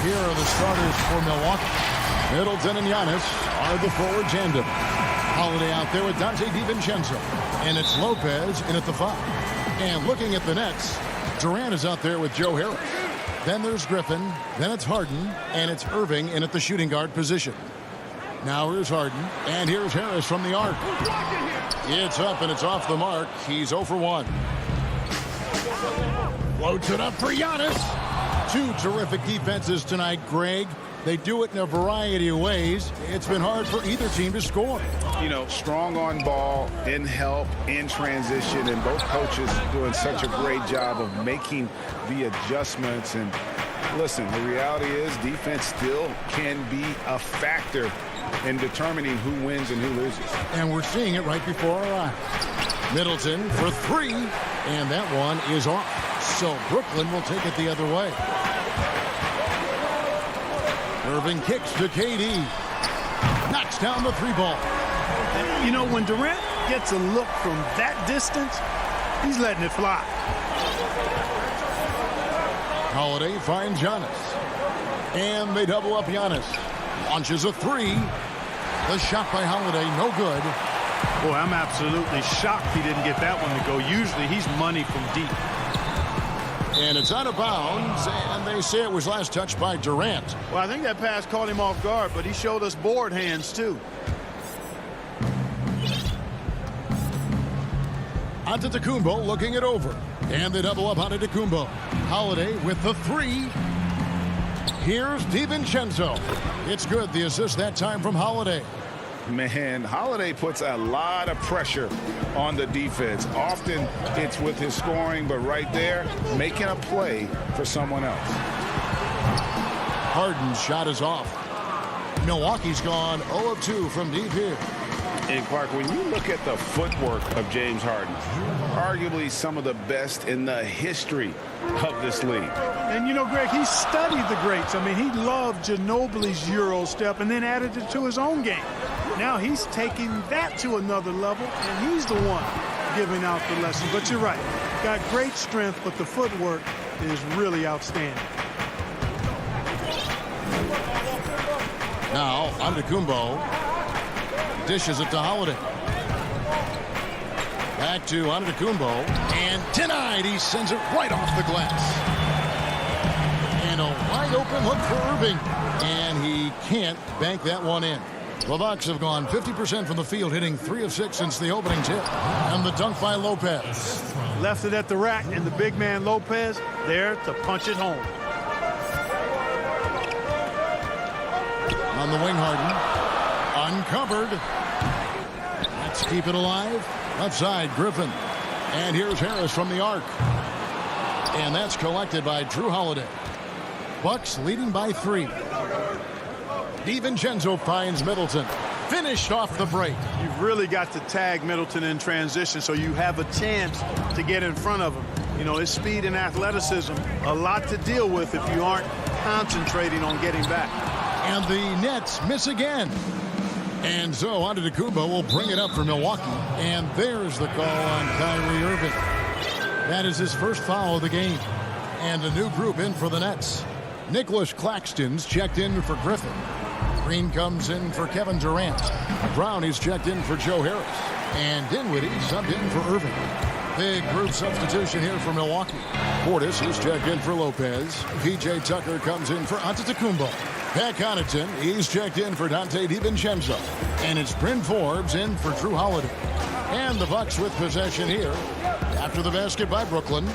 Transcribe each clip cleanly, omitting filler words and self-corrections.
Here are the starters for Milwaukee. Middleton and Giannis are the forward tandem. Holiday out there with Dante DiVincenzo. And it's Lopez in at the 5. And looking at the Nets, Durant is out there with Joe Harris. Then there's Griffin. Then it's Harden. And it's Irving in at the shooting guard position. Now here's Harden. And here's Harris from the arc. It's up and it's off the mark. He's 0 for 1. Floats it up for Giannis. Two terrific defenses tonight, Greg. They do it in a variety of ways. It's been hard for either team to score. You know, strong on ball, in help, in transition, and both coaches doing such a great job of making the adjustments. And listen, the reality is defense still can be a factor in determining who wins and who loses. And we're seeing it right before our eyes. Middleton for 3, and that one is off. So Brooklyn will take it the other way. Irving kicks to KD. Knocks down the 3 ball. You know, when Durant gets a look from that distance, he's letting it fly. Holiday finds Giannis. And they double up Giannis. Launches a 3. The shot by Holiday, no good. Boy, I'm absolutely shocked he didn't get that one to go. Usually he's money from deep. And it's out of bounds, and they say it was last touched by Durant. Well, I think that pass caught him off guard, but he showed us board hands, too. Antetokounmpo looking it over. And they double up Antetokounmpo. Holiday with the 3. Here's DiVincenzo. It's good, the assist that time from Holiday. Man, Holiday puts a lot of pressure on the defense. Often it's with his scoring, but right there, making a play for someone else. Harden's shot is off. Milwaukee's gone 0 of 2 from deep here. And Clark, when you look at the footwork of James Harden, arguably some of the best in the history of this league. And, you know, Greg, he studied the greats. I mean, he loved Ginobili's Euro step and then added it to his own game. Now he's taking that to another level, and he's the one giving out the lesson. But you're right. Got great strength, but the footwork is really outstanding. Now, Antetokounmpo dishes it to Holiday. Back to Antetokounmpo, and denied. He sends it right off the glass. And a wide open look for Irving. And he can't bank that one in. The Bucks have gone 50% from the field, hitting 3 of 6 since the opening tip. And the dunk by Lopez. Left it at the rack, and the big man Lopez there to punch it home. On the wing, Harden. Uncovered. Let's keep it alive. Left side, Griffin. And here's Harris from the arc. And that's collected by Drew Holiday. Bucks leading by 3. DiVincenzo finds Middleton. Finished off the break. You've really got to tag Middleton in transition so you have a chance to get in front of him. You know, his speed and athleticism, a lot to deal with if you aren't concentrating on getting back. And the Nets miss again. And so Antetokounmpo will bring it up for Milwaukee. And there's the call on Kyrie Irving. That is his first foul of the game. And a new group in for the Nets. Nicholas Claxton's checked in for Griffin. Green comes in for Kevin Durant. Brown is checked in for Joe Harris. And Dinwiddie subbed in for Irving. Big group substitution here for Milwaukee. Portis is checked in for Lopez. P.J. Tucker comes in for Antetokounmpo. Pat Connaughton, he's checked in for Dante DiVincenzo. And it's Bryn Forbes in for Drew Holiday. And the Bucks with possession here after the basket by Brooklyn.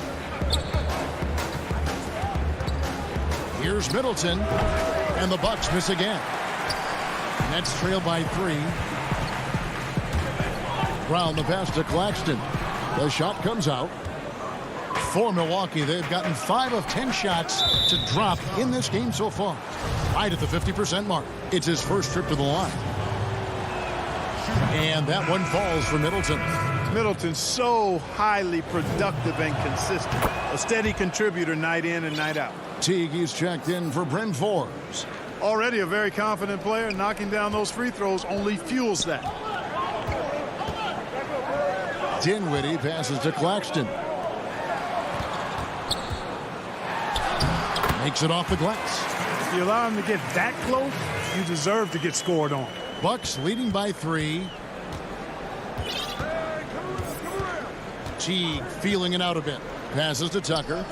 Here's Middleton. And the Bucks miss again. Nets trail by 3. Brown the pass to Claxton. The shot comes out. For Milwaukee, they've gotten 5 of 10 shots to drop in this game so far. Right at the 50% mark. It's his first trip to the line. And that one falls for Middleton. Middleton's so highly productive and consistent. A steady contributor night in and night out. Teague is checked in for Bryn Forbes. Already a very confident player. Knocking down those free throws only fuels that. Dinwiddie passes to Claxton. Makes it off the glass. You allow him to get that close, you deserve to get scored on. Bucks leading by 3. Teague feeling it out a bit. Passes to Tucker.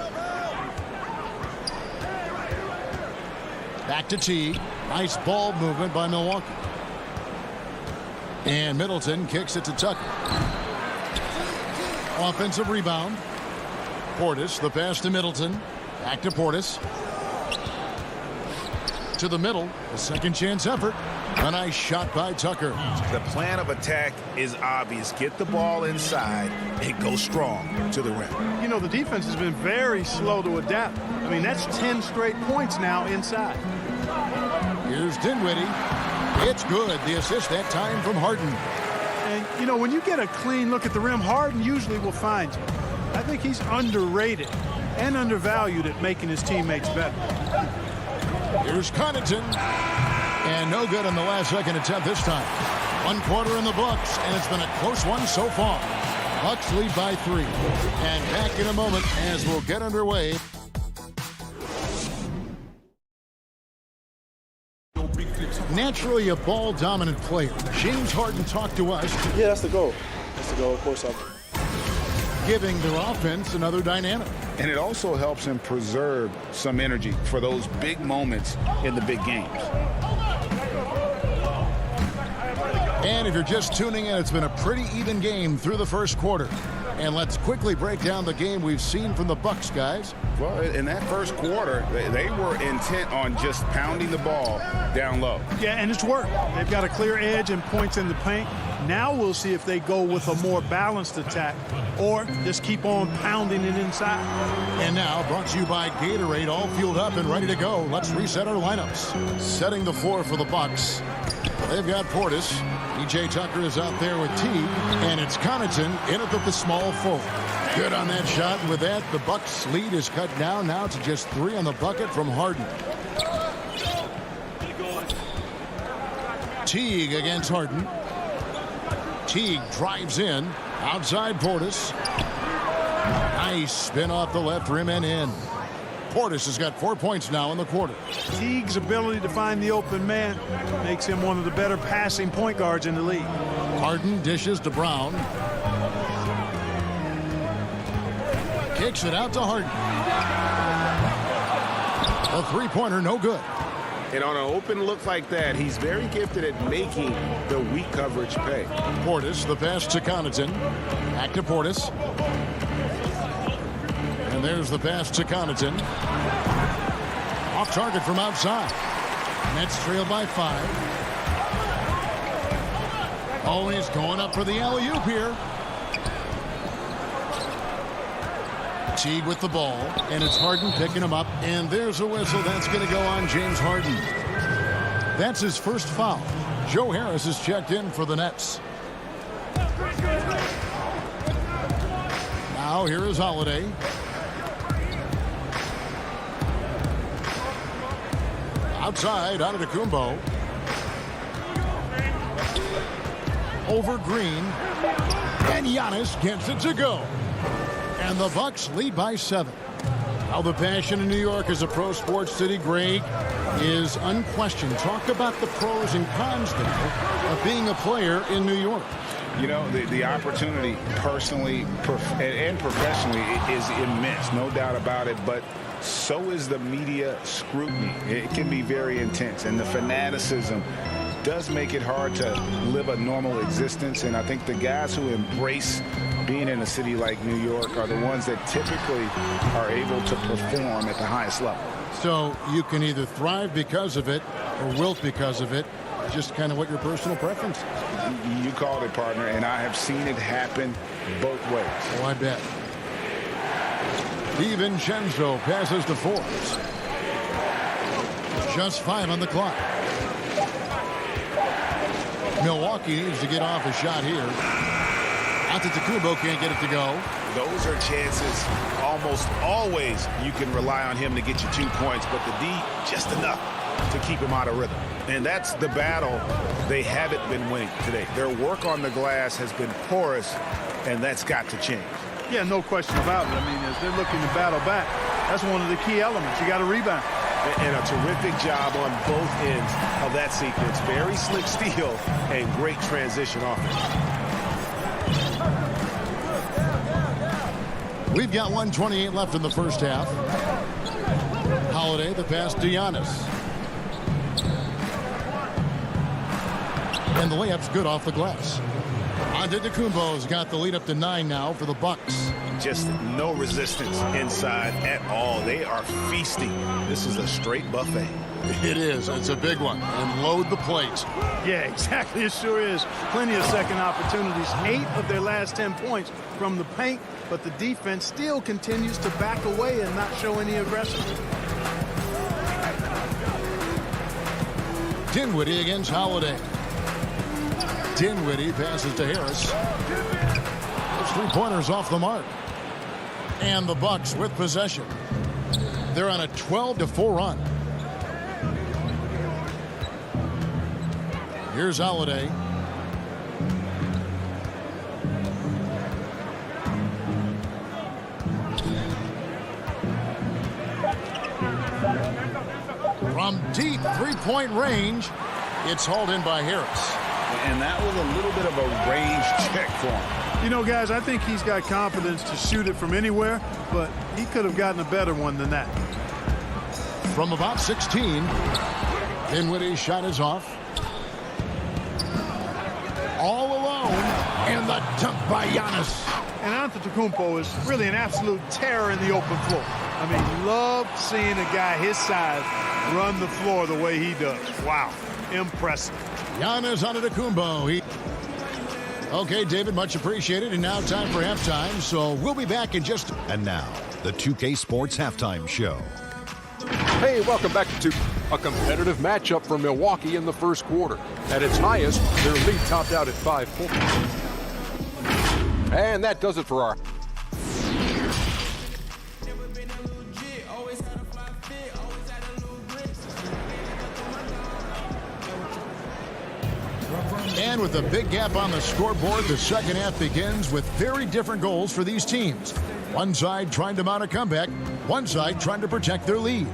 Back to Teague. Nice ball movement by Milwaukee. And Middleton kicks it to Tucker. Offensive rebound. Portis, the pass to Middleton. Back to Portis. To the middle. A second chance effort. A nice shot by Tucker. The plan of attack is obvious. Get the ball inside and go strong to the rim. You know, the defense has been very slow to adapt. I mean, that's 10 straight points now inside. Here's Dinwiddie. It's good. The assist that time from Harden. And, you know, when you get a clean look at the rim, Harden usually will find you. I think he's underrated and undervalued at making his teammates better. Here's Connaughton. And no good on the last second attempt this time. 1 quarter in the books, and it's been a close one so far. Bucks lead by 3. And back in a moment as we'll get underway. Naturally a ball-dominant player, James Harden talked to us. Yeah, that's the goal. That's the goal, of course. Giving their offense another dynamic. And it also helps him preserve some energy for those big moments in the big games. And if you're just tuning in, it's been a pretty even game through the first quarter. And let's quickly break down the game we've seen from the Bucks, guys. Well, in that first quarter, they were intent on just pounding the ball down low. Yeah, and it's worked. They've got a clear edge and points in the paint. Now we'll see if they go with a more balanced attack or just keep on pounding it inside. And now, brought to you by Gatorade, all fueled up and ready to go. Let's reset our lineups. Setting the floor for the Bucks. They've got Portis. P.J. Tucker is out there with Teague. And it's Connaughton in at the small forward. Good on that shot. And with that, the Bucks lead is cut down now to just 3 on the bucket from Harden. Teague against Harden. Teague drives in. Outside Portis. Nice spin off the left rim and in. Portis has got 4 points now in the quarter. Teague's ability to find the open man makes him one of the better passing point guards in the league. Harden dishes to Brown. Kicks it out to Harden. A three-pointer, no good. And on an open look like that, he's very gifted at making the weak coverage pay. Portis, the pass to Connaughton. Back to Portis. And there's the pass to Connaughton. Off target from outside. Nets trail by 5. Always going up for the alley-oop here. Teague with the ball, and it's Harden picking him up, and there's a whistle. That's going to go on James Harden. That's his first foul. Joe Harris is checked in for the Nets. Now here is Holiday. Outside, Antetokounmpo. Over Green. And Giannis gets it to go. And the Bucks lead by 7. How the passion in New York as a pro sports city, Greg, is unquestioned. Talk about the pros and cons there of being a player in New York. You know, the opportunity personally and professionally is immense, no doubt about it, but so is the media scrutiny. It can be very intense, and the fanaticism does make it hard to live a normal existence. And I think the guys who embrace being in a city like New York are the ones that typically are able to perform at the highest level. So you can either thrive because of it or wilt because of it. Just kind of what your personal preference is. You called it, partner, and I have seen it happen both ways. Oh, I bet. DiVincenzo passes to Forbes. Just 5 on the clock. Milwaukee needs to get off a shot here. Antetokounmpo can't get it to go. Those are chances almost always you can rely on him to get you 2 points, but the D just enough to keep him out of rhythm. And that's the battle they haven't been winning today. Their work on the glass has been porous, and that's got to change. Yeah, no question about it. I mean, as they're looking to battle back, that's one of the key elements. You got to rebound. And a terrific job on both ends of that sequence. Very slick steal and great transition offense. We've got 1:28 left in the first half. Holiday, the pass to Giannis. And the layup's good off the glass. Antetokounmpo's got the lead up to 9 now for the Bucks. Just no resistance inside at all. They are feasting. This is a straight buffet. It is. It's a big one. And load the plate. Yeah, exactly. It sure is. Plenty of second opportunities. 8 of their last 10 points from the paint, but the defense still continues to back away and not show any aggression. Dinwiddie against Holiday. Dinwiddie passes to Harris. Those three-pointers off the mark. And the Bucks with possession. They're on a 12-4 run. Here's Holiday. From deep three-point range, it's hauled in by Harris. And that was a little bit of a range check for him. You know, guys, I think he's got confidence to shoot it from anywhere, but he could have gotten a better one than that. From about 16, Dinwiddie's shot is off. All alone, and the dunk by Giannis. And Antetokounmpo is really an absolute terror in the open floor. I mean, love seeing a guy his size run the floor the way he does. Wow, impressive. Giannis Antetokounmpo. Okay, David, much appreciated. And now time for halftime, so we'll be back in just... And now, the 2K Sports Halftime Show. Hey, welcome back to a competitive matchup for Milwaukee in the first quarter. At its highest, their lead topped out at 5 points. And that does it for our... And with a big gap on the scoreboard, the second half begins with very different goals for these teams. One side trying to mount a comeback, one side trying to protect their lead.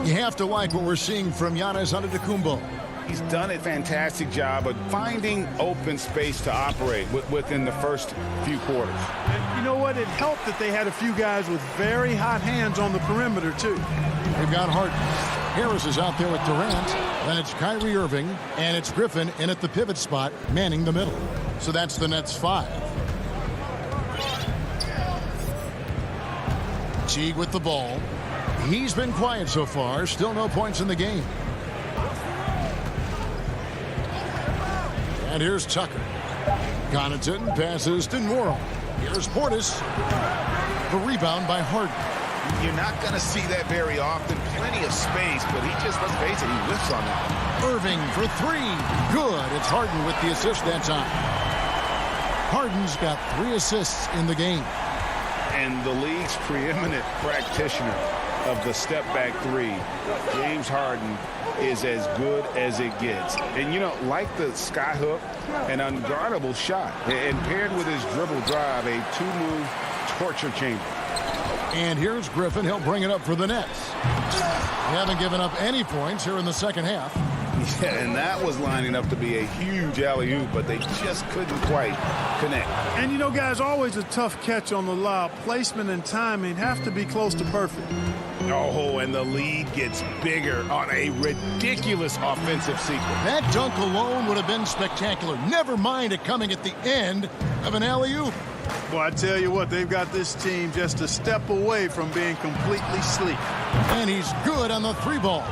You have to like what we're seeing from Giannis Antetokounmpo. He's done a fantastic job of finding open space to operate within the first few quarters. And you know what? It helped that they had a few guys with very hot hands on the perimeter, too. They've got Harden. Harris is out there with Durant. Then it's Kyrie Irving, and it's Griffin in at the pivot spot, manning the middle. So that's the Nets' 5. Teague with the ball. He's been quiet so far. Still no points in the game. And here's Tucker. Connaughton passes to Norrell. Here's Portis. The rebound by Harden. You're not going to see that very often. Plenty of space, but he just, let's face it, he whiffs on that. Irving for 3. Good. It's Harden with the assist that time. Harden's got 3 assists in the game. And the league's preeminent practitioner of the step-back 3, James Harden, is as good as it gets. And, you know, like the skyhook, an unguardable shot. And paired with his dribble drive, a 2-move torture chamber. And here's Griffin. He'll bring it up for the Nets. They haven't given up any points here in the second half. Yeah, and that was lining up to be a huge alley-oop, but they just couldn't quite connect. And, you know, guys, always a tough catch on the lob. Placement and timing have to be close to perfect. Oh, and the lead gets bigger on a ridiculous offensive sequence. That dunk alone would have been spectacular. Never mind it coming at the end of an alley-oop. Well, I tell you what, they've got this team just a step away from being completely sleek. And he's good on the 3-ball.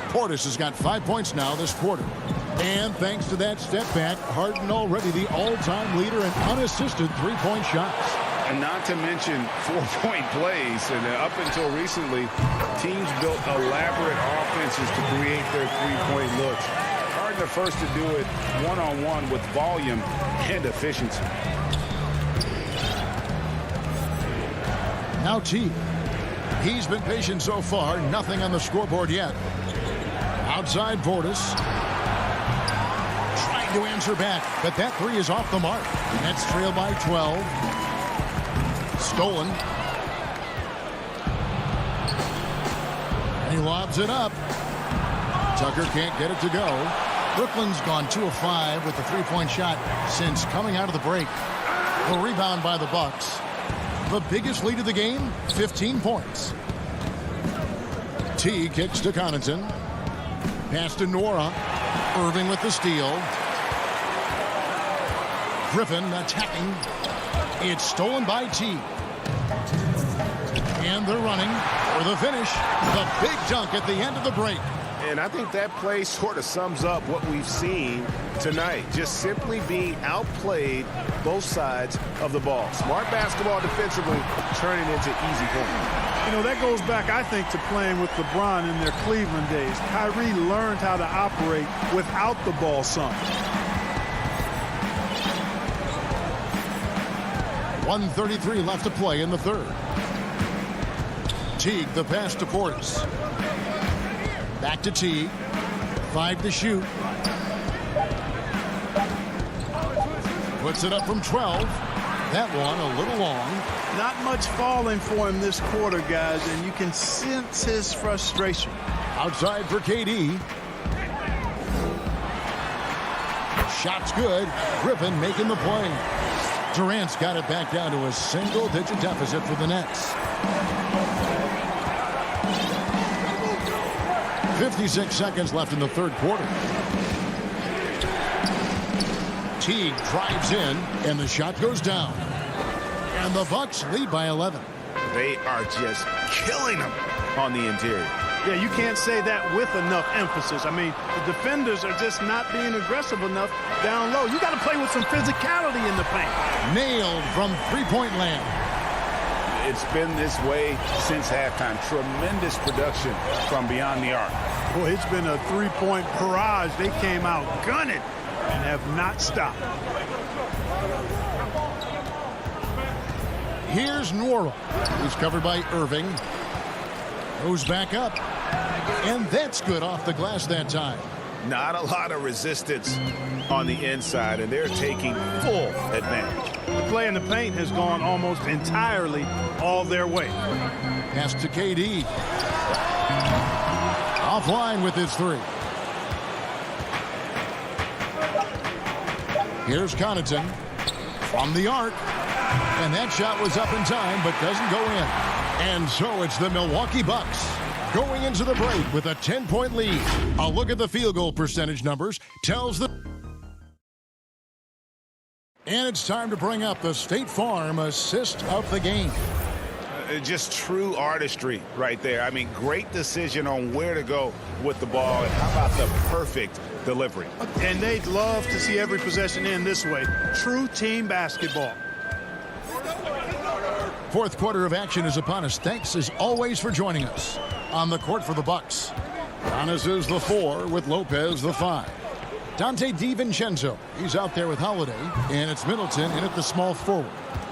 Portis has got 5 points now this quarter. And thanks to that step back, Harden already the all-time leader in unassisted 3-point shots. And not to mention 4-point plays. And up until recently, teams built elaborate offenses to create their 3-point looks. Harden the first to do it one-on-one with volume and efficiency. Now Teague. He's been patient so far. Nothing on the scoreboard yet. Outside Portis. Trying to answer back, but that 3 is off the mark. Nets trail by 12. Stolen. He lobs it up. Tucker can't get it to go. Brooklyn's gone 2 of 5 with the three-point shot since coming out of the break. The rebound by the Bucks. The biggest lead of the game, 15 points. T kicks to Connaughton. Pass to Nora. Irving with the steal. Griffin attacking. It's stolen by T. And they're running for the finish. The big dunk at the end of the break. And I think that play sort of sums up what we've seen tonight. Just simply being outplayed both sides of the ball. Smart basketball defensively, turning into easy points. You know, that goes back, I think, to playing with LeBron in their Cleveland days. Kyrie learned how to operate without the ball some. 1:33 left to play in the third. Teague, the pass to Portis. Back to Teague. 5 to shoot. Puts it up from 12. That one a little long. Not much falling for him this quarter, guys, and you can sense his frustration. Outside for KD. Shot's good. Griffin making the play. Durant's got it back down to a single-digit deficit for the Nets. 56 seconds left in the third quarter. Teague drives in, and the shot goes down. And the Bucks lead by 11. They are just killing them on the interior. Yeah, you can't say that with enough emphasis. I mean, the defenders are just not being aggressive enough down low. You got to play with some physicality in the paint. Nailed from three-point land. It's been this way since halftime. Tremendous production from beyond the arc. Boy, it's been a three-point barrage. They came out gunning and have not stopped. Here's Nora, who's covered by Irving. Goes back up. And that's good off the glass that time. Not a lot of resistance on the inside, and they're taking full advantage. The play in the paint has gone almost entirely all their way. Pass to KD. Offline with his three. Here's Connaughton from the arc. And that shot was up in time, but doesn't go in. And so it's the Milwaukee Bucks going into the break with a 10-point lead. A look at the field goal percentage numbers tells the... And it's time to bring up the State Farm assist of the game. Just true artistry right there. I mean, great decision on where to go with the ball. And how about the perfect delivery? And they'd love to see every possession end this way. True team basketball. Fourth quarter of action is upon us. Thanks as always for joining us. On the court for the Bucks, Giannis is the 4 with Lopez the 5. Dante DiVincenzo, he's out there with Holiday, and it's Middleton in at the small forward.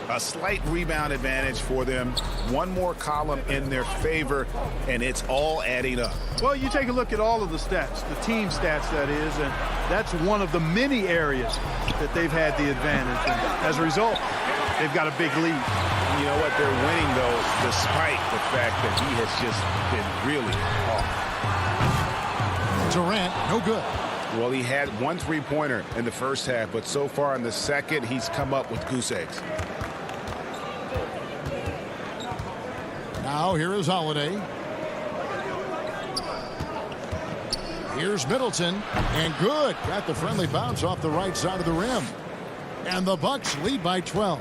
A slight rebound advantage for them. One more column in their favor, and it's all adding up. Well, you take a look at all of the stats, the team stats that is, and that's one of the many areas that they've had the advantage. And as a result, they've got a big lead. You know what? They're winning, though, despite the fact that he has just been really off. Durant, no good. Well, he had one three-pointer in the first half, but so far in the second, he's come up with goose eggs. Now here is Holiday. Here's Middleton, and good. Got the friendly bounce off the right side of the rim. And the Bucks lead by 12.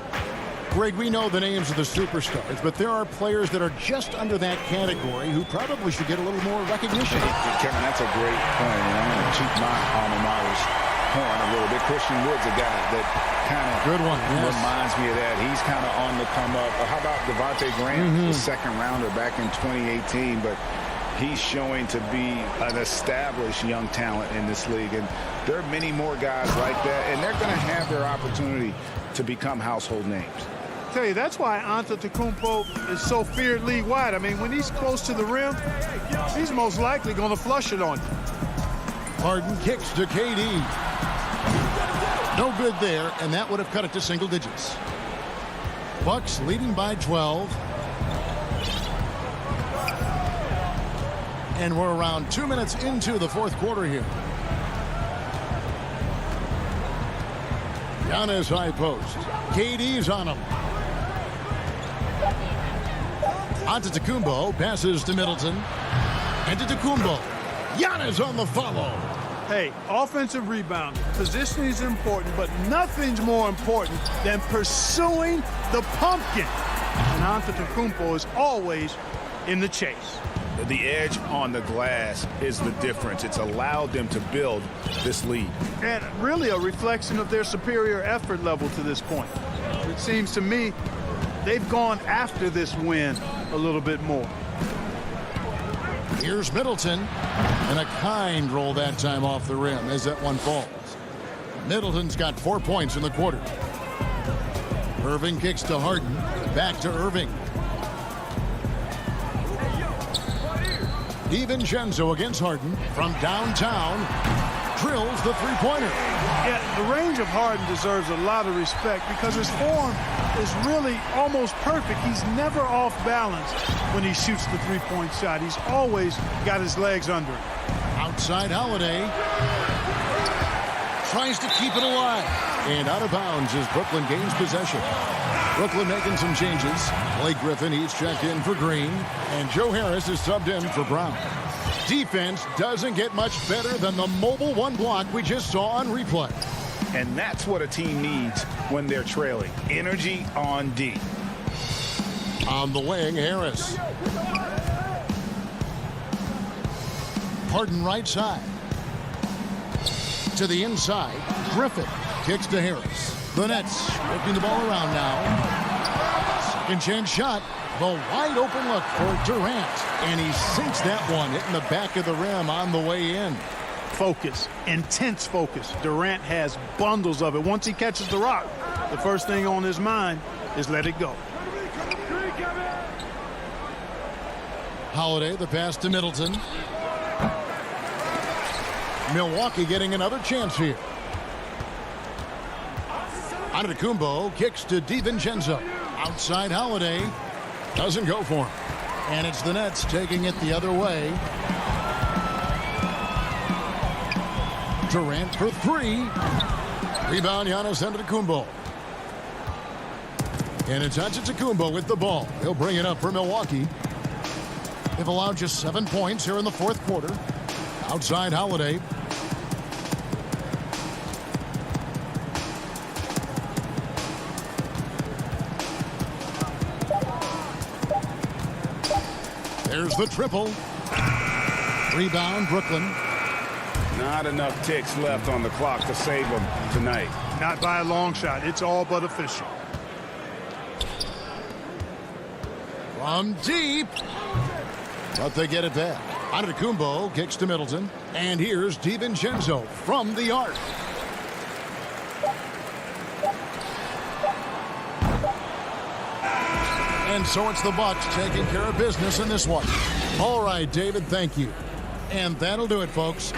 Greg, we know the names of the superstars, but there are players that are just under that category who probably should get a little more recognition. Kevin, that's a great point, and I'm going to keep my alma mater's horn a little bit. Christian Wood's a guy that kind of reminds me of that. He's kind of on the come up. How about Devontae Graham, the second rounder back in 2018, but he's showing to be an established young talent in this league, and there are many more guys like that, and they're going to have their opportunity to become household names. I tell you, that's why Antetokounmpo is so feared league-wide. I mean, when he's close to the rim, he's most likely going to flush it on you. Harden kicks to KD. No good there, and that would have cut it to single digits. Bucks leading by 12. And we're around 2 minutes into the fourth quarter here. Giannis high post. KD's on him. Antetokounmpo passes to Middleton. Antetokounmpo. Giannis on the follow. Hey, offensive rebound. Positioning is important, but nothing's more important than pursuing the pumpkin. And Antetokounmpo is always in the chase. The edge on the glass is the difference. It's allowed them to build this lead. And really a reflection of their superior effort level to this point. It seems to me they've gone after this win a little bit more. Here's Middleton. And a kind roll that time off the rim as that one falls. Middleton's got 4 points in the quarter. Irving kicks to Harden. Back to Irving. DiVincenzo against Harden from downtown. Drills the three-pointer. Yeah, the range of Harden deserves a lot of respect because his form is really almost perfect. He's never off balance when he shoots the three-point shot. He's always got his legs under it. Outside Holiday. Tries to keep it alive. And out of bounds as Brooklyn gains possession. Brooklyn making some changes. Blake Griffin, he's checked in for Green. And Joe Harris is subbed in for Brown. Defense doesn't get much better than the mobile one block we just saw on replay. And that's what a team needs when they're trailing. Energy on D. On the wing, Harris. Harden right side. To the inside, Griffin kicks to Harris. The Nets working the ball around now. Second chance shot. The wide open look for Durant. And he sinks that one, hitting the back of the rim on the way in. Focus, intense focus. Durant has bundles of it. Once he catches the rock, the first thing on his mind is let it go. Holiday, the pass to Middleton. Milwaukee getting another chance here. Antetokounmpo kicks to DiVincenzo. Outside Holiday. Doesn't go for him. And it's the Nets taking it the other way. Durant for three. Rebound, Giannis Antetokounmpo. And it's Antetokounmpo with the ball. He'll bring it up for Milwaukee. They've allowed just 7 points here in the fourth quarter. Outside Holiday. There's the triple. Rebound, Brooklyn. Not enough ticks left on the clock to save them tonight. Not by a long shot. It's all but official. From deep. But they get it back. Antetokounmpo kicks to Middleton. And here's DiVincenzo from the arc. And so it's the Bucks taking care of business in this one. All right, David, thank you. And that'll do it, folks.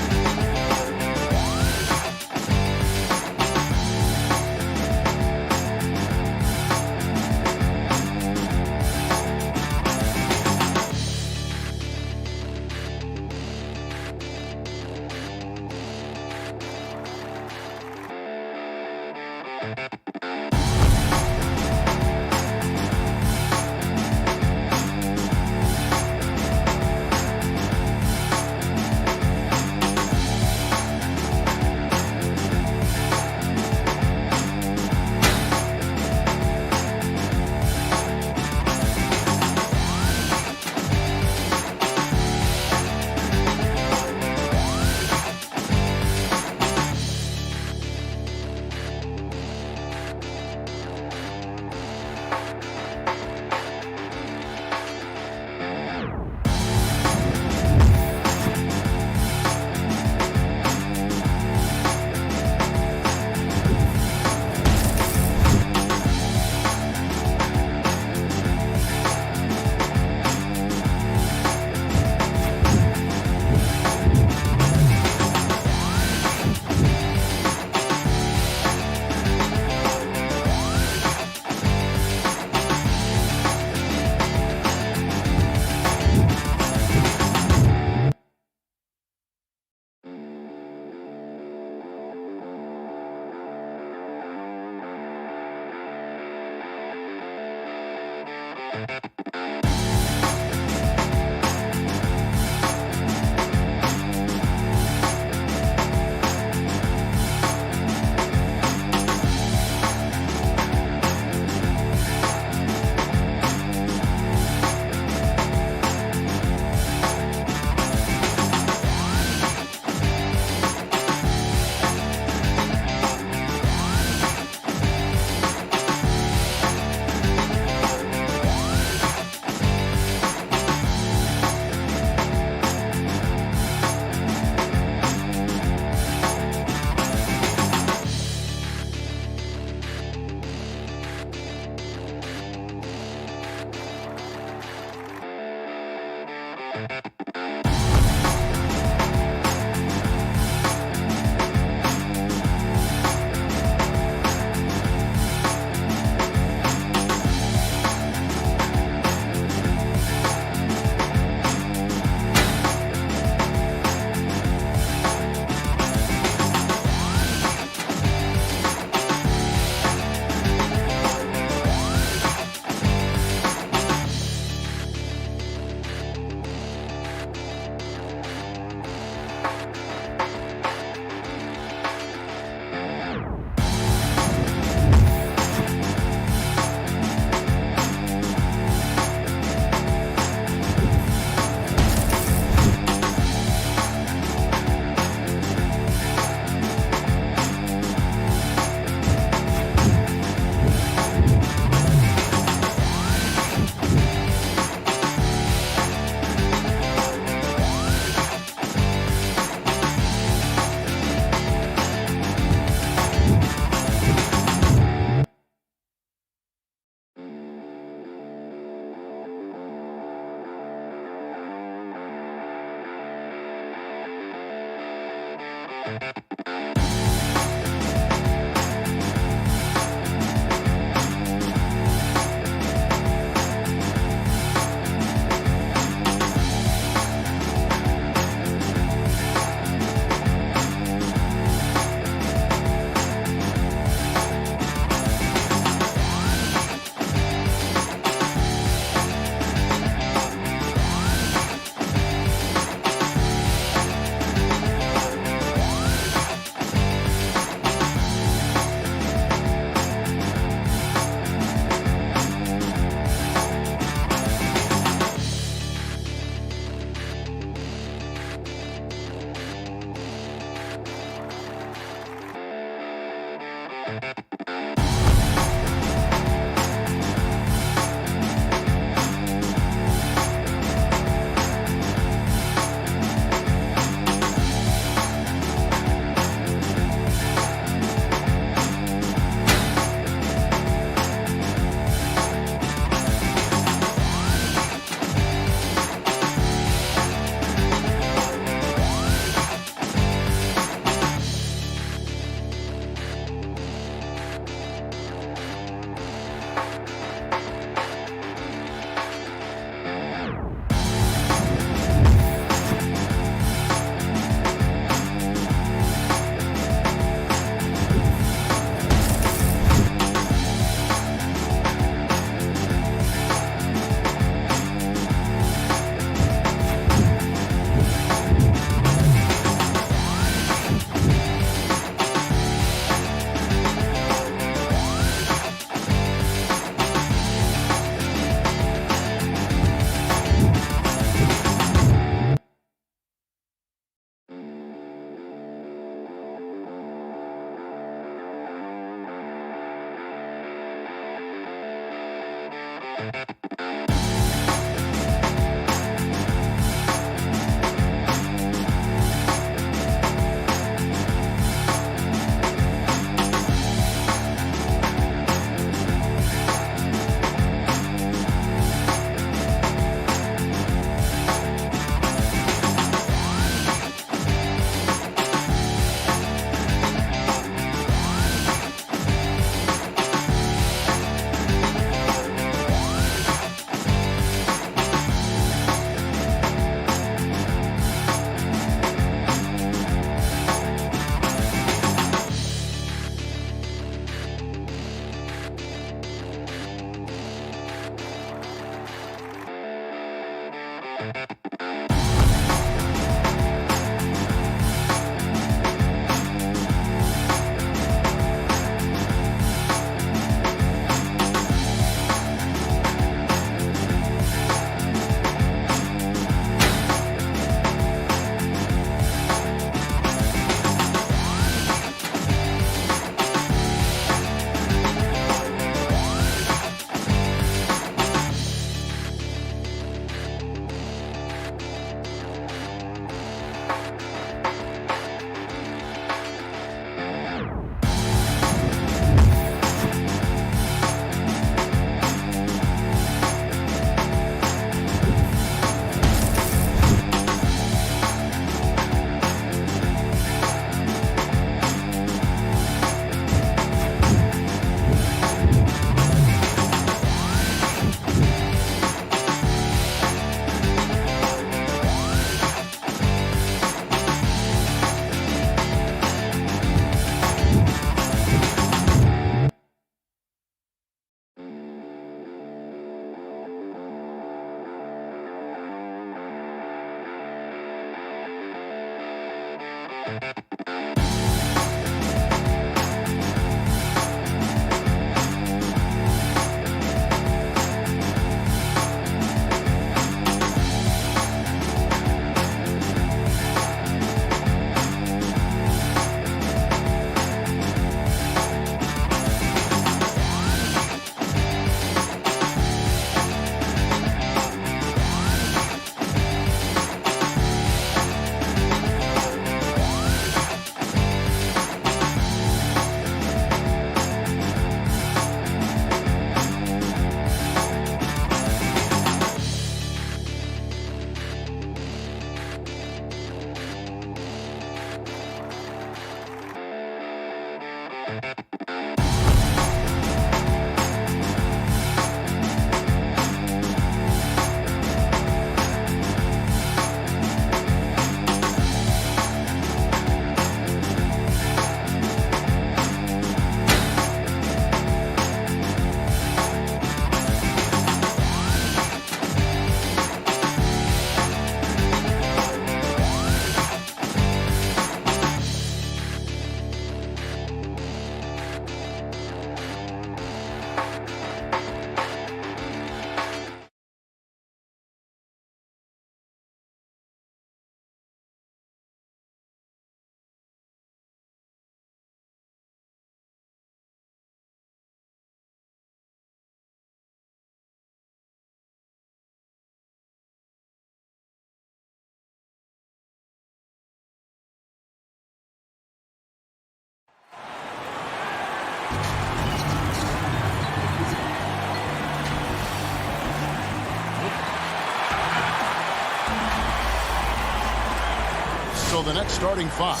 So the next starting five.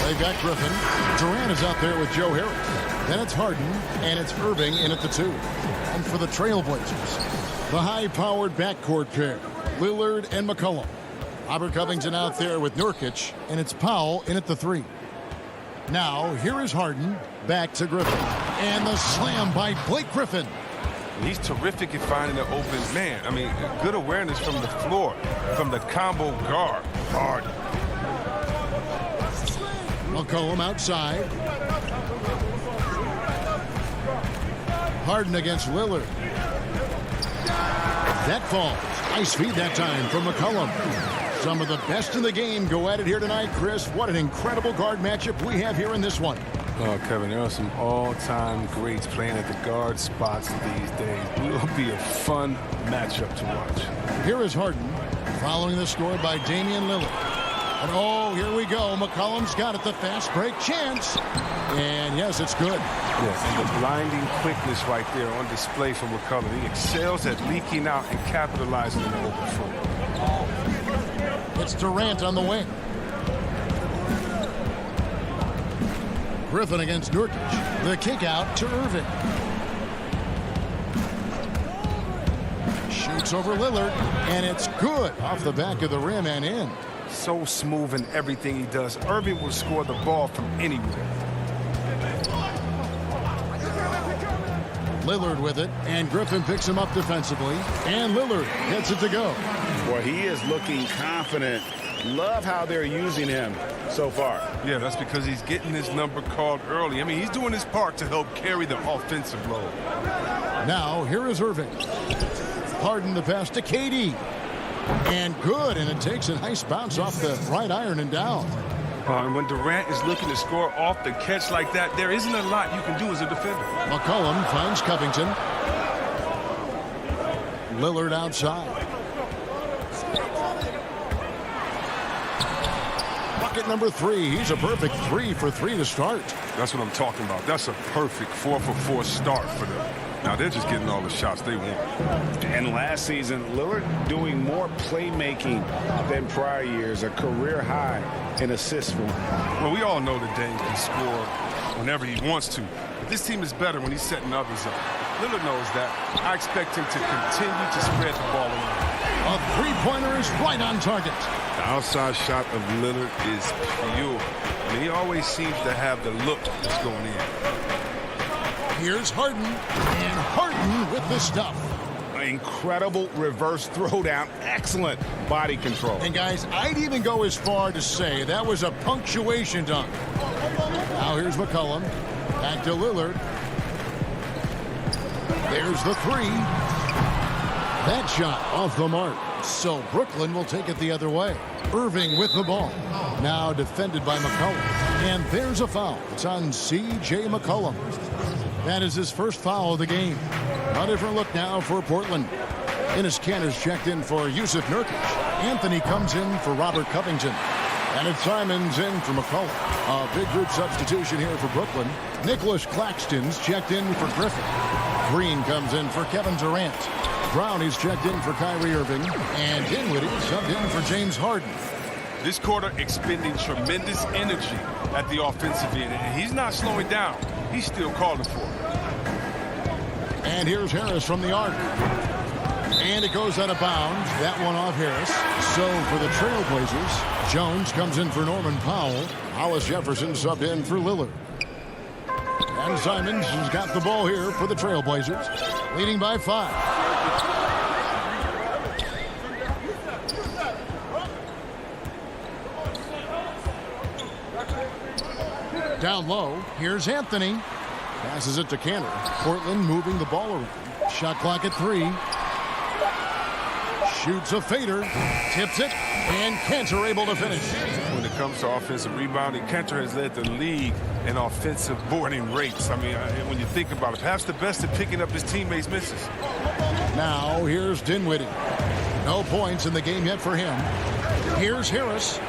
They've got Griffin. Durant is out there with Joe Harris. Then it's Harden, and it's Irving in at the 2. And for the Trailblazers, the high-powered backcourt pair, Lillard and McCollum. Robert Covington out there with Nurkic, and it's Powell in at the 3. Now, here is Harden, back to Griffin. And the slam by Blake Griffin. He's terrific at finding an open man. I mean, good awareness from the floor, from the combo guard. Harden. McCollum outside. Harden against Lillard. That falls. Nice feed that time from McCollum. Some of the best in the game go at it here tonight, Chris. What an incredible guard matchup we have here in this one. Oh, Kevin, there are some all-time greats playing at the guard spots these days. It will be a fun matchup to watch. Here is Harden, following the score by Damian Lillard. And oh, here we go. McCollum's got it, the fast break chance. And yes, it's good. Yes, and the blinding quickness right there on display from McCollum. He excels at leaking out and capitalizing on the open floor. It's Durant on the wing. Griffin against Nurkic. The kick out to Irving. Shoots over Lillard, and it's good off the back of the rim and in. So smooth in everything he does. Irving will score the ball from anywhere. Lillard with it, and Griffin picks him up defensively, and Lillard gets it to go. Boy, he is looking confident. Love how they're using him so far. Yeah, that's because he's getting his number called early. I mean, he's doing his part to help carry the offensive load. Now, here is Irving. Harden the pass to KD. And good, and it takes a nice bounce off the right iron and down. And when Durant is looking to score off the catch like that, there isn't a lot you can do as a defender. McCollum finds Covington. Lillard outside. Bucket number 3. He's a perfect 3 for 3 to start. That's what I'm talking about. That's a perfect 4 for 4 start for them. Now they're just getting all the shots they want. And last season, Lillard doing more playmaking than prior years, a career high in assists for him. Well, we all know that Dame can score whenever he wants to. But this team is better when he's setting others up. Lillard knows that. I expect him to continue to spread the ball around. A three-pointer is right on target. The outside shot of Lillard is pure. I mean, he always seems to have the look that's going in. Here's Harden, and Harden with the stuff. Incredible reverse throwdown. Excellent body control. And guys, I'd even go as far to say that was a punctuation dunk. Now here's McCollum. Back to Lillard. There's the 3. That shot off the mark. So Brooklyn will take it the other way. Irving with the ball. Now defended by McCollum. And there's a foul. It's on C.J. McCollum. That is his first foul of the game. A different look now for Portland. Enes Kanter's checked in for Yusuf Nurkic. Anthony comes in for Robert Covington. And it's Simons in for McCollum. A big group substitution here for Brooklyn. Nicholas Claxton's checked in for Griffin. Green comes in for Kevin Durant. Brownie's checked in for Kyrie Irving. And Dinwiddie subbed in for James Harden. This quarter expending tremendous energy at the offensive end. And he's not slowing down. He's still calling for it. And here's Harris from the arc. And it goes out of bounds. That one off Harris. So for the Trailblazers, Jones comes in for Norman Powell. Hollis Jefferson subbed in for Lillard. And Simons has got the ball here for the Trailblazers, leading by 5. Down low, here's Anthony. Passes it to Kanter. Portland moving the ball around. Shot clock at 3. Shoots a fader. Tips it. And Kanter able to finish. When it comes to offensive rebounding, Kanter has led the league in offensive boarding rates. I mean, when you think about it, perhaps the best at picking up his teammates' misses. Now here's Dinwiddie. No points in the game yet for him. Here's Harris.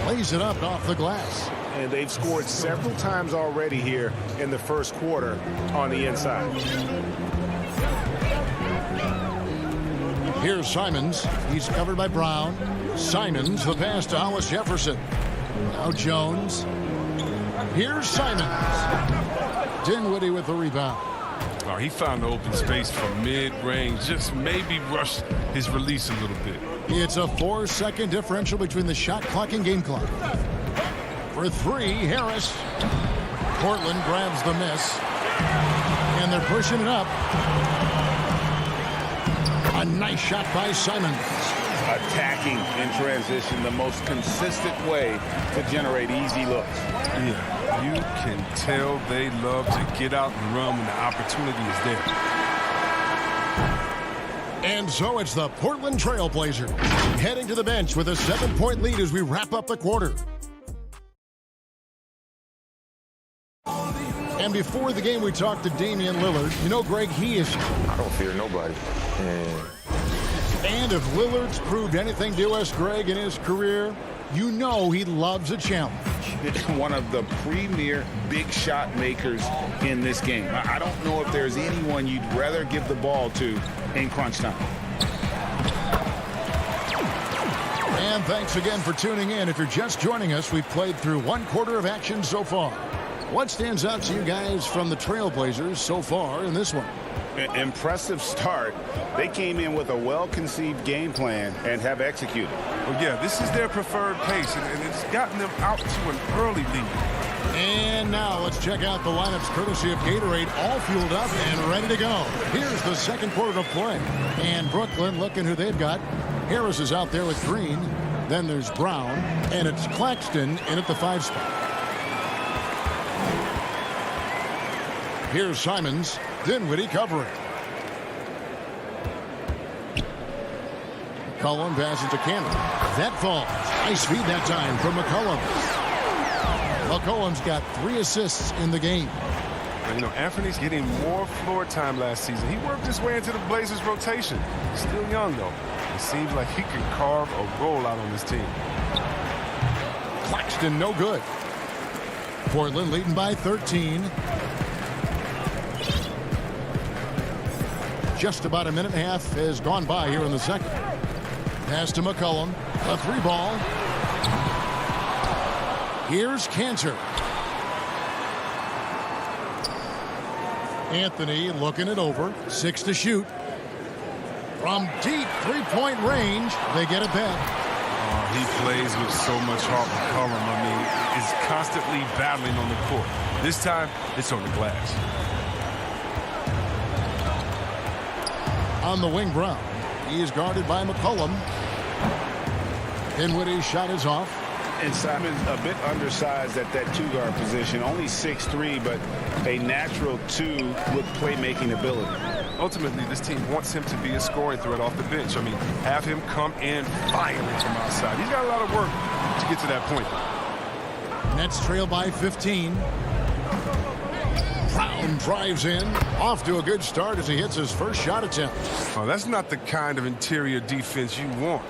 Lays it up off the glass. And they've scored several times already here in the first quarter on the inside. Here's Simons. He's covered by Brown. Simons, the pass to Hollis Jefferson. Now Jones. Here's Simons. Dinwiddie with the rebound. Oh, he found the open space from mid-range. Just maybe rushed his release a little bit. It's a 4-second differential between the shot clock and game clock. For three, Harris. Portland grabs the miss. And they're pushing it up. A nice shot by Simons. Attacking in transition, the most consistent way to generate easy looks. Yeah, you can tell they love to get out and run when the opportunity is there. And so it's the Portland Trail Blazers heading to the bench with a 7-point lead as we wrap up the quarter. And before the game, we talked to Damian Lillard. You know, Greg, he is... I don't fear nobody. And if Lillard's proved anything to us, Greg, in his career, you know he loves a challenge. One of the premier big shot makers in this game. I don't know if there's anyone you'd rather give the ball to in crunch time. And thanks again for tuning in. If you're just joining us, we've played through one quarter of action so far. What stands out to you guys from the Trailblazers so far in this one? Impressive start. They came in with a well-conceived game plan and have executed. Well, yeah, this is their preferred pace, and it's gotten them out to an early lead. And now let's check out the lineups courtesy of Gatorade, all fueled up and ready to go. Here's the second quarter of play. And Brooklyn looking who they've got. Harris is out there with Green. Then there's Brown. And it's Claxton in at the 5 spot. Here's Simons. Dinwiddie covering. McCollum passes to Cannon. That falls. Nice feed that time from McCollum. McCollum's got 3 assists in the game. You know, Anthony's getting more floor time last season. He worked his way into the Blazers' rotation. Still young, though. It seems like he can carve a roll out on this team. Claxton, no good. Portland leading by 13. Just about a minute and a half has gone by here in the second. Pass to McCollum. A 3-ball. Here's Cantor. Anthony looking it over. 6 to shoot. From deep 3-point range, they get it back. He plays with so much heart, McCollum. I mean, is constantly battling on the court. This time, it's on the glass. On the wing, Brown. He is guarded by McCollum. Dinwiddie's shot is off. And Simon's a bit undersized at that 2-guard position. Only 6'3", but a natural 2 with playmaking ability. Ultimately, this team wants him to be a scoring threat off the bench. I mean, have him come in firing from outside. He's got a lot of work to get to that point. Nets trail by 15. Brown drives in. Off to a good start as he hits his first shot attempt. Oh, that's not the kind of interior defense you want.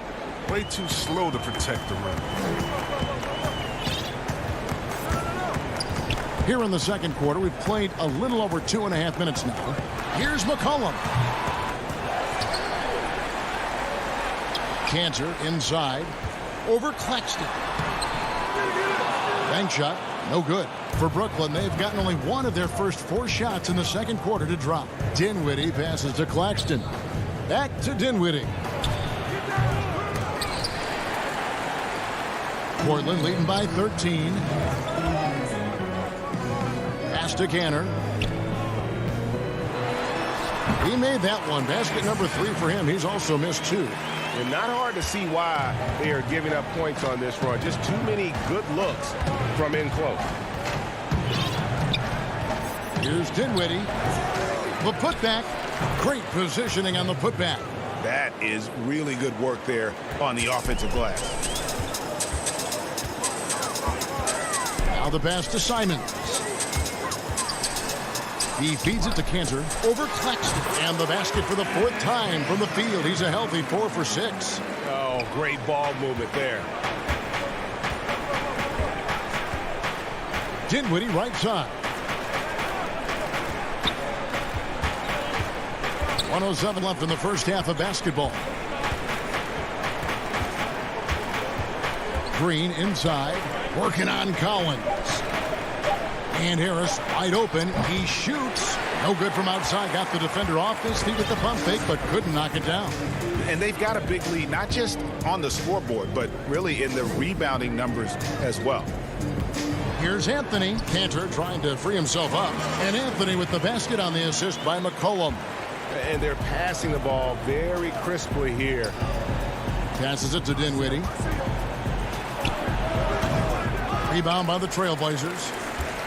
Way too slow to protect the rim. Here in the second quarter, we've played a little over 2.5 minutes now. Here's McCollum. Cantor inside. Over Claxton. Bank shot. No good. For Brooklyn, they've gotten only one of their first 4 shots in the second quarter to drop. Dinwiddie passes to Claxton. Back to Dinwiddie. Portland leading by 13. Pass to Cantor. He made that one. Basket number 3 for him. He's also missed 2. And not hard to see why they are giving up points on this run. Just too many good looks from in close. Here's Dinwiddie. The putback. Great positioning on the putback. That is really good work there on the offensive glass. Now the pass to Simons. He feeds it to Cantor. Over Claxton. And the basket for the 4th time from the field. He's a healthy 4 for 6. Oh, great ball movement there. Dinwiddie right side. 1:07 left in the first half of basketball. Green inside. Working on Collins. And Harris wide open. He shoots. No good from outside. Got the defender off his feet with the pump fake, but couldn't knock it down. And they've got a big lead, not just on the scoreboard, but really in the rebounding numbers as well. Here's Anthony. Cantor trying to free himself up. And Anthony with the basket on the assist by McCollum. And they're passing the ball very crisply here. Passes it to Dinwiddie. Rebound by the Trailblazers.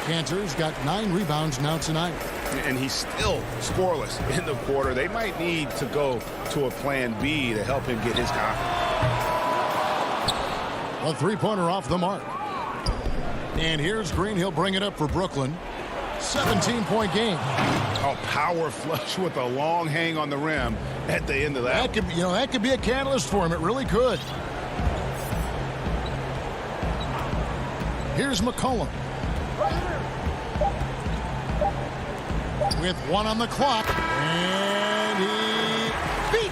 Cantor's got 9 rebounds now tonight. And he's still scoreless in the quarter. They might need to go to a plan B to help him get his confidence. A three-pointer off the mark. And here's Green. He'll bring it up for Brooklyn. 17-point game. A power flush with a long hang on the rim at the end of that. That could be a catalyst for him. It really could. Here's McCollum. With 1 on the clock. And he beat.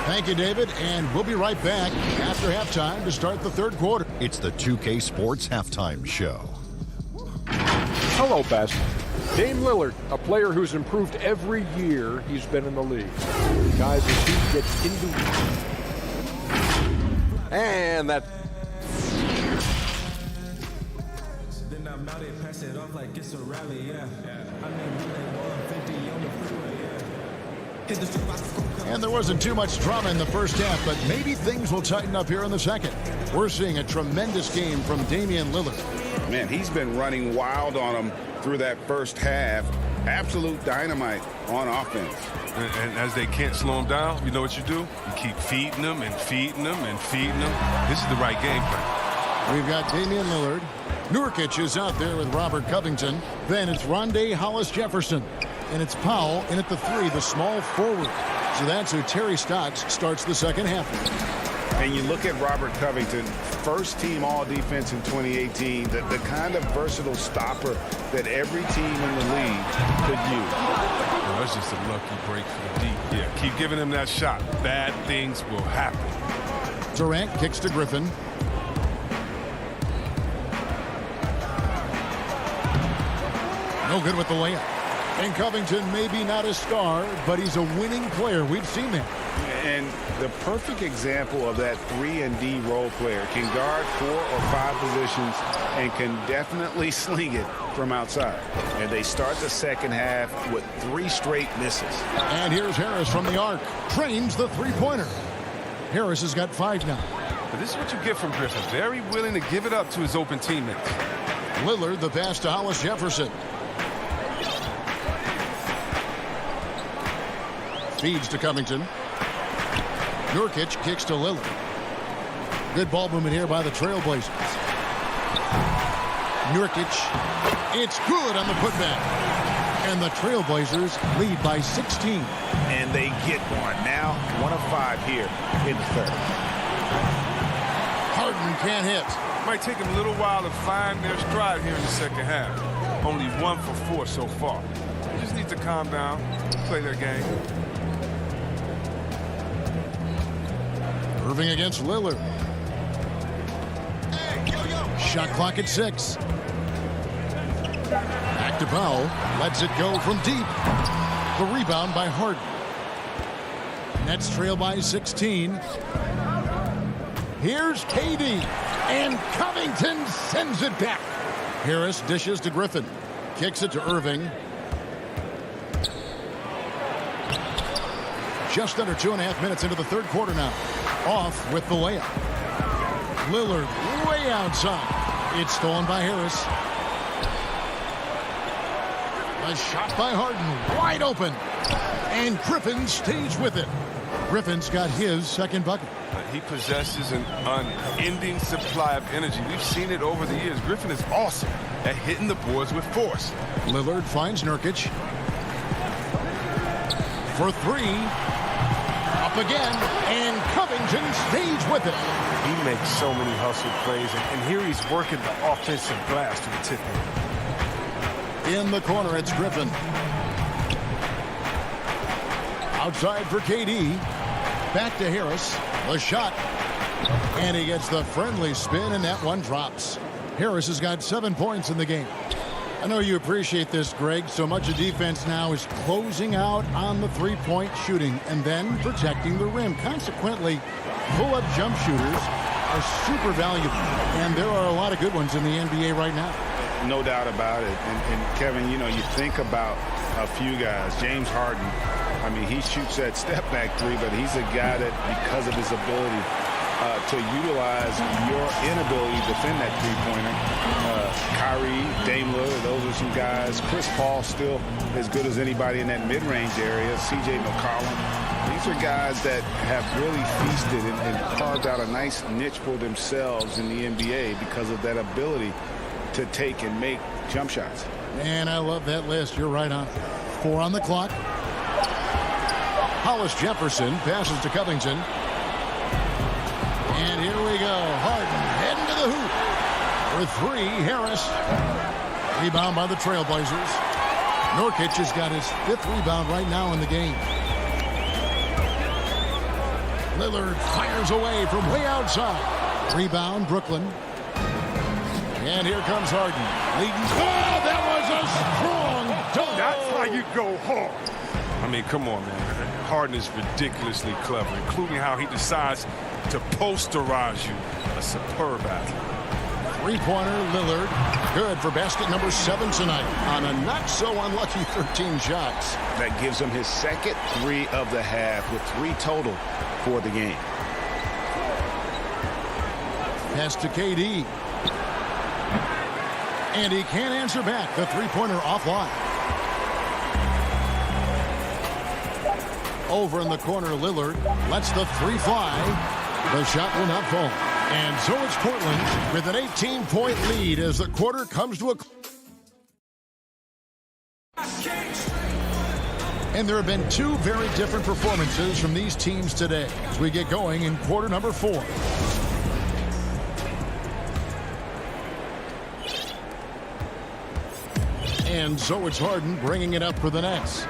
Thank you, David. And we'll be right back after halftime to start the third quarter. It's the 2K Sports Halftime Show. Hello, Best. Dame Lillard, a player who's improved every year he's been in the league. Guys, as he gets into... And that... Then I'm out and pass it off like it's a rally, yeah. I mean, 150 on the freeway, yeah. And there wasn't too much drama in the first half, but maybe things will tighten up here in the second. We're seeing a tremendous game from Damian Lillard. Man, he's been running wild on them through that first half. Absolute dynamite on offense. And as they can't slow him down, you know what you do? You keep feeding them and feeding them and feeding them. This is the right game plan. We've got Damian Lillard. Nurkic is out there with Robert Covington. Then it's Rondé Hollis-Jefferson. And it's Powell in at the 3, the small forward. So that's who Terry Stotts starts the second half with. And you look at Robert Covington, first team all-defense in 2018, the kind of versatile stopper that every team in the league could use. Well, that's just a lucky break for the D. Yeah, keep giving him that shot. Bad things will happen. Durant kicks to Griffin. No good with the layup. And Covington maybe not a star, but he's a winning player. We've seen that. And the perfect example of that 3-and-D role player can guard 4 or 5 positions and can definitely sling it from outside. And they start the second half with 3 straight misses. And here's Harris from the arc. Trains the three-pointer. Harris has got 5 now. But this is what you get from Griffin. Very willing to give it up to his open teammates. Lillard, the pass to Hollis-Jefferson. Feeds to Covington. Nurkic kicks to Lillard. Good ball movement here by the Trailblazers. Nurkic. It's good on the putback. And the Trailblazers lead by 16. And they get one. Now 1 of 5 here in the third. Harden can't hit. Might take him a little while to find their stride here in the second half. Only 1 for 4 so far. They just need to calm down, play their game. Irving against Lillard. Shot clock at 6. Back to Powell. Lets it go from deep. The rebound by Harden. Nets trail by 16. Here's KD. And Covington sends it back. Harris dishes to Griffin. Kicks it to Irving. Just under 2.5 minutes into the third quarter now. Off with the layup. Lillard way outside. It's stolen by Harris. A shot by Harden. Wide open. And Griffin stays with it. Griffin's got his second bucket. He possesses an unending supply of energy. We've seen it over the years. Griffin is awesome at hitting the boards with force. Lillard finds Nurkic. For 3. Up again, and Covington stays with it. He makes so many hustle plays, and here he's working the offensive glass to the tip. In the corner, it's Griffin. Outside for KD. Back to Harris. The shot. And he gets the friendly spin, and that one drops. Harris has got 7 points in the game. I know you appreciate this, Greg. So much of defense now is closing out on the three-point shooting and then protecting the rim. Consequently, pull-up jump shooters are super valuable, and there are a lot of good ones in the NBA right now. No doubt about it. And Kevin, you know, you think about a few guys. James Harden, I mean, he shoots that step-back three, but he's a guy that, because of his ability to utilize your inability to defend that three-pointer. Kyrie, Dame Lillard, those are some guys. Chris Paul still as good as anybody in that mid-range area. C.J. McCollum. These are guys that have really feasted and carved out a nice niche for themselves in the NBA because of that ability to take and make jump shots. And I love that list. You're right on. 4 on the clock. Hollis Jefferson passes to Covington. And here we go. Harden heading to the hoop. For 3, Harris. Rebound by the Trailblazers. Nurkic has got his 5th rebound right now in the game. Lillard fires away from way outside. Rebound, Brooklyn. And here comes Harden. Leading. Oh, that was a strong dunk. That's how you go hard. I mean, come on, man. Harden is ridiculously clever, including how he decides to posterize you. A superb athlete. Three-pointer, Lillard. Good for basket number 7 tonight on a not-so-unlucky 13 shots. That gives him his second 3 of the half with 3 total for the game. Pass to KD. And he can't answer back. The three-pointer offline. Over in the corner, Lillard lets the 3 fly. The shot will not fall. And so it's Portland with an 18-point lead as the quarter comes to a close. And there have been 2 very different performances from these teams today as we get going in quarter number 4. And so it's Harden bringing it up for the Nets.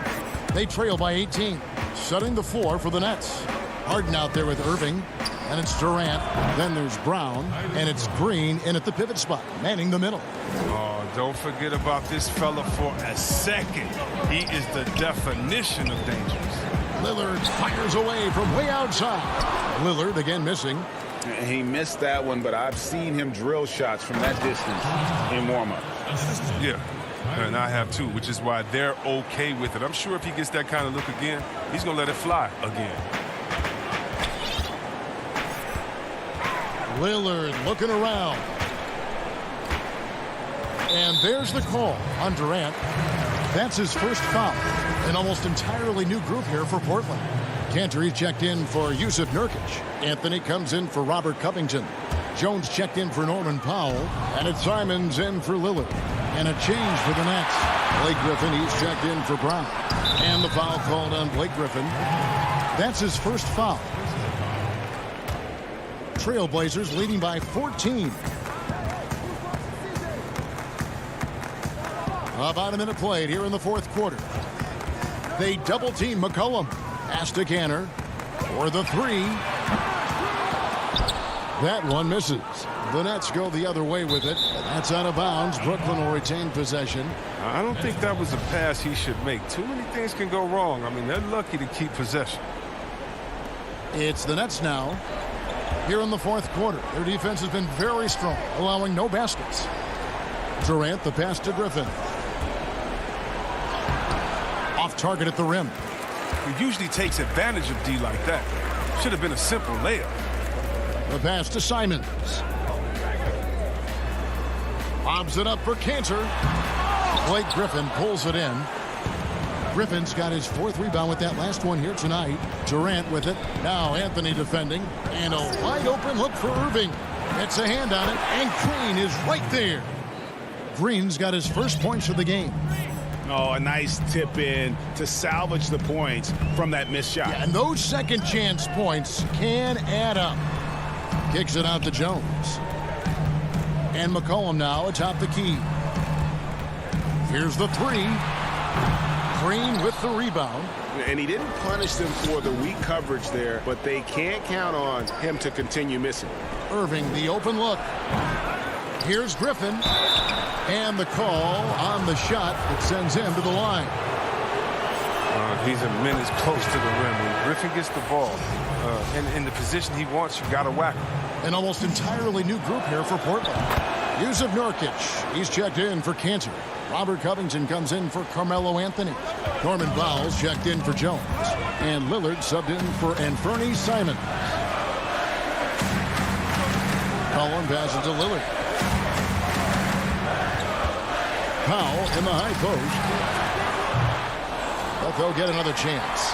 They trail by 18, shutting the floor for the Nets. Harden out there with Irving, and it's Durant. Then there's Brown, and it's Green in at the pivot spot, manning the middle. Oh, don't forget about this fella for a second. He is the definition of dangerous. Lillard fires away from way outside. Lillard again missing. He missed that one, but I've seen him drill shots from that distance in warm-up. Yeah. And I have too, which is why they're okay with it. I'm sure if he gets that kind of look again, he's going to let it fly again. Lillard looking around. And there's the call on Durant. That's his first foul. An almost entirely new group here for Portland. Cantor checked in for Yusuf Nurkic. Anthony comes in for Robert Covington. Jones checked in for Norman Powell. And it's Simons in for Lillard. And a change for the Nets. Blake Griffin, he's checked in for Brown. And the foul called on Blake Griffin. That's his first foul. Trailblazers leading by 14. About a minute played here in the 4th quarter. They double-team McCollum. Pass to Cantor for the 3. That one misses. The Nets go the other way with it. That's out of bounds. Brooklyn will retain possession. I don't think that was a pass he should make. Too many things can go wrong. I mean, they're lucky to keep possession. It's the Nets now. Here in the 4th quarter, their defense has been very strong, allowing no baskets. Durant, the pass to Griffin. Off target at the rim. He usually takes advantage of D like that. Should have been a simple layup. The pass to Simons. Lobs it up for Cantor. Blake Griffin pulls it in. Griffin's got his 4th rebound with that last one here tonight. Durant with it. Now Anthony defending. And a wide open look for Irving. Gets a hand on it. And Green is right there. Green's got his first points of the game. Oh, a nice tip in to salvage the points from that missed shot. Yeah, and those second chance points can add up. Kicks it out to Jones. And McCollum now atop the key. Here's the 3. Green with the rebound. And he didn't punish them for the weak coverage there, but they can't count on him to continue missing. Irving, the open look. Here's Griffin. And the call on the shot that sends him to the line. He's a minute close to the rim. When Griffin gets the ball in the position he wants, you got to whack him. An almost entirely new group here for Portland. Yusuf Nurkic, he's checked in for Cantor. Robert Covington comes in for Carmelo Anthony. Norman Bowles checked in for Jones. And Lillard subbed in for Anferny Simon. Collin passes to Lillard. Powell in the high post. But they'll get another chance.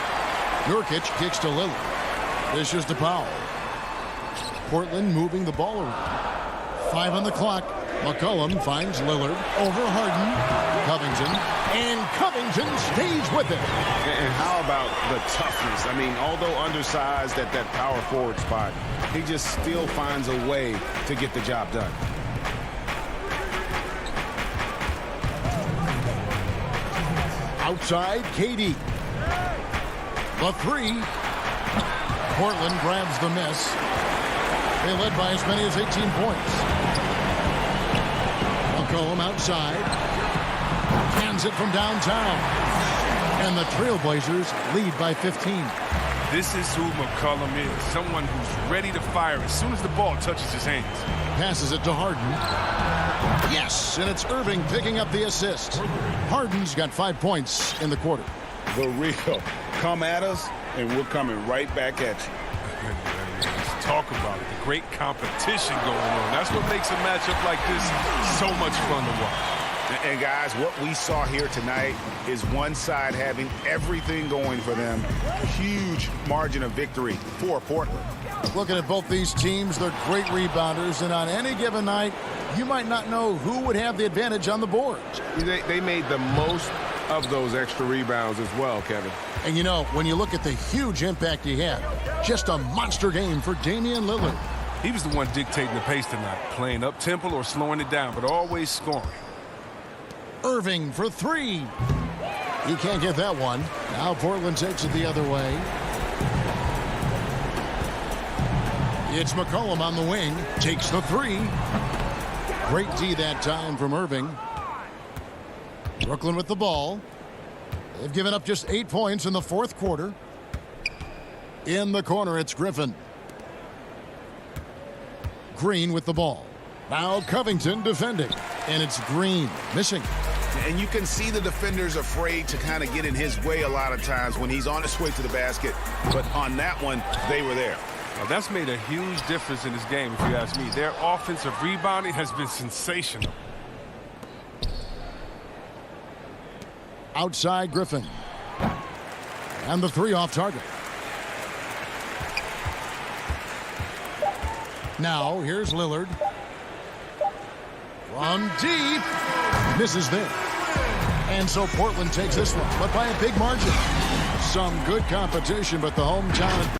Nurkic kicks to Lillard. Dishes to Powell. Portland moving the ball around. 5 on the clock. McCollum finds Lillard over Harden. Covington. And Covington stays with it. And how about the toughness? I mean, although undersized at that power forward spot, he just still finds a way to get the job done. Outside, KD. The three. Portland grabs the miss. They led by as many as 18 points. McCollum outside. Hands it from downtown. And the Trailblazers lead by 15. This is who McCollum is. Someone who's ready to fire as soon as the ball touches his hands. Passes it to Harden. Yes, and it's Irving picking up the assist. Harden's got 5 points in the quarter. The real. Come at us, and we're coming right back at you. Let's talk about it. The great competition going on. That's what makes a matchup like this so much fun to watch. And guys, what we saw here tonight is one side having everything going for them. Huge margin of victory for Portland. Looking at both these teams, they're great rebounders, and on any given night, you might not know who would have the advantage on the boards. They made the most of those extra rebounds as well, Kevin. And you know, when you look at the huge impact he had, just a monster game for Damian Lillard. He was the one dictating the pace tonight, playing up-tempo or slowing it down, but always scoring. Irving for three. He can't get that one. Now Portland takes it the other way. It's McCollum on the wing. Takes the three. Great D that time from Irving. Brooklyn with the ball. They've given up just 8 points in the fourth quarter. In the corner, it's Griffin. Green with the ball. Now Covington defending. And it's Green missing. And you can see the defenders afraid to kind of get in his way a lot of times when he's on his way to the basket. But on that one, they were there. Now, that's made a huge difference in this game, if you ask me. Their offensive rebounding has been sensational. Outside Griffin. And the three off target. Now here's Lillard. Run deep. Misses there. And so Portland takes this one, but by a big margin. Some good competition, but the hometown.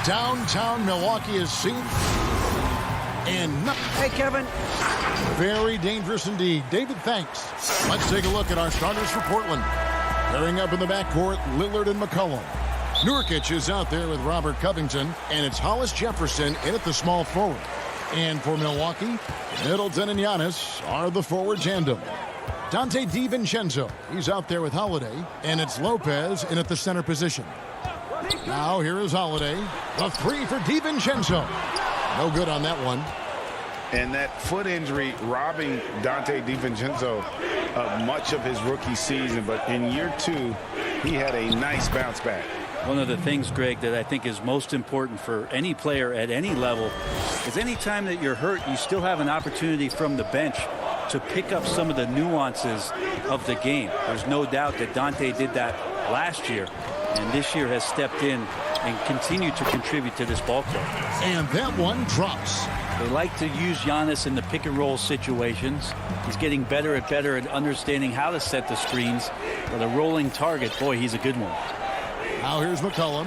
Downtown Milwaukee is seen. And hey, Kevin. Very dangerous indeed. David, thanks. Let's take a look at our starters for Portland. Pairing up in the backcourt, Lillard and McCollum. Nurkic is out there with Robert Covington, and it's Hollis Jefferson in at the small forward. And for Milwaukee, Middleton and Giannis are the forward tandem. Dante DiVincenzo, he's out there with Holiday, and it's Lopez in at the center position. Now here is Holiday. The three for DiVincenzo. No good on that one. And that foot injury robbing Dante DiVincenzo of much of his rookie season. But in year 2, he had a nice bounce back. One of the things, Greg, that I think is most important for any player at any level is any time that you're hurt, you still have an opportunity from the bench to pick up some of the nuances of the game. There's no doubt that Dante did that last year, and this year has stepped in and continued to contribute to this ball club. And that one drops. They like to use Giannis in the pick and roll situations. He's getting better at understanding how to set the screens. But a rolling target, boy, he's a good one. Now here's McCollum.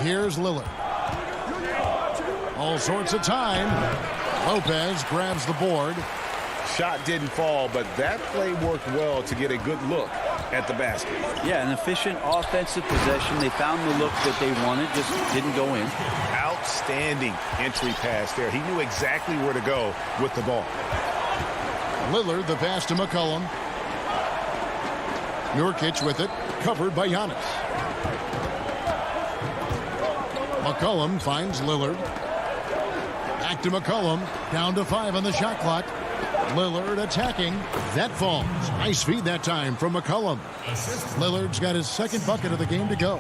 Here's Lillard. All sorts of time. Lopez grabs the board. Shot didn't fall, but that play worked well to get a good look at the basket. Yeah, an efficient offensive possession. They found the look that they wanted, just didn't go in. Outstanding entry pass there. He knew exactly where to go with the ball. Lillard, the pass to McCollum. Nurkic with it, covered by Giannis. McCollum finds Lillard. Back to McCollum, down to 5 on the shot clock. Lillard attacking. That falls. Nice feed that time from McCollum. Lillard's got his second bucket of the game to go.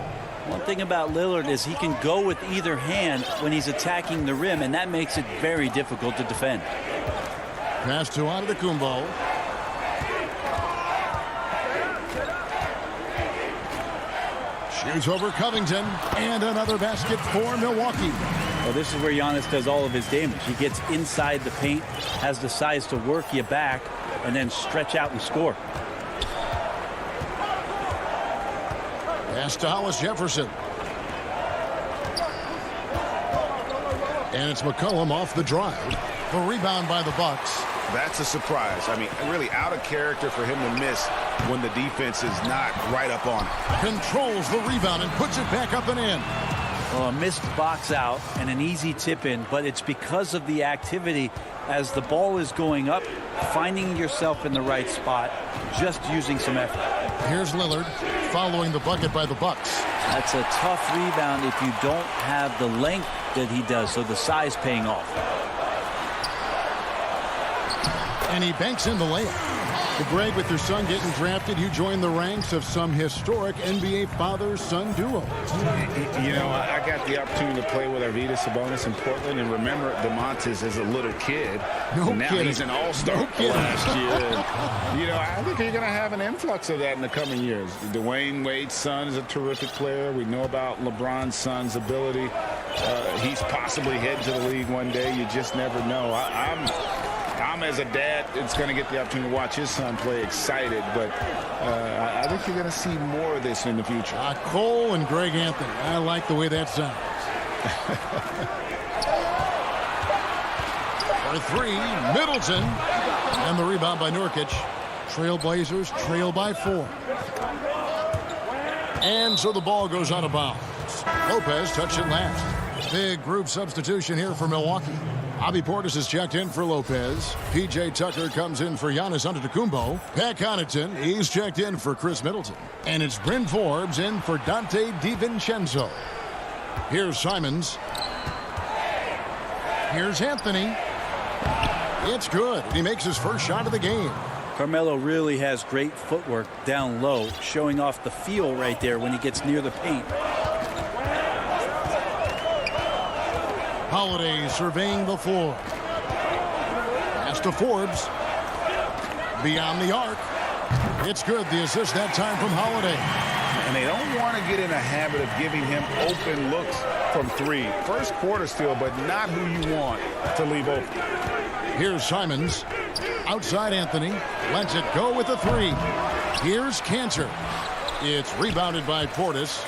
One thing about Lillard is he can go with either hand when he's attacking the rim, and that makes it very difficult to defend. Pass to Antetokounmpo. Shoots over Covington, and another basket for Milwaukee. Well, this is where Giannis does all of his damage. He gets inside the paint, has the size to work you back, and then stretch out and score. Pass to Hollis Jefferson. And it's McCollum off the drive. The rebound by the Bucks. That's a surprise. I mean, really out of character for him to miss when the defense is not right up on it. Controls the rebound and puts it back up and in. Well, a missed box out and an easy tip in, but it's because of the activity as the ball is going up, finding yourself in the right spot, just using some effort. Here's Lillard following the bucket by the Bucks. That's a tough rebound if you don't have the length that he does, so the size paying off. And he banks in the layup. Greg, with your son getting drafted, you joined the ranks of some historic NBA father-son duo. You know, I got the opportunity to play with Arvydas Sabonis in Portland, and remember DeMontis as a little kid. No now kidding. He's an all-star last year. You know, I think you're going to have an influx of that in the coming years. Dwayne Wade's son is a terrific player. We know about LeBron's son's ability. He's possibly heading to the league one day. You just never know. I'm as a dad, it's going to get the opportunity to watch his son play excited, but I think you're going to see more of this in the future. Cole and Greg Anthony. I like the way that sounds. For 3, Middleton. And the rebound by Nurkic. Trailblazers trail by 4. And so the ball goes out of bounds. Lopez touched it last. Big group substitution here for Milwaukee. Bobby Portis is checked in for Lopez. P.J. Tucker comes in for Giannis Antetokounmpo. Pat Connaughton, he's checked in for Chris Middleton. And it's Bryn Forbes in for Dante DiVincenzo. Here's Simons. Here's Anthony. It's good. He makes his first shot of the game. Carmelo really has great footwork down low, showing off the feel right there when he gets near the paint. Holiday surveying the floor. Pass to Forbes. Beyond the arc. It's good. The assist that time from Holiday. And they don't want to get in a habit of giving him open looks from 3. First quarter still, but not who you want to leave open. Here's Simons. Outside Anthony. Lets it go with the 3. Here's Cantor. It's rebounded by Portis.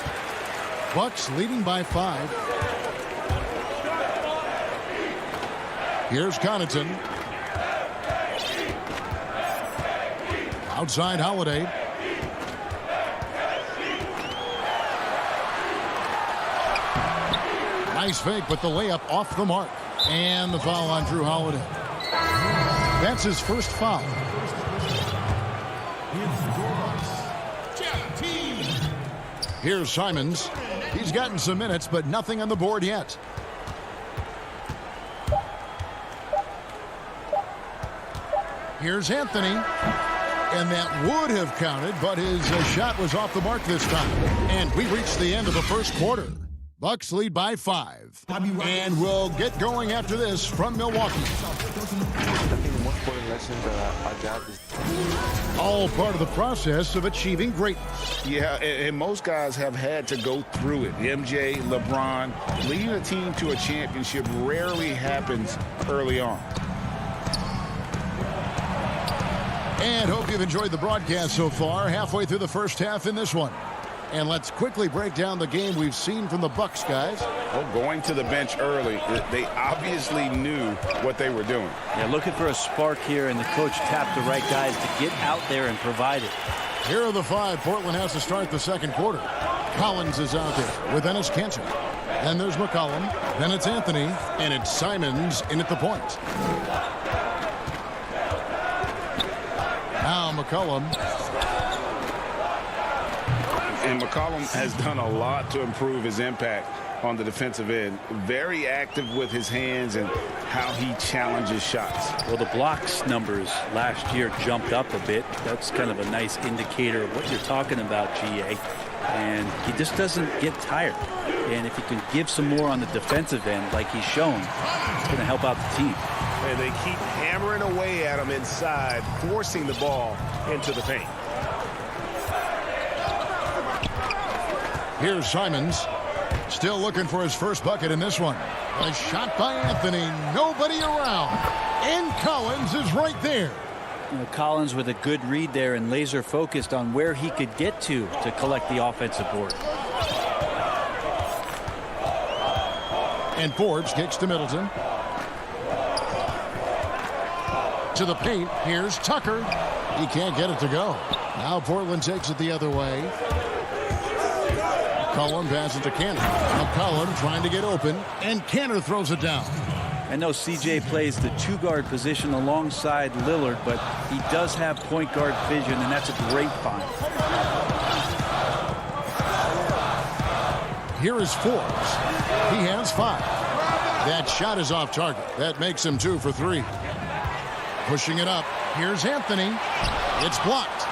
Bucks leading by 5. Here's Connaughton. Outside Holiday. Nice fake, but the layup off the mark. And the foul on Drew Holiday. That's his first foul. Here's Simons. He's gotten some minutes, but nothing on the board yet. Here's Anthony. And that would have counted, but his shot was off the mark this time. And we reached the end of the first quarter. Bucks lead by 5. And we'll get going after this from Milwaukee. I think the most important lesson that I got is all part of the process of achieving greatness. Yeah, and most guys have had to go through it. MJ, LeBron, leading a team to a championship rarely happens early on. And hope you've enjoyed the broadcast so far. Halfway through the first half in this one. And let's quickly break down the game we've seen from the Bucks, guys. Well, going to the bench early, they obviously knew what they were doing. Yeah, looking for a spark here, and the coach tapped the right guys to get out there and provide it. Here are the 5 Portland has to start the second quarter. Collins is out there with Enes Kanter. Then there's McCollum. Then it's Anthony. And it's Simons in at the point. Now McCollum. And McCollum has done a lot to improve his impact on the defensive end. Very active with his hands and how he challenges shots. Well, the blocks numbers last year jumped up a bit. That's kind of a nice indicator of what you're talking about, GA. And he just doesn't get tired. And if he can give some more on the defensive end like he's shown, it's going to help out the team. And they keep hammering away at him inside, forcing the ball into the paint. Here's Simons. Still looking for his first bucket in this one. A shot by Anthony. Nobody around. And Collins is right there. You know, Collins with a good read there and laser focused on where he could get to collect the offensive board. And Forbes kicks to Middleton. To the paint. Here's Tucker. He can't get it to go. Now Portland takes it the other way. McCollum passes to Kanter. McCollum trying to get open, and Kanter throws it down. I know CJ plays the 2-guard position alongside Lillard, but he does have point guard vision, and that's a great find. Here is Forbes. He has 5. That shot is off target. That makes him 2 for 3. Pushing it up. Here's Anthony. It's blocked.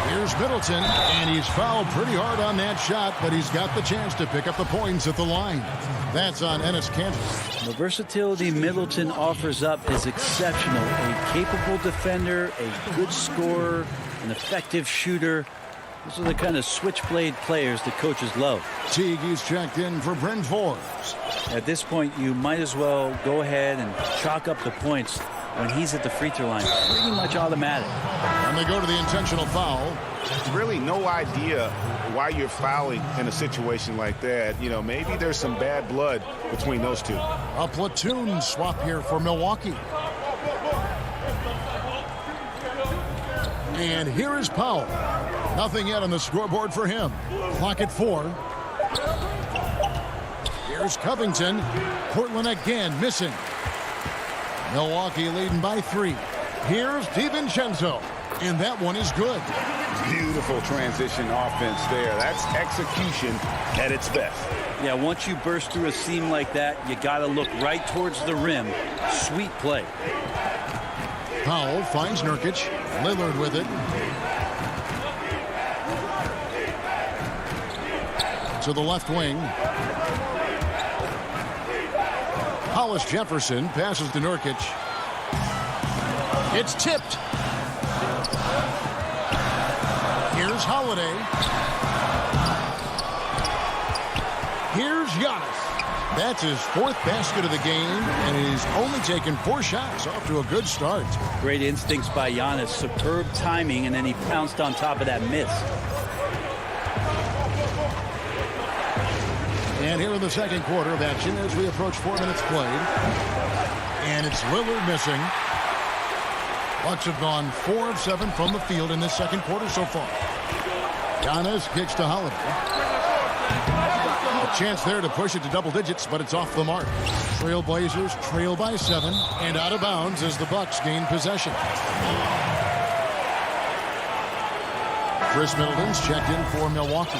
Here's Middleton, and he's fouled pretty hard on that shot, but he's got the chance to pick up the points at the line. That's on Enes Kanter. The versatility Middleton offers up is exceptional. A capable defender, a good scorer, an effective shooter. Those are the kind of switchblade players that coaches love. Teague's checked in for Bryn Forbes. At this point, you might as well go ahead and chalk up the points when he's at the free throw line. Pretty much automatic. And they go to the intentional foul. Really no idea why you're fouling in a situation like that. You know, maybe there's some bad blood between those two. A platoon swap here for Milwaukee. And here is Powell. Nothing yet on the scoreboard for him. Clock at 4. Here's Covington. Portland again missing. Milwaukee leading by 3. Here's DiVincenzo. And that one is good. Beautiful transition offense there. That's execution at its best. Yeah, once you burst through a seam like that, you got to look right towards the rim. Sweet play. Powell finds Nurkic. Lillard with it. To the left wing. Hollis Jefferson passes to Nurkic. It's tipped. Here's Holiday. Here's Giannis. That's his 4th basket of the game, and he's only taken 4 shots. Off to a good start. Great instincts by Giannis. Superb timing, and then he pounced on top of that miss. And here in the second quarter of action as we approach 4 minutes played. And it's Lillard missing. Bucks have gone 4 of 7 from the field in this second quarter so far. Giannis kicks to Holiday. A chance there to push it to double digits, but it's off the mark. Trailblazers trail by 7 and out of bounds as the Bucks gain possession. Chris Middleton's checked in for Milwaukee.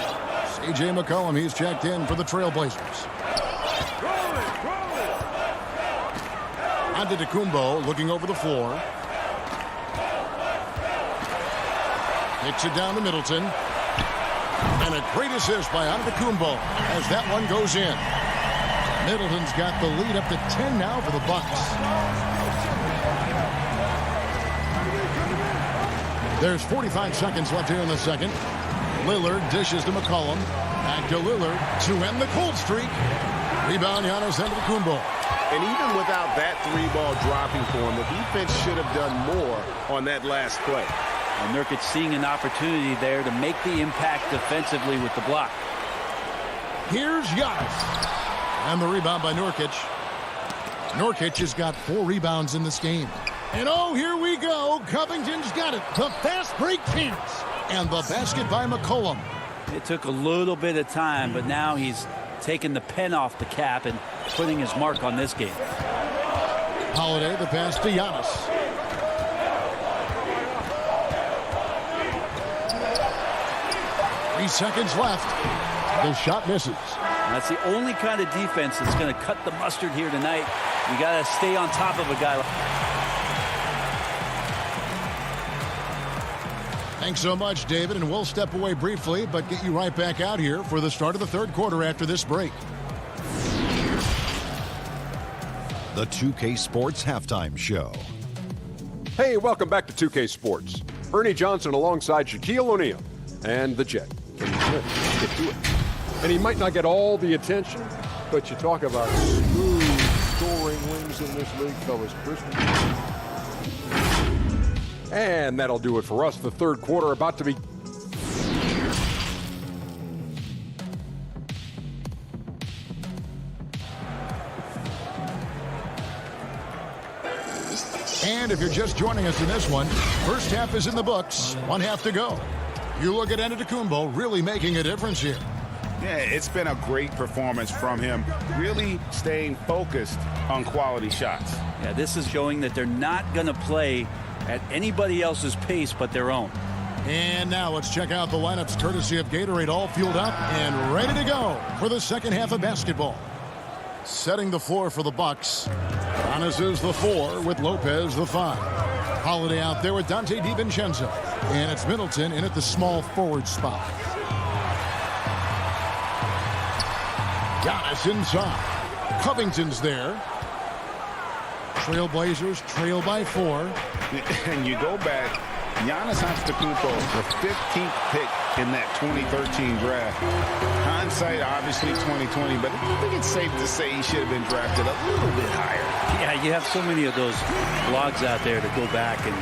C.J. McCollum, he's checked in for the Trailblazers. Antetokounmpo looking over the floor. Kicks it down to Middleton. And a great assist by Antetokounmpo as that one goes in. Middleton's got the lead up to 10 now for the Bucks. There's 45 seconds left here in the second. Lillard dishes to McCollum. Back to Lillard to end the cold streak. Rebound Giannis Antetokounmpo. And even without that 3-ball dropping for him, the defense should have done more on that last play. And Nurkic seeing an opportunity there to make the impact defensively with the block. Here's Giannis. And the rebound by Nurkic. Nurkic has got 4 rebounds in this game. And oh, here we go. Covington's got it. The fast break chance. And the basket by McCollum. It took a little bit of time, but now he's taking the pen off the cap and putting his mark on this game. Holiday, the pass to Giannis. Three seconds left. The shot misses. That's the only kind of defense that's going to cut the mustard here tonight. You got to stay on top of a guy. Thanks so much, David, and we'll step away briefly, but get you right back out here for the start of the third quarter after this break. The 2K Sports Halftime Show. Hey, welcome back to 2K Sports. Ernie Johnson alongside Shaquille O'Neal and the Jet. Let's get to it. And he might not get all the attention, but you talk about smooth scoring wings in this league, fellas. And that'll do it for us. The third quarter about to be. And if you're just joining us in this one, first half is in the books. 1 half to go. You look at Antetokounmpo really making a difference here. Yeah, it's been a great performance from him, really staying focused on quality shots. Yeah, this is showing that they're not going to play at anybody else's pace but their own. And now let's check out the lineups courtesy of Gatorade, all fueled up and ready to go for the second half of basketball. Setting the floor for the Bucks. Giannis is the 4 with Lopez the 5. Holiday out there with Dante DiVincenzo. And it's Middleton in at the small forward spot. Giannis inside. Covington's there. Trailblazers trail by 4. And you go back, Giannis Antetokounmpo, the 15th pick in that 2013 draft. Hindsight, obviously 2020, but I think it's safe to say he should have been drafted a little bit higher. Yeah, you have so many of those blogs out there to go back and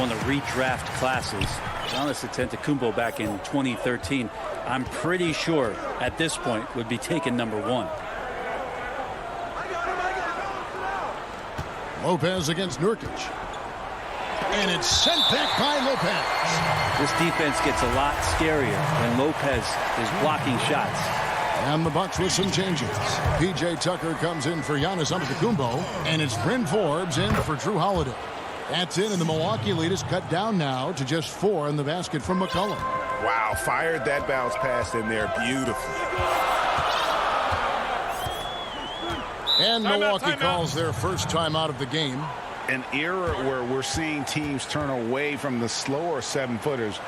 want to redraft classes. Giannis Antetokounmpo back in 2013, I'm pretty sure at this point would be taken number 1. Lopez against Nurkic. And it's sent back by Lopez. This defense gets a lot scarier when Lopez is blocking shots. And the Bucks with some changes. P.J. Tucker comes in for Giannis Antetokounmpo. And it's Bryn Forbes in for Drew Holiday. That's in, and the Milwaukee lead is cut down now to just 4 in the basket from McCollum. Wow, fired that bounce pass in there beautifully. And Milwaukee calls their first time out of the game. An era where we're seeing teams turn away from the slower 7-footers.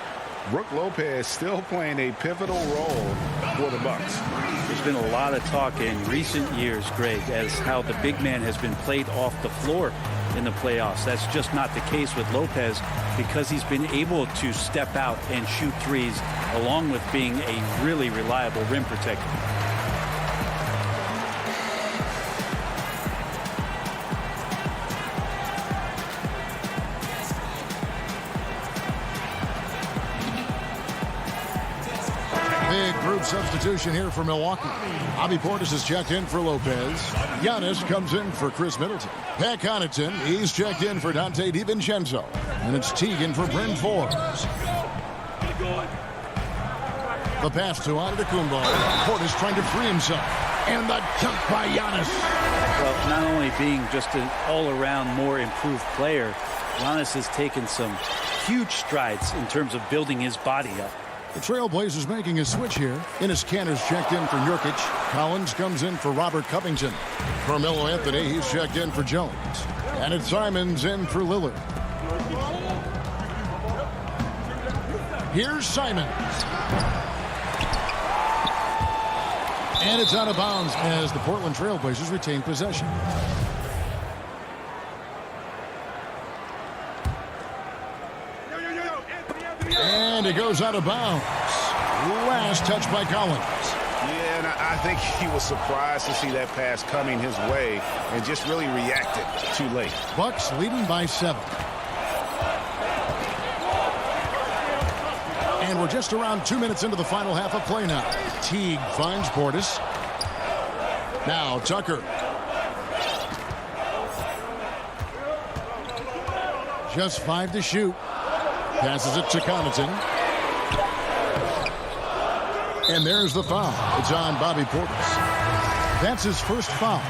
Brook Lopez still playing a pivotal role for the Bucks. There's been a lot of talk in recent years, Greg, as how the big man has been played off the floor in the playoffs. That's just not the case with Lopez because he's been able to step out and shoot threes along with being a really reliable rim protector. move substitution here for Milwaukee. Bobby Portis is checked in for Lopez. Giannis comes in for Chris Middleton. Pat Connaughton, he's checked in for Dante DiVincenzo. And it's Teagan for Bryn Forbes. The pass to Antetokounmpo. Portis trying to free himself. And the dunk by Giannis. Well, not only being just an all-around more improved player, Giannis has taken some huge strides in terms of building his body up. The Trailblazers making a switch here. Enes Kanter's checked in for Nurkic. Collins comes in for Robert Covington. Carmelo Anthony, he's checked in for Jones. And it's Simons in for Lillard. Here's Simons. And it's out of bounds as the Portland Trailblazers retain possession. And it goes out of bounds. Last touch by Collins. Yeah, and I think he was surprised to see that pass coming his way and just really reacted too late. Bucks leading by 7. And we're just around 2 minutes into the final half of play now. Teague finds Portis. Now Tucker. Just 5 to shoot. Passes it to Connaughton. And there's the foul. It's on Bobby Portis. That's his first foul.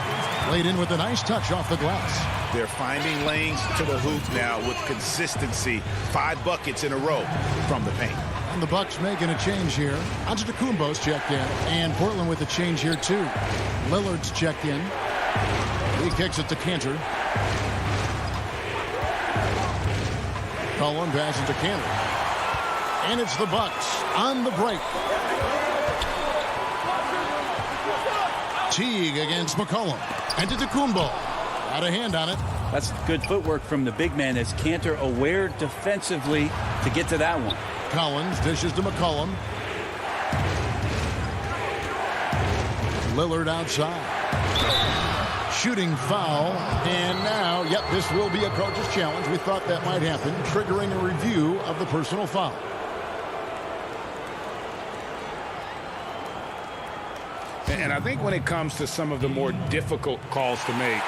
Laid in with a nice touch off the glass. They're finding lanes to the hoop now with consistency. 5 buckets in a row from the paint. And the Bucks making a change here. Antetokounmpo's checked in. And Portland with a change here too. Lillard's checked in. He kicks it to Kanter. Cullen passes to Kanter. And it's the Bucks on the break. Teague against McCollum. Antetokounmpo. Out of hand on it. That's good footwork from the big man as Kanter aware defensively to get to that one. Collins dishes to McCollum. Lillard outside. Shooting foul. And now, yep, this will be a coach's challenge. We thought that might happen, triggering a review of the personal foul. And I think when it comes to some of the more difficult calls to make,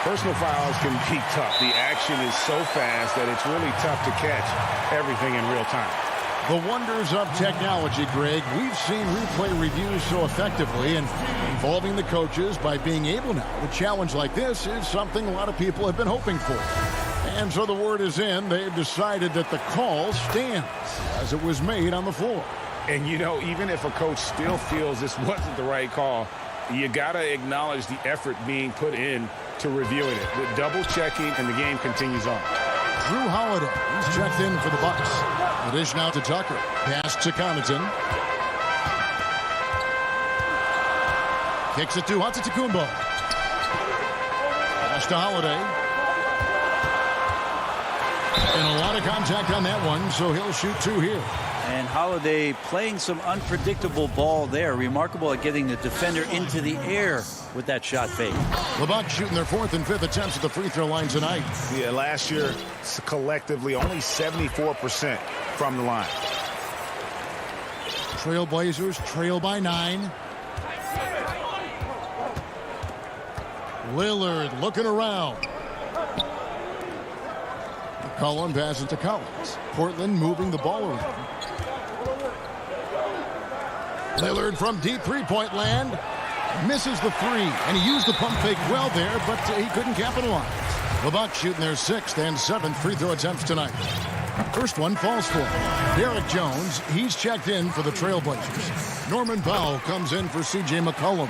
personal fouls can be tough. The action is so fast that it's really tough to catch everything in real time. The wonders of technology, Greg. We've seen replay reviews so effectively, and involving the coaches by being able now to challenge like this is something a lot of people have been hoping for. And so the word is in. They've decided that the call stands as it was made on the floor. And, you know, even if a coach still feels this wasn't the right call, you got to acknowledge the effort being put in to reviewing it. With double checking, and the game continues on. Drew Holiday, he's checked in for the Bucks. The dish now to Tucker. Pass to Connaughton. Kicks it to Antetokounmpo. Pass to Holiday. And a lot of contact on that one, so he'll shoot 2 here. And Holiday playing some unpredictable ball there. Remarkable at getting the defender into the air with that shot fake. The Bucks shooting their 4th and 5th attempts at the free throw line tonight. Yeah, last year, collectively, only 74% from the line. Trailblazers trail by 9. Lillard looking around. Cullen passes to Collins. Portland moving the ball around. Lillard from deep three-point land. Misses the 3, and he used the pump fake well there, but he couldn't capitalize. The Bucks shooting their 6th and 7th free throw attempts tonight. First one falls for him. Derek Jones, he's checked in for the Trailblazers. Norman Powell comes in for C.J. McCollum.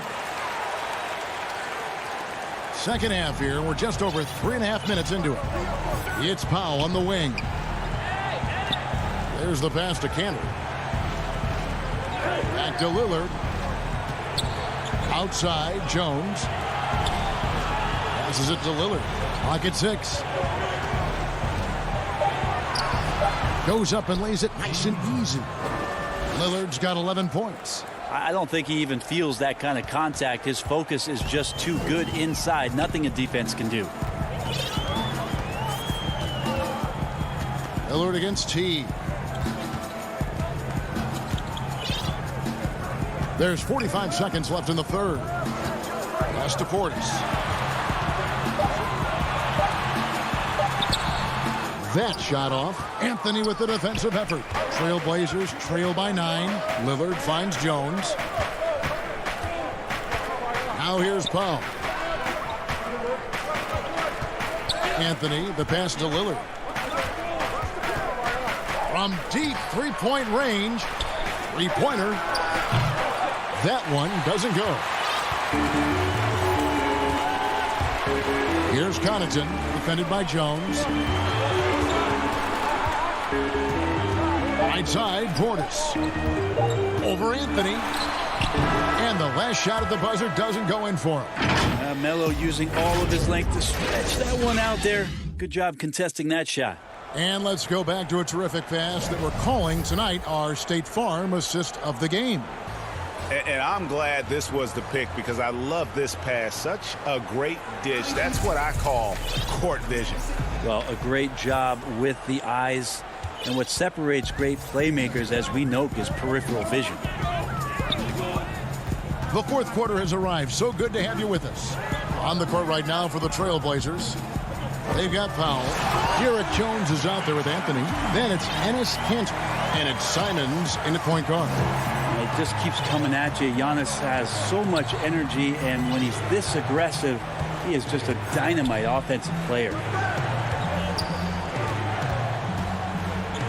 Second half here. We're just over 3.5 minutes into it. It's Powell on the wing. There's the pass to Kanter. Back to Lillard. Outside, Jones. Passes it to Lillard. Pocket 6. Goes up and lays it nice and easy. Lillard's got 11 points. I don't think he even feels that kind of contact. His focus is just too good inside. Nothing a defense can do. Lillard against T. There's 45 seconds left in the third. Pass to Portis. That shot off. Anthony with the defensive effort. Trailblazers trail by 9. Lillard finds Jones. Now here's Powell. Anthony, the pass to Lillard. From deep three-point range. Three-pointer. That one doesn't go. Here's Connaughton, defended by Jones. Right side, Portis. Over Anthony. And the last shot at the buzzer doesn't go in for him. Melo using all of his length to stretch that one out there. Good job contesting that shot. And let's go back to a terrific pass that we're calling tonight our State Farm assist of the game. And I'm glad this was the pick because I love this pass. Such a great dish. That's what I call court vision. Well, a great job with the eyes. And what separates great playmakers, as we note, is peripheral vision. The fourth quarter has arrived. So good to have you with us. On the court right now for the Trailblazers. They've got Powell. Garrett Jones is out there with Anthony. Then it's Enes Kanter. And it's Simons in the point guard. It just keeps coming at you. Giannis has so much energy, and when he's this aggressive, he is just a dynamite offensive player.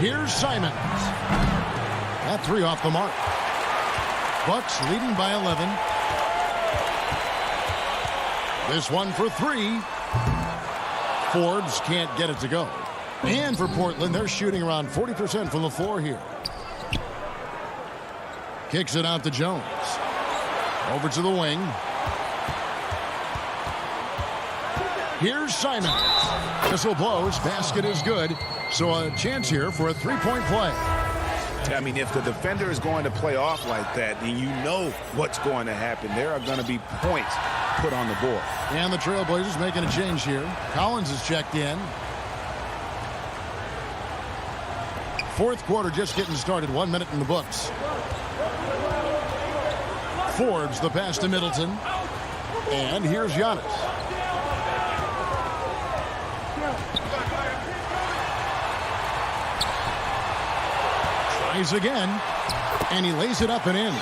Here's Simons. That three off the mark. Bucks leading by 11. This one for 3. Forbes can't get it to go. And for Portland, they're shooting around 40% from the floor here. Kicks it out to Jones. Over to the wing. Here's Simons. Whistle blows. Basket is good. So a chance here for a three-point play. I mean, if the defender is going to play off like that, then you know what's going to happen. There are going to be points put on the board. And the Trailblazers making a change here. Collins is checked in. Fourth quarter just getting started. 1 minute in the books. Forbes the pass to Middleton. And here's Giannis. Tries again. And he lays it up and in.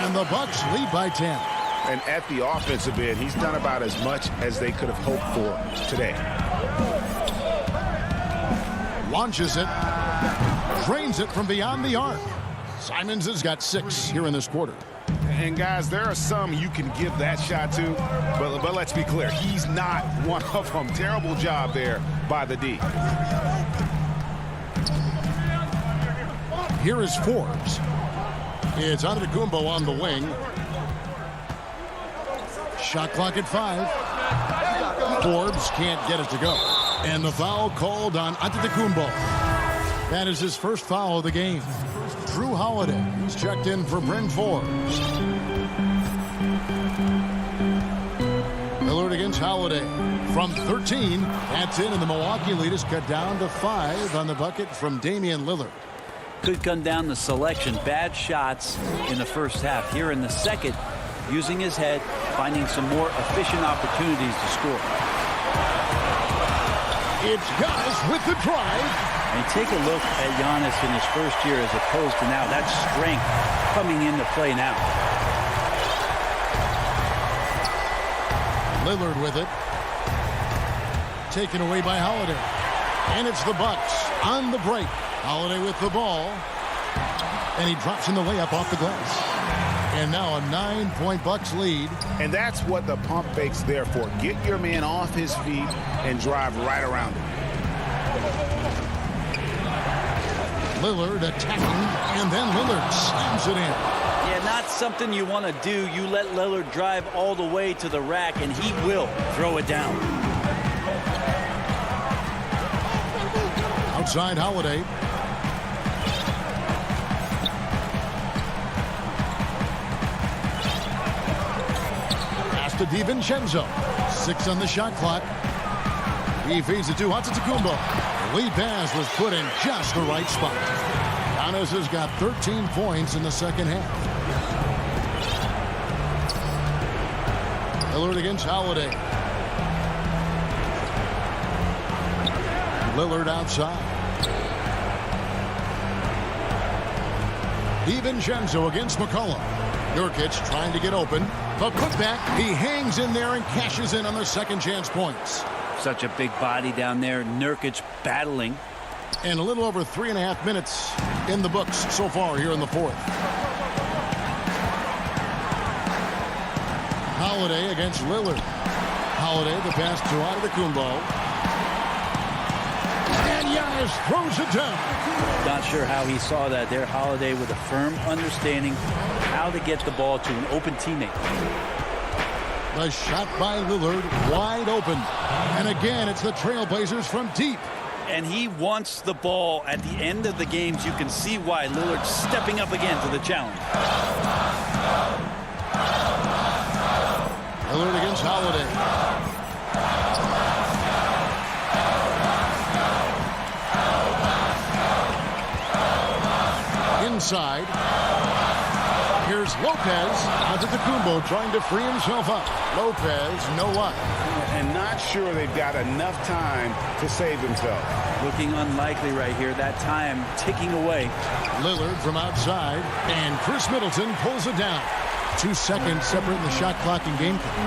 And the Bucks lead by 10. And at the offensive end, he's done about as much as they could have hoped for today. Launches it. Drains it from beyond the arc. Simons has got 6 here in this quarter. And guys, there are some you can give that shot to, but let's be clear, he's not one of them. Terrible job there by the D. Here is Forbes. It's Antetokounmpo on the wing. Shot clock at 5. Forbes can't get it to go. And the foul called on Antetokounmpo. That is his first foul of the game. Drew Holiday, who's checked in for Bryn Forbes. Lillard against Holiday. From 13, that's in, and the Milwaukee lead is cut down to 5 on the bucket from Damian Lillard. Could come down to selection. Bad shots in the first half. Here in the second, using his head, finding some more efficient opportunities to score. It's Giannis with the drive. And take a look at Giannis in his first year as opposed to now. That strength coming into play now. Lillard with it. Taken away by Holiday. And it's the Bucks on the break. Holiday with the ball. And he drops in the layup off the glass. And now a 9-point Bucks lead. And that's what the pump fake's there for. Get your man off his feet and drive right around him. Lillard attacking, and then Lillard slams it in. Yeah, not something you want to do. You let Lillard drive all the way to the rack, and he will throw it down. Outside Holiday. Pass to DiVincenzo. 6 on the shot clock. He feeds it to Antetokounmpo. The lead pass was put in just the right spot. Giannis has got 13 points in the second half. Lillard against Holiday. Lillard outside. DiVincenzo against McCollum. Nurkic trying to get open. The putback. He hangs in there and cashes in on the second chance points. Such a big body down there. Nurkic battling. And a little over 3.5 minutes in the books so far here in the fourth. Holiday against Lillard. Holiday, the pass to Antetokounmpo. And Giannis throws it down. Not sure how he saw that there. Holiday with a firm understanding how to get the ball to an open teammate. The shot by Lillard, wide open. And again, it's the Trailblazers from deep. And he wants the ball at the end of the games. You can see why Lillard's stepping up again to the challenge. Lillard against Holiday. Inside. Here's Lopez. Antetokounmpo trying to free himself up. Lopez, no luck. And not sure they've got enough time to save themselves. Looking unlikely right here. That time ticking away. Lillard from outside. And Chris Middleton pulls it down. 2 seconds separating the shot clock and game clock.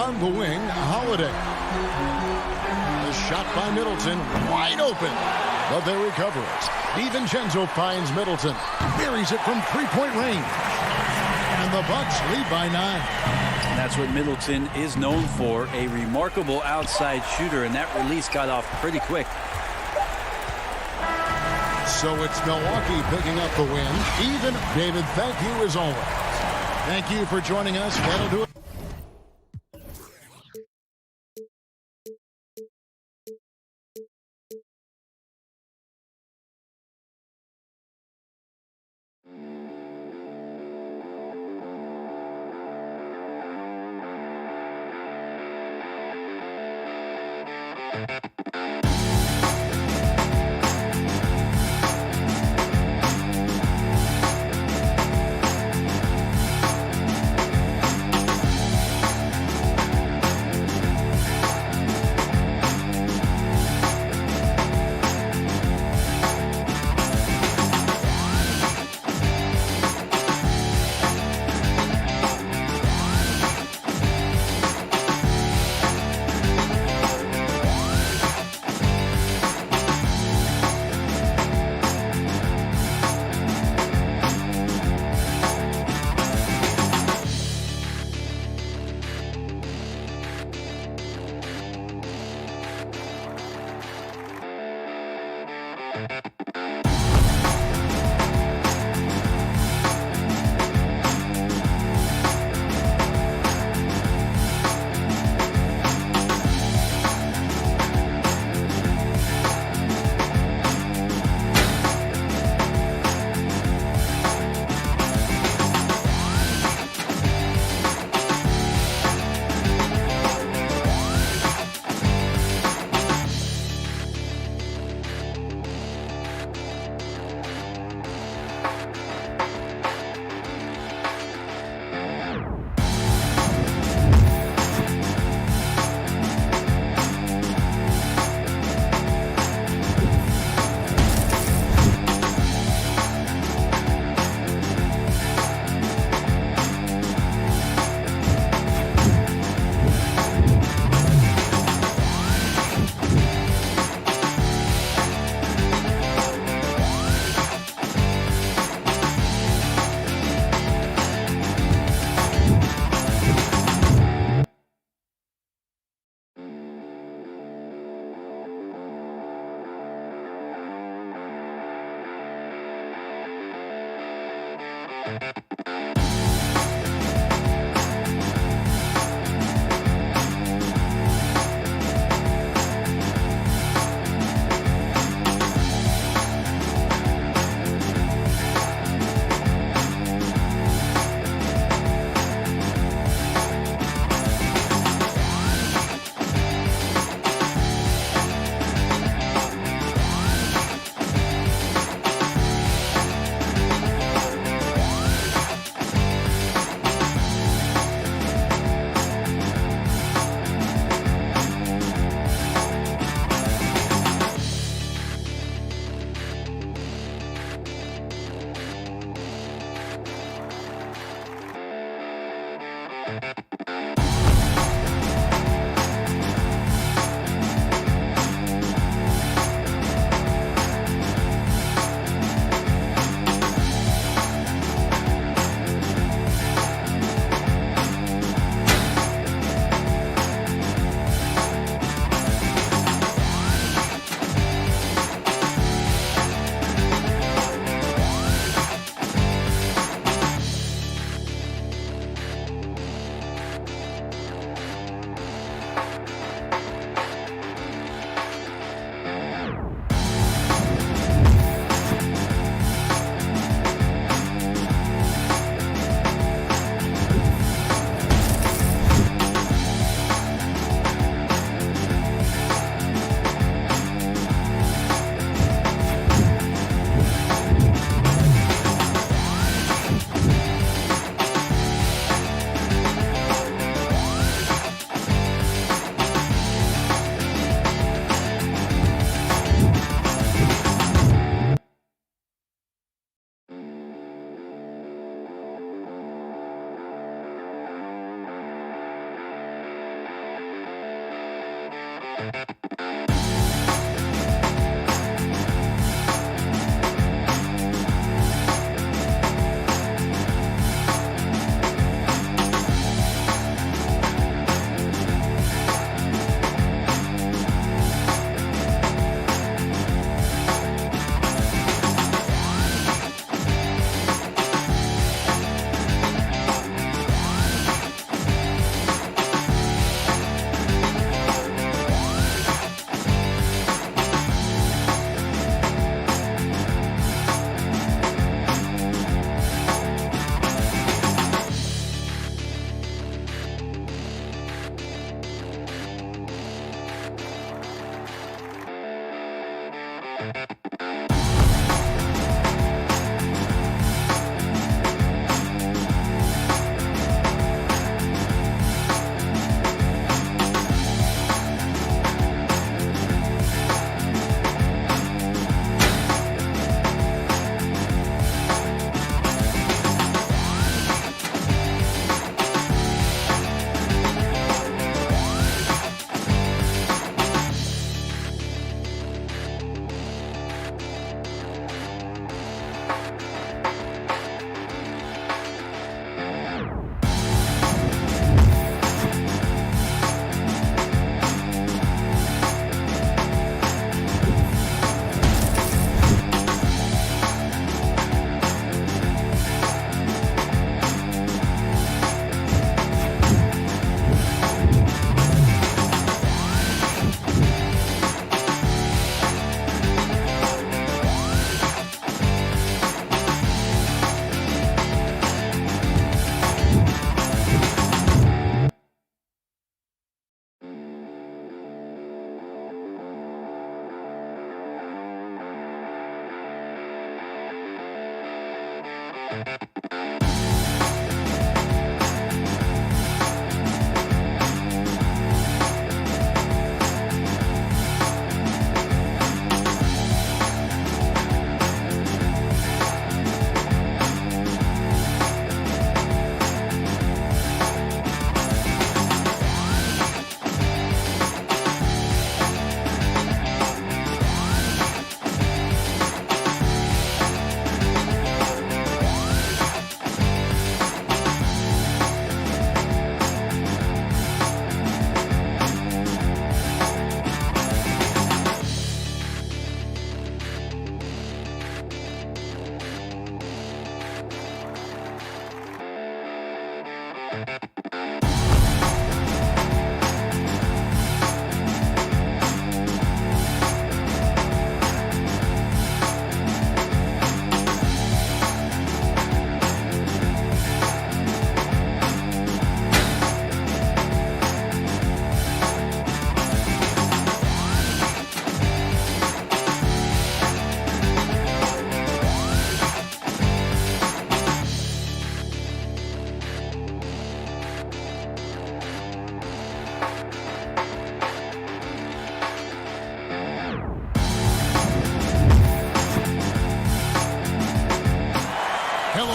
On the wing, Holiday. The shot by Middleton, wide open. But they recover it. DiVincenzo finds Middleton. Buries it from three-point range. And the Bucks lead by 9. And that's what Middleton is known for, a remarkable outside shooter, and that release got off pretty quick. So it's Milwaukee picking up the win. Even David, thank you as always. Thank you for joining us. That'll do it.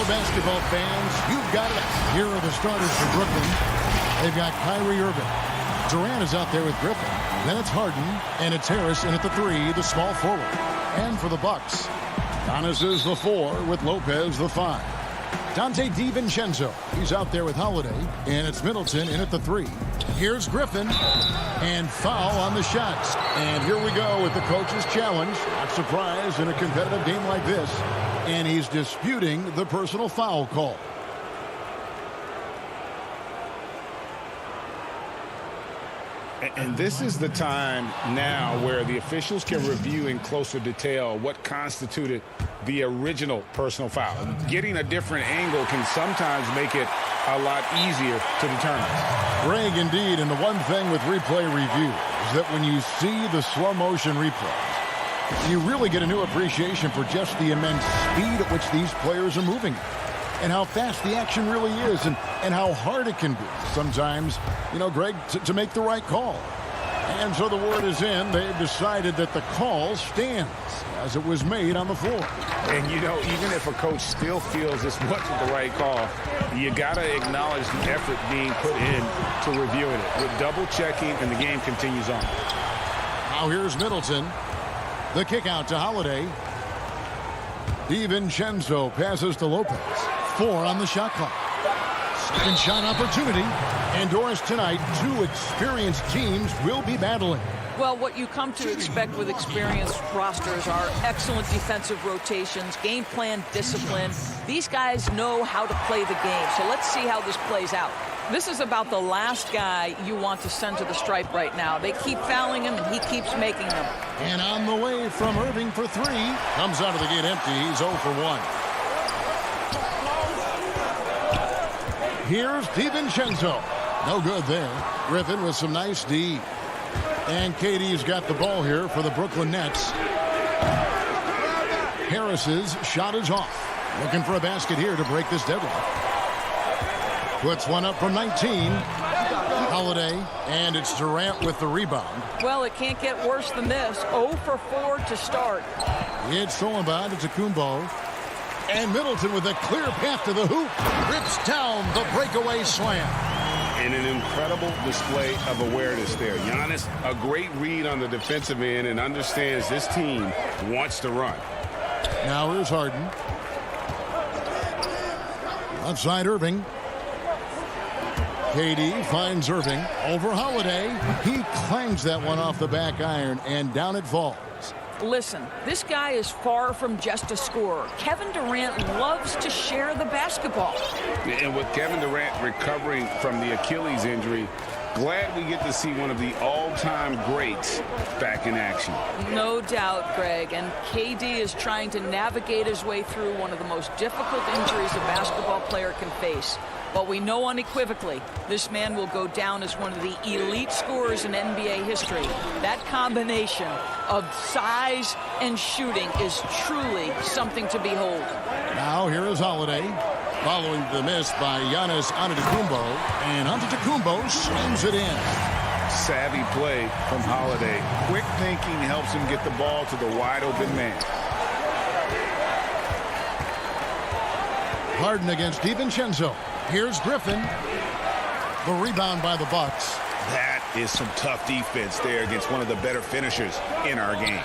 Basketball fans, you've got it. Here are the starters for Brooklyn. They've got Kyrie Irving. Durant is out there with Griffin. Then it's Harden, and it's Harris in at the 3, the small forward. And for the Bucks, Giannis is the 4 with Lopez the 5. Dante DiVincenzo, he's out there with Holiday, and it's Middleton in at the 3. Here's Griffin, and foul on the shots. And here we go with the coach's challenge. Not surprised in a competitive game like this. And he's disputing the personal foul call. And this is the time now where the officials can review in closer detail what constituted the original personal foul. Getting a different angle can sometimes make it a lot easier to determine. Greg, indeed, and the one thing with replay review is that when you see the slow motion replays, you really get a new appreciation for just the immense speed at which these players are moving and how fast the action really is and how hard it can be sometimes, you know, Greg, to make the right call. And so the word is in. They've decided that the call stands as it was made on the floor. And, you know, even if a coach still feels this wasn't the right call, you got to acknowledge the effort being put in to reviewing it. With double checking, and the game continues on. Now here's Middleton. The kick out to Holiday. DiVincenzo passes to Lopez. 4 on the shot clock. Second shot opportunity. And Doris, tonight, 2 experienced teams will be battling. Well, what you come to expect with experienced rosters are excellent defensive rotations, game plan discipline. These guys know how to play the game. So let's see how this plays out. This is about the last guy you want to send to the stripe right now. They keep fouling him, and he keeps making them. And on the way from Irving for 3. Comes out of the gate empty. He's 0 for 1. Here's DiVincenzo. No good there. Griffin with some nice D. And Katie's got the ball here for the Brooklyn Nets. Harris's shot is off. Looking for a basket here to break this deadlock. Puts one up from 19. Holiday, and it's Durant with the rebound. Well, it can't get worse than this. 0 for 4 to start. It's stolen by Antetokounmpo. And Middleton with a clear path to the hoop. Rips down the breakaway slam. And an incredible display of awareness there. Giannis, a great read on the defensive end and understands this team wants to run. Now here's Harden. Outside Irving. KD finds Irving over Holiday. He clangs that one off the back iron, and down it falls. Listen, this guy is far from just a scorer. Kevin Durant loves to share the basketball. And with Kevin Durant recovering from the Achilles injury, glad we get to see one of the all-time greats back in action. No doubt, Greg. And KD is trying to navigate his way through one of the most difficult injuries a basketball player can face. But we know unequivocally this man will go down as one of the elite scorers in NBA history. That combination of size and shooting is truly something to behold. Now here is Holiday. Following the miss by Giannis Antetokounmpo. And Antetokounmpo slams it in. Savvy play from Holiday. Quick thinking helps him get the ball to the wide open man. Harden against DiVincenzo. Here's Griffin. The rebound by the Bucks. That is some tough defense there against one of the better finishers in our game.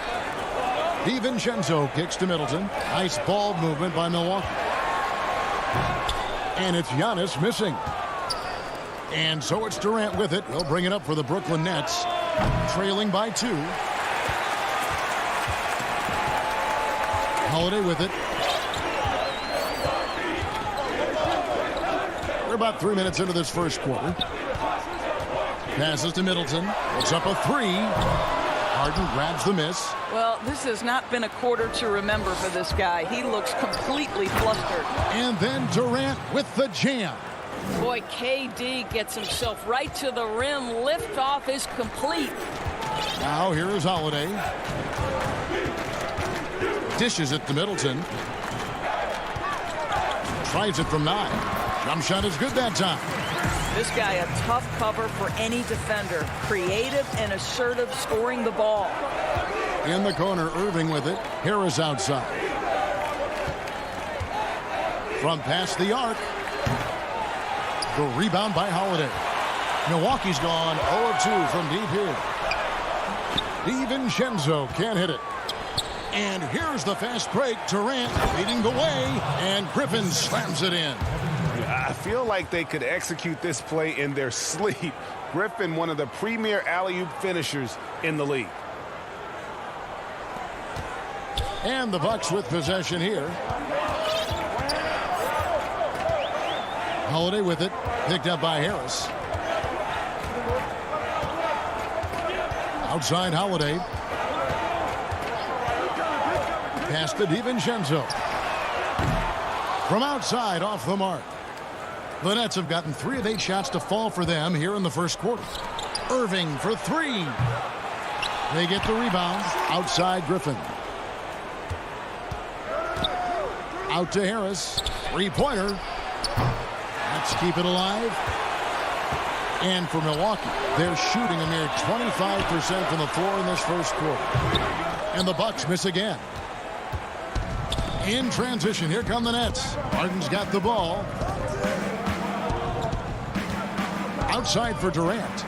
DiVincenzo kicks to Middleton. Nice ball movement by Milwaukee. And it's Giannis missing. And so it's Durant with it. He'll bring it up for the Brooklyn Nets. Trailing by 2. Holiday with it. We're about 3 minutes into this first quarter. Passes to Middleton. It's up a 3. Harden grabs the miss. Well, this has not been a quarter to remember for this guy. He looks completely flustered. And then Durant with the jam. Boy, KD gets himself right to the rim. Liftoff is complete. Now here is Holiday. Dishes it to Middleton. Tries it from 9. Jump shot is good that time. This guy a tough cover for any defender. Creative and assertive scoring the ball. In the corner, Irving with it. Harris outside. From past the arc. The rebound by Holiday. Milwaukee's gone 0 of 2 from deep here. DiVincenzo can't hit it. And here's the fast break. Durant leading the way. And Griffin slams it in. I feel like they could execute this play in their sleep. Griffin, one of the premier alley-oop finishers in the league. And the Bucks with possession here. Holiday with it. Picked up by Harris. Outside Holiday. Pass to DiVincenzo. From outside, off the mark. The Nets have gotten 3 of 8 shots to fall for them here in the first quarter. Irving for 3. They get the rebound. Outside Griffin. Out to Harris. 3-pointer. Let's keep it alive. And for Milwaukee, they're shooting a mere 25% from the floor in this first quarter. And the Bucks miss again. In transition, here come the Nets. Harden's got the ball. Outside for Durant.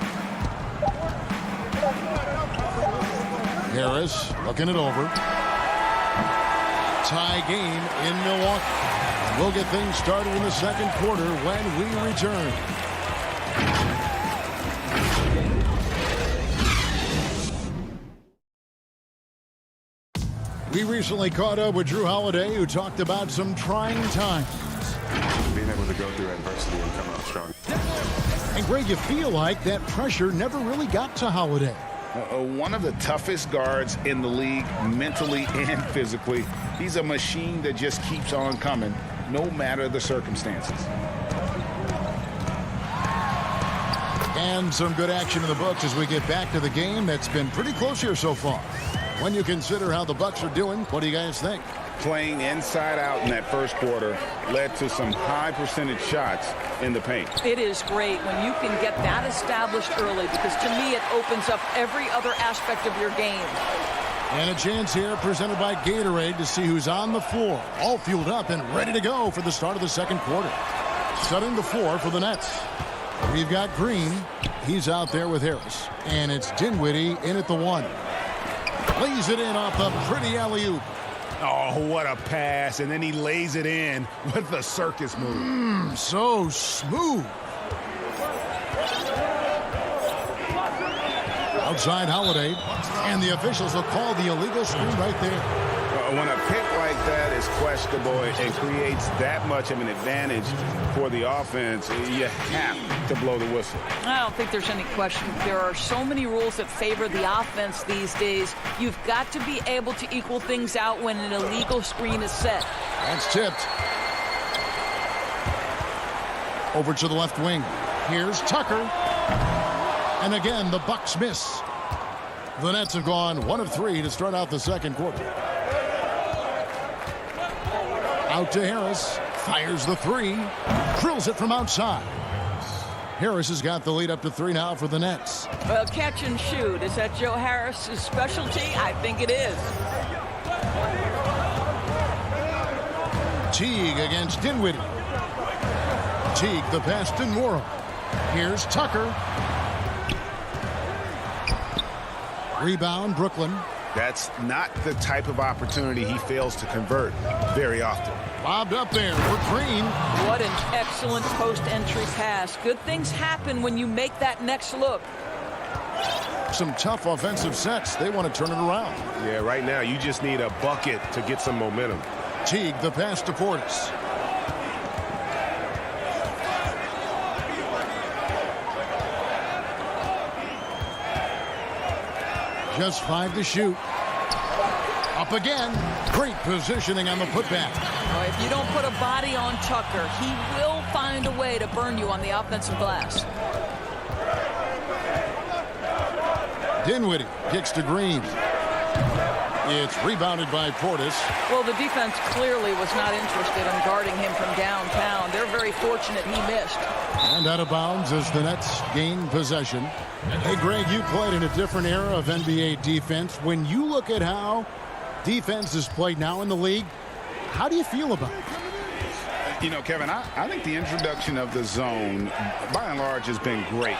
Harris looking it over. Tie game in Milwaukee. We'll get things started in the second quarter when we return. We recently caught up with Drew Holiday, who talked about some trying times. Being able to go through adversity and come out strong. And Greg, you feel like that pressure never really got to Holiday. One of the toughest guards in the league, mentally and physically. He's a machine that just keeps on coming, no matter the circumstances. And some good action in the books as we get back to the game that's been pretty close here so far. When you consider how the Bucks are doing, what do you guys think? Playing inside out in that first quarter led to some high percentage shots in the paint. It is great when you can get that established early, because to me it opens up every other aspect of your game. And a chance here presented by Gatorade to see who's on the floor, all fueled up and ready to go for the start of the second quarter. Setting the floor for the Nets. We've got Green. He's out there with Harris. And it's Dinwiddie in at the 1. Lays it in off the pretty alley-oop. Oh, what a pass. And then he lays it in with the circus move. So smooth. Outside Holiday. And the officials will call the illegal screen right there. When a pick like that is questionable and creates that much of an advantage for the offense, you have to blow the whistle. I don't think there's any question. There are so many rules that favor the offense these days. You've got to be able to equal things out when an illegal screen is set. That's tipped. Over to the left wing. Here's Tucker. And again, the Bucks miss. The Nets have gone 1 of 3 to start out the second quarter. Out to Harris. Fires the 3. Drills it from outside. Harris has got the lead up to 3 now for the Nets. Well, catch and shoot. Is that Joe Harris's specialty? I think it is. Teague against Dinwiddie. Teague the pass to Nora. Here's Tucker. Rebound, Brooklyn. That's not the type of opportunity he fails to convert very often. Lobbed up there for Green. What an excellent post-entry pass. Good things happen when you make that next look. Some tough offensive sets. They want to turn it around. Yeah, right now you just need a bucket to get some momentum. Teague the pass to Portis. Just 5 to shoot. Up again. Great positioning on the putback. Well, if you don't put a body on Tucker, he will find a way to burn you on the offensive glass. Dinwiddie kicks to Green. It's rebounded by Portis. Well, the defense clearly was not interested in guarding him from downtown. They're very fortunate he missed. And out of bounds as the Nets gain possession. Hey, Greg, you played in a different era of NBA defense. When you look at how defense is played now in the league, how do you feel about it? You know, Kevin, I think the introduction of the zone, by and large, has been great.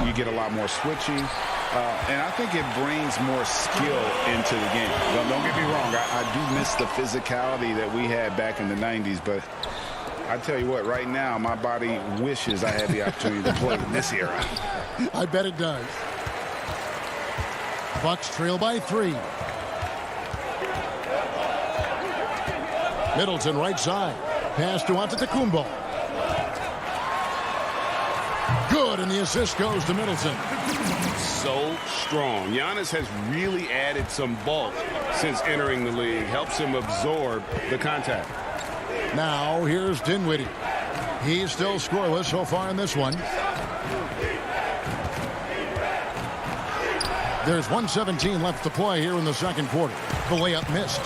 You get a lot more switching, and I think it brings more skill into the game. Don't get me wrong, I do miss the physicality that we had back in the 90s, but I tell you what, right now, my body wishes I had the opportunity to play in this era. I bet it does. Bucks trail by 3. Middleton right side. Pass to Antetokounmpo. Good, and the assist goes to Middleton. So strong. Giannis has really added some bulk since entering the league. Helps him absorb the contact. Now, here's Dinwiddie. He's still scoreless so far in this one. There's 1:17 left to play here in the second quarter. The layup missed.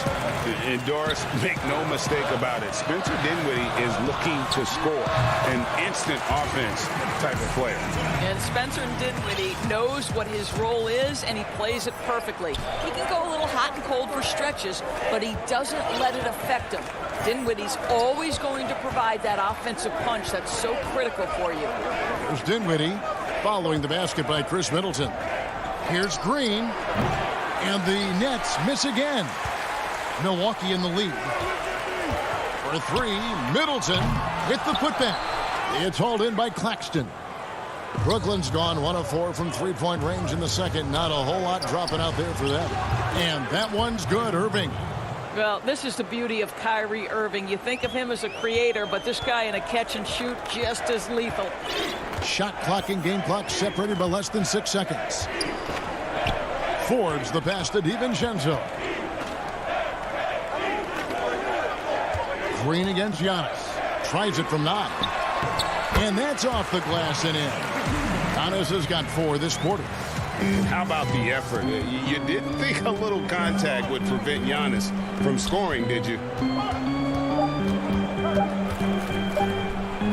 And Doris, make no mistake about it. Spencer Dinwiddie is looking to score. An instant offense type of player. And Spencer Dinwiddie knows what his role is, and he plays it perfectly. He can go a little hot and cold for stretches, but he doesn't let it affect him. Dinwiddie's always going to provide that offensive punch that's so critical for you. There's Dinwiddie following the basket by Chris Middleton. Here's Green, and the Nets miss again. Milwaukee in the lead. For 3, Middleton with the putback. It's hauled in by Claxton. Brooklyn's gone 1 of 4 from three-point range in the second. Not a whole lot dropping out there for them. And that one's good, Irving. Well, this is the beauty of Kyrie Irving. You think of him as a creator, but this guy in a catch and shoot just as lethal. Shot clock and game clock separated by less than 6 seconds. Forbes the pass to DiVincenzo. Green against Giannis. Tries it from 9. And that's off the glass and in. Giannis has got 4 this quarter. How about the effort? You didn't think a little contact would prevent Giannis from scoring, did you?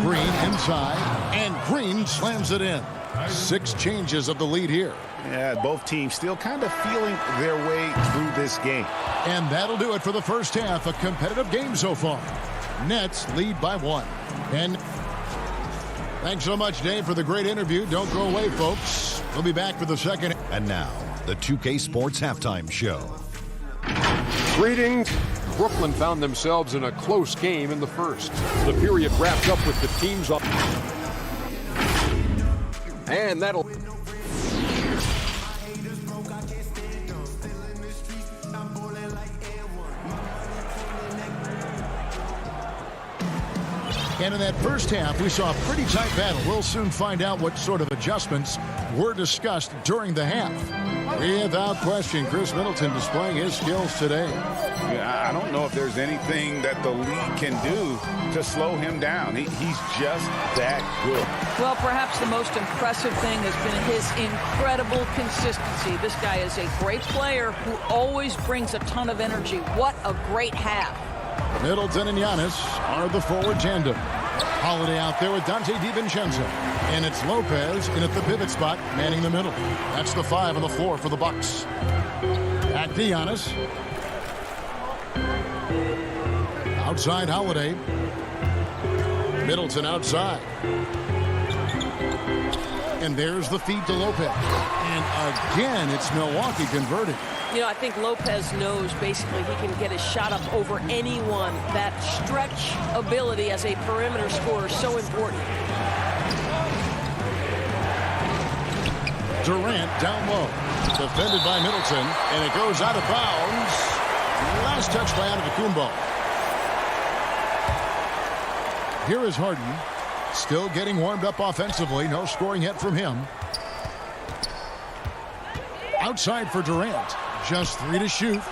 Green inside, and Green slams it in. 6 changes of the lead here. Yeah, both teams still kind of feeling their way through this game. And that'll do it for the first half. A competitive game so far. Nets lead by 1. And thanks so much, Dave, for the great interview. Don't go away, folks. We'll be back for the second. And now, the 2K Sports Halftime Show. Greetings. Brooklyn found themselves in a close game in the first. The period wrapped up with the teams up. And that'll... And in that first half, we saw a pretty tight battle. We'll soon find out what sort of adjustments were discussed during the half. Without question, Chris Middleton displaying his skills today. I don't know if there's anything that the league can do to slow him down. He's just that good. Well, perhaps the most impressive thing has been his incredible consistency. This guy is a great player who always brings a ton of energy. What a great half. Middleton and Giannis are the forward tandem. Holiday out there with Dante DiVincenzo. And it's Lopez in at the pivot spot, manning the middle. That's the 5 on the floor for the Bucks. Back to Giannis. Outside Holiday. Middleton outside. And there's the feed to Lopez. And again, it's Milwaukee converted. You know, I think Lopez knows basically he can get his shot up over anyone. That stretch ability as a perimeter scorer is so important. Durant down low. Defended by Middleton. And it goes out of bounds. Last touch by Antetokounmpo. Here is Harden. Still getting warmed up offensively. No scoring yet from him. Outside for Durant. Just 3 to shoot.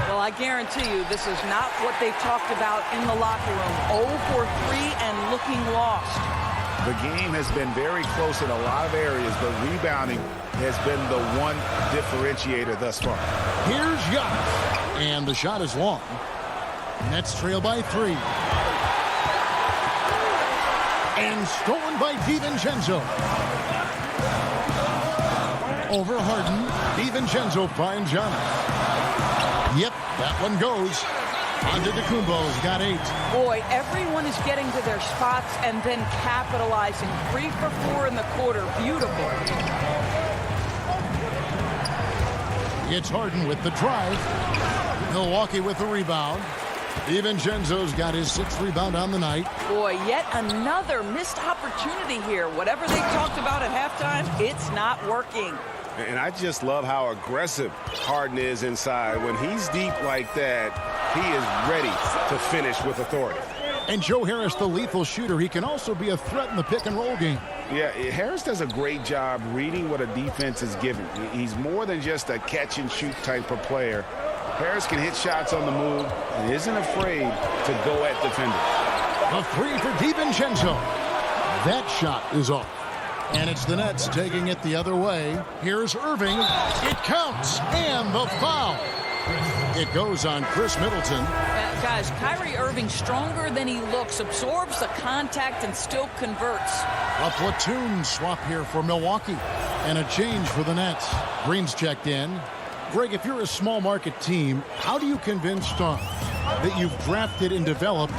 Well, I guarantee you this is not what they talked about in the locker room. 0 for 3 and looking lost. The game has been very close in a lot of areas, but rebounding has been the one differentiator thus far. Here's Giannis. And the shot is long. Nets trail by 3. And stolen by DiVincenzo. Over Harden. DiVincenzo finds Giannis. Yep, that one goes. Antetokounmpo's got 8. Boy, everyone is getting to their spots and then capitalizing. 3 for 4 in the quarter. Beautiful. It's Harden with the drive. Milwaukee with the rebound. DiVincenzo's got his 6th rebound on the night. Boy, yet another missed opportunity here. Whatever they talked about at halftime, it's not working. And I just love how aggressive Harden is inside. When he's deep like that, he is ready to finish with authority. And Joe Harris, the lethal shooter, he can also be a threat in the pick-and-roll game. Yeah, Harris does a great job reading what a defense is giving. He's more than just a catch-and-shoot type of player. Harris can hit shots on the move and isn't afraid to go at defenders. A 3 for DiVincenzo. That shot is off. And it's the Nets taking it the other way. Here's Irving. It counts. And the foul. It goes on Chris Middleton. Guys, Kyrie Irving stronger than he looks. Absorbs the contact and still converts. A platoon swap here for Milwaukee. And a change for the Nets. Green's checked in. Greg, if you're a small market team, how do you convince stars that you've drafted and developed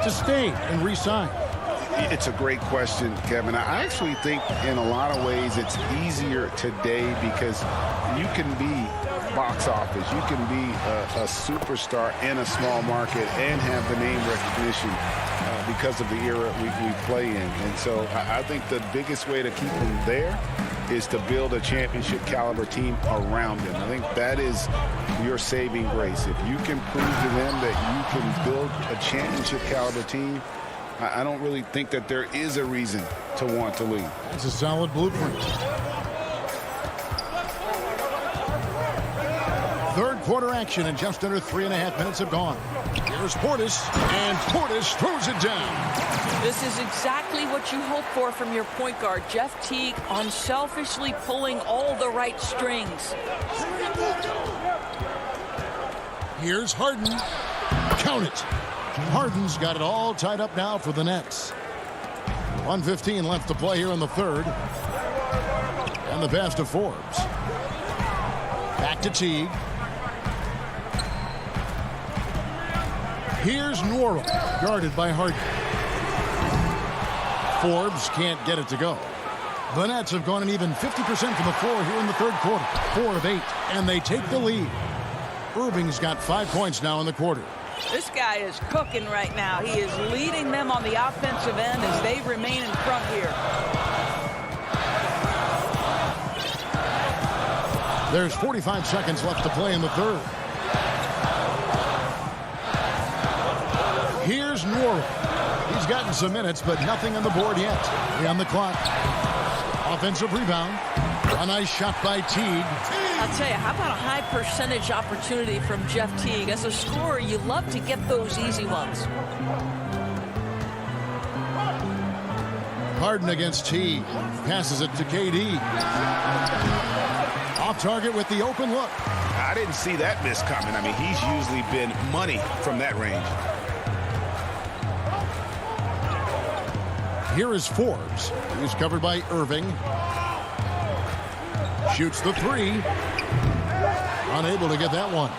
to stay and re-sign? It's a great question, Kevin. I actually think in a lot of ways it's easier today because you can be box office. You can be a superstar in a small market and have the name recognition because of the era we play in. And so I think the biggest way to keep them there is to build a championship caliber team around them. I think that is your saving grace. If you can prove to them that you can build a championship caliber team, I don't really think that there is a reason to want to leave. It's a solid blueprint. Third Third-quarter action, and just under 3.5 minutes have gone. Here's Portis, and Portis throws it down. This is exactly what you hope for from your point guard. Jeff Teague unselfishly pulling all the right strings. Here's Harden. Count it. Harden's got it all tied up now for the Nets. 1:15 left to play here in the third. And the pass to Forbes. Back to Teague. Here's Norrell, guarded by Harden. Forbes can't get it to go. The Nets have gone an even 50% from the floor here in the third quarter. 4 of 8, and they take the lead. Irving's got 5 points now in the quarter. This guy is cooking right now. He is leading them on the offensive end as they remain in front here. There's 45 seconds left to play in the third. Here's Norrell. He's gotten some minutes, but nothing on the board yet. 3 on the clock. Offensive rebound. A nice shot by Teague. I'll tell you, how about a high percentage opportunity from Jeff Teague? As a scorer, you love to get those easy ones. Harden against Teague. Passes it to KD. Off target with the open look. I didn't see that miss coming. I mean, he's usually been money from that range. Here is Forbes. He's covered by Irving. Shoots the 3. Unable to get that one.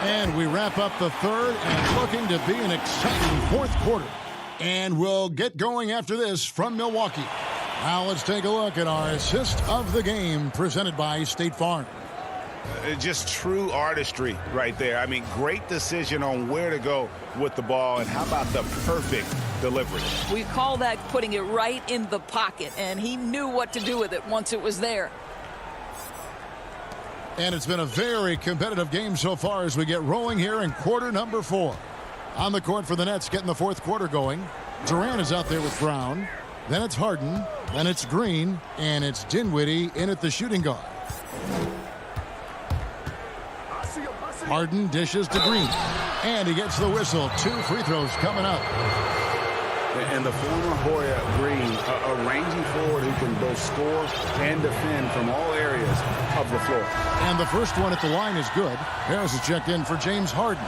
And we wrap up the third, and looking to be an exciting fourth quarter. And we'll get going after this from Milwaukee. Now let's take a look at our assist of the game presented by State Farm. Just true artistry right there. I mean, great decision on where to go with the ball, and how about the perfect delivery? We call that putting it right in the pocket, and he knew what to do with it once it was there. And it's been a very competitive game so far as we get rolling here in quarter number 4. On the court for the Nets, getting the fourth quarter going. Durant is out there with Brown. Then it's Harden. Then it's Green. And it's Dinwiddie in at the shooting guard. Harden dishes to Green. And he gets the whistle. 2 free throws coming up. And the former Hoya Green, a rangy forward who can both score and defend from all areas of the floor. And the first one at the line is good. Harris is checked in for James Harden.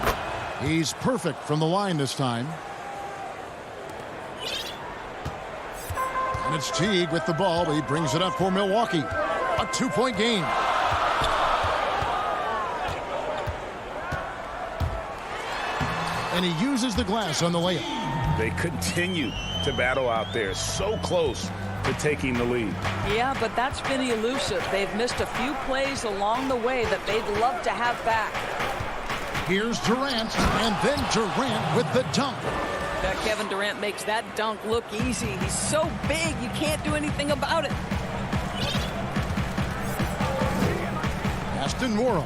He's perfect from the line this time. And it's Teague with the ball, but he brings it up for Milwaukee. A 2-point game. And he uses the glass on the layup. They continue to battle out there, so close to taking the lead. Yeah, but that's been elusive. They've missed a few plays along the way that they'd love to have back. Here's Durant, and then Durant with the dunk. Kevin Durant makes that dunk look easy. He's so big, you can't do anything about it. Aston Morrow.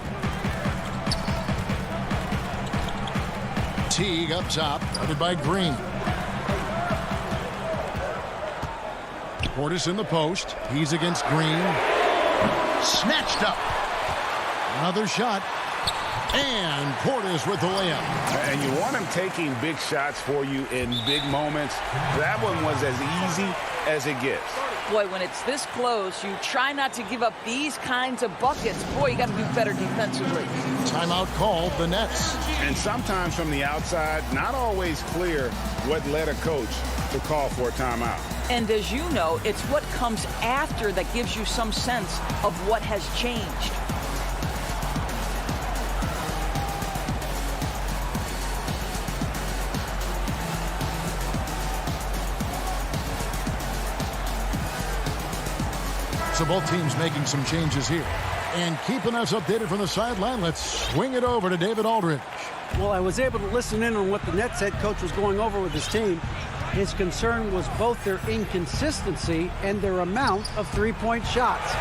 Teague up top, guarded by Green. Portis in the post. He's against Green. Snatched up. Another shot. And Portis with the layup. And you want him taking big shots for you in big moments. That one was as easy as it gets. Boy, when it's this close, you try not to give up these kinds of buckets. Boy, you got to do better defensively. Timeout called, the Nets. And sometimes from the outside, not always clear what led a coach to call for a timeout. And as you know, it's what comes after that gives you some sense of what has changed. So both teams making some changes here. And keeping us updated from the sideline, let's swing it over to David Aldridge. Well, I was able to listen in on what the Nets head coach was going over with his team. His concern was both their inconsistency and their amount of three-point shots.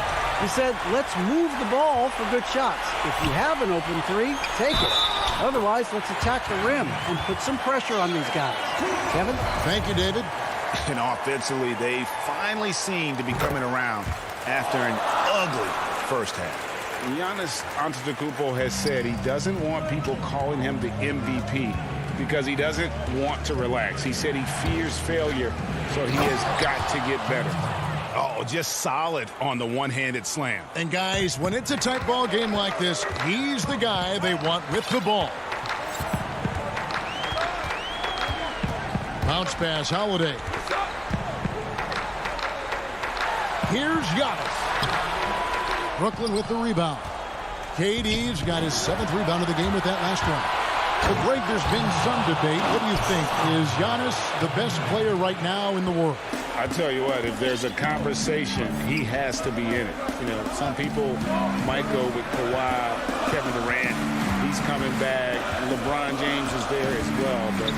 He said, let's move the ball for good shots. If you have an open 3, take it. Otherwise, let's attack the rim and put some pressure on these guys. Kevin? Thank you, David. And offensively, they finally seem to be coming around after an ugly first half. Giannis Antetokounmpo has said he doesn't want people calling him the MVP because he doesn't want to relax. He said he fears failure, so he has got to get better. Oh, just solid on the one-handed slam. And guys, when it's a tight ball game like this, he's the guy they want with the ball. Bounce pass, Holiday. Here's Giannis. Brooklyn with the rebound. KD's got his 7th rebound of the game with that last one. So, Greg, there's been some debate. What do you think? Is Giannis the best player right now in the world? I tell you what, if there's a conversation, he has to be in it. You know, some people might go with Kawhi, Kevin Durant. He's coming back. LeBron James is there as well. But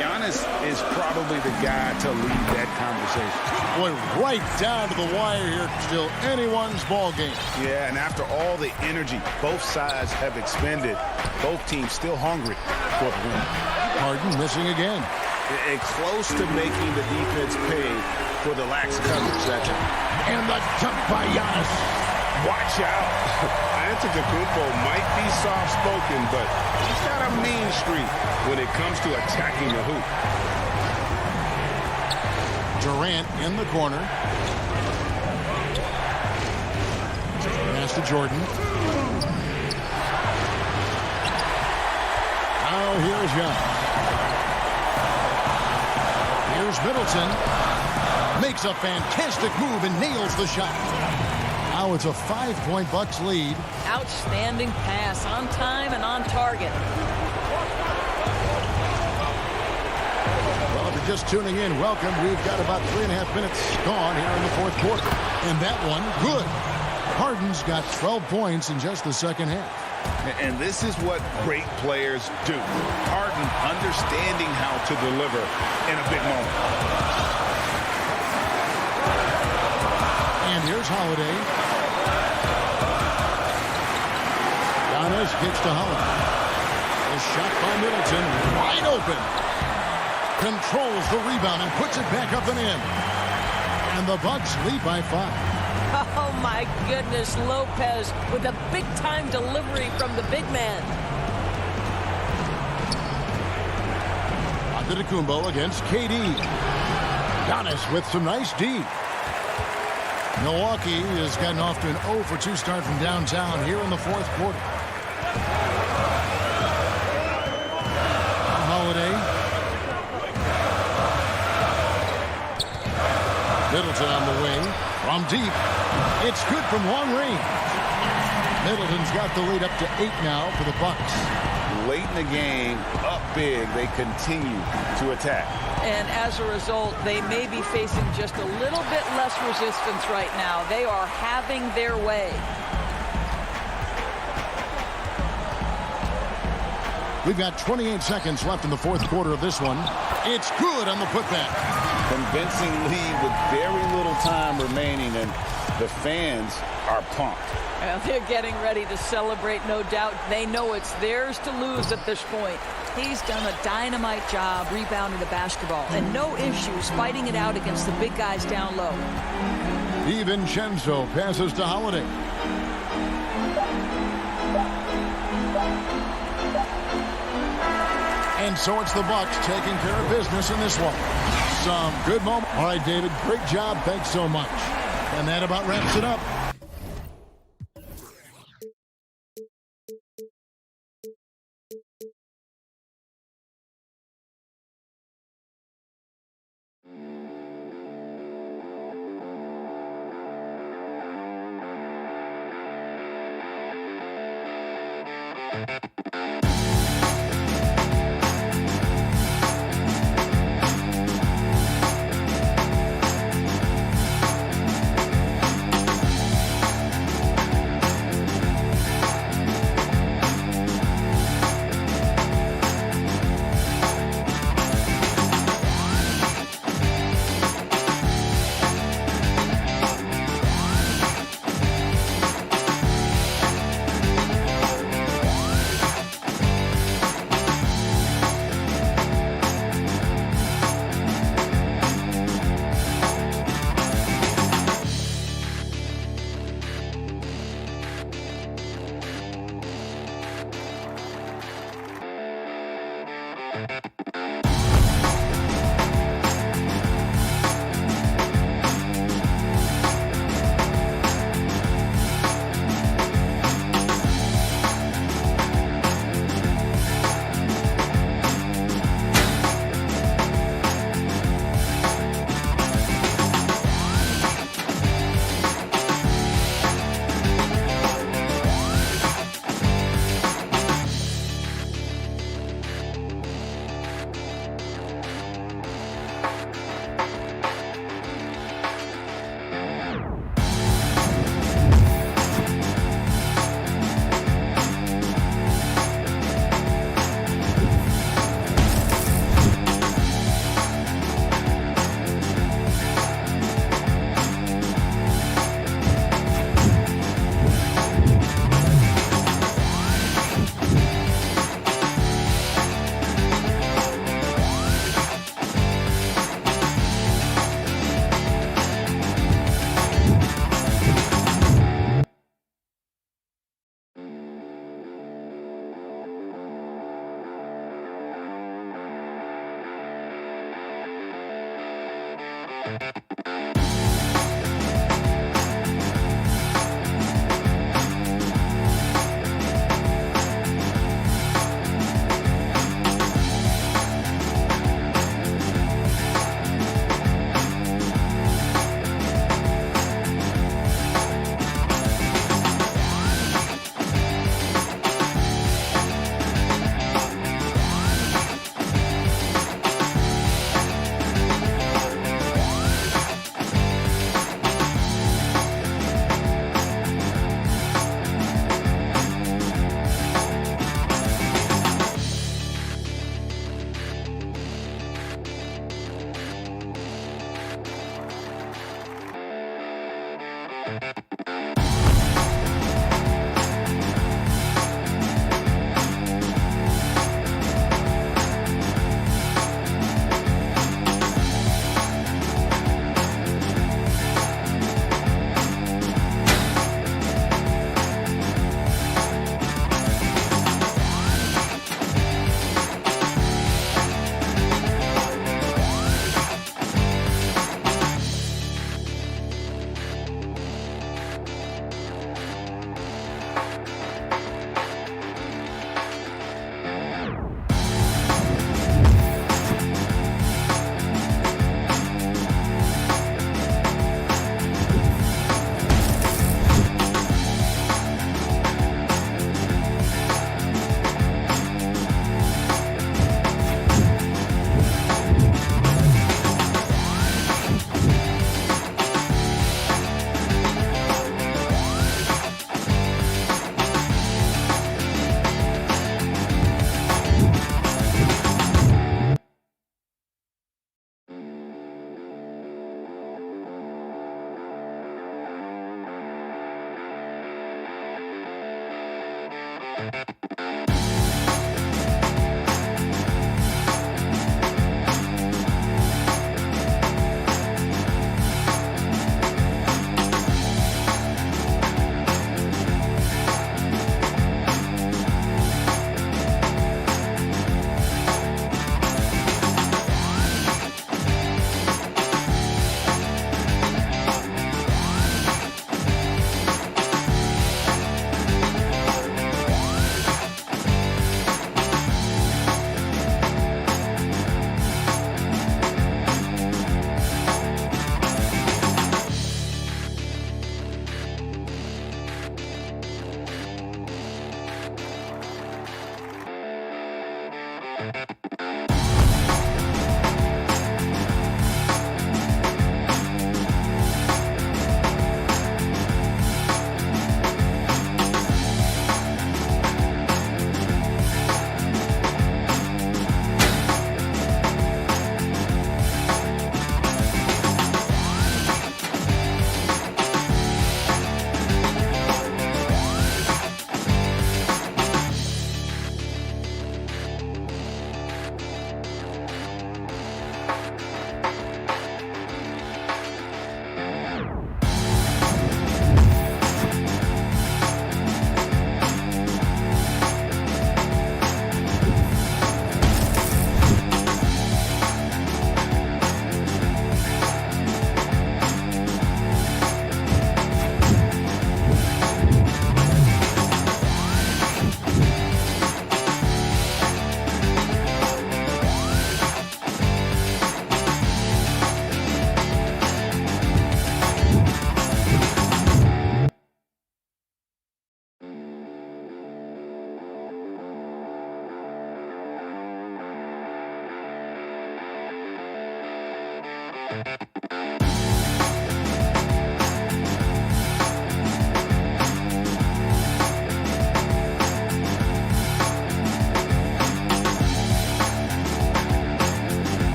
Giannis is probably the guy to lead that conversation. Boy, right down to the wire here. Still anyone's ball game. Yeah, and after all the energy both sides have expended, both teams still hungry for the win. Harden missing again. And close to making the defense pay for the lax coverage that time. And the jump by Giannis. Watch out. Antetokounmpo might be soft-spoken, but he's got a mean streak when it comes to attacking the hoop. Durant in the corner. Pass to Jordan. Now here's Giannis. Here's Middleton. Makes a fantastic move and nails the shot. Now it's a 5-point Bucks lead. Outstanding pass on time and on target. Well, if you're just tuning in, welcome. We've got about 3.5 minutes gone here in the 4th quarter. And that one, good. Harden's got 12 points in just the second half. And this is what great players do. Harden understanding how to deliver in a big moment. And here's Holiday. Giannis gets to Holiday. A shot by Middleton, wide open. Controls the rebound and puts it back up and in. And the Bucks lead by 5. Oh, my goodness. Lopez with a big-time delivery from the big man. Antetokounmpo against KD. Giannis with some nice D. Milwaukee has gotten off to an 0-for-2 start from downtown here in the 4th quarter. Holiday. Middleton on the wing. From deep. It's good from long range. Middleton's got the lead up to 8 now for the Bucks. Late in the game, up big, they continue to attack. And as a result, they may be facing just a little bit less resistance right now. They are having their way. We've got 28 seconds left in the 4th quarter of this one. It's good on the putback. Convincing lead with very little time remaining, and the fans are pumped. Well, they're getting ready to celebrate, no doubt. They know it's theirs to lose at this point. He's done a dynamite job rebounding the basketball, and no issues fighting it out against the big guys down low. DiVincenzo passes to Holiday. And so it's the Bucks taking care of business in this one. Some good moment. All right, David, great job. Thanks so much. And that about wraps it up.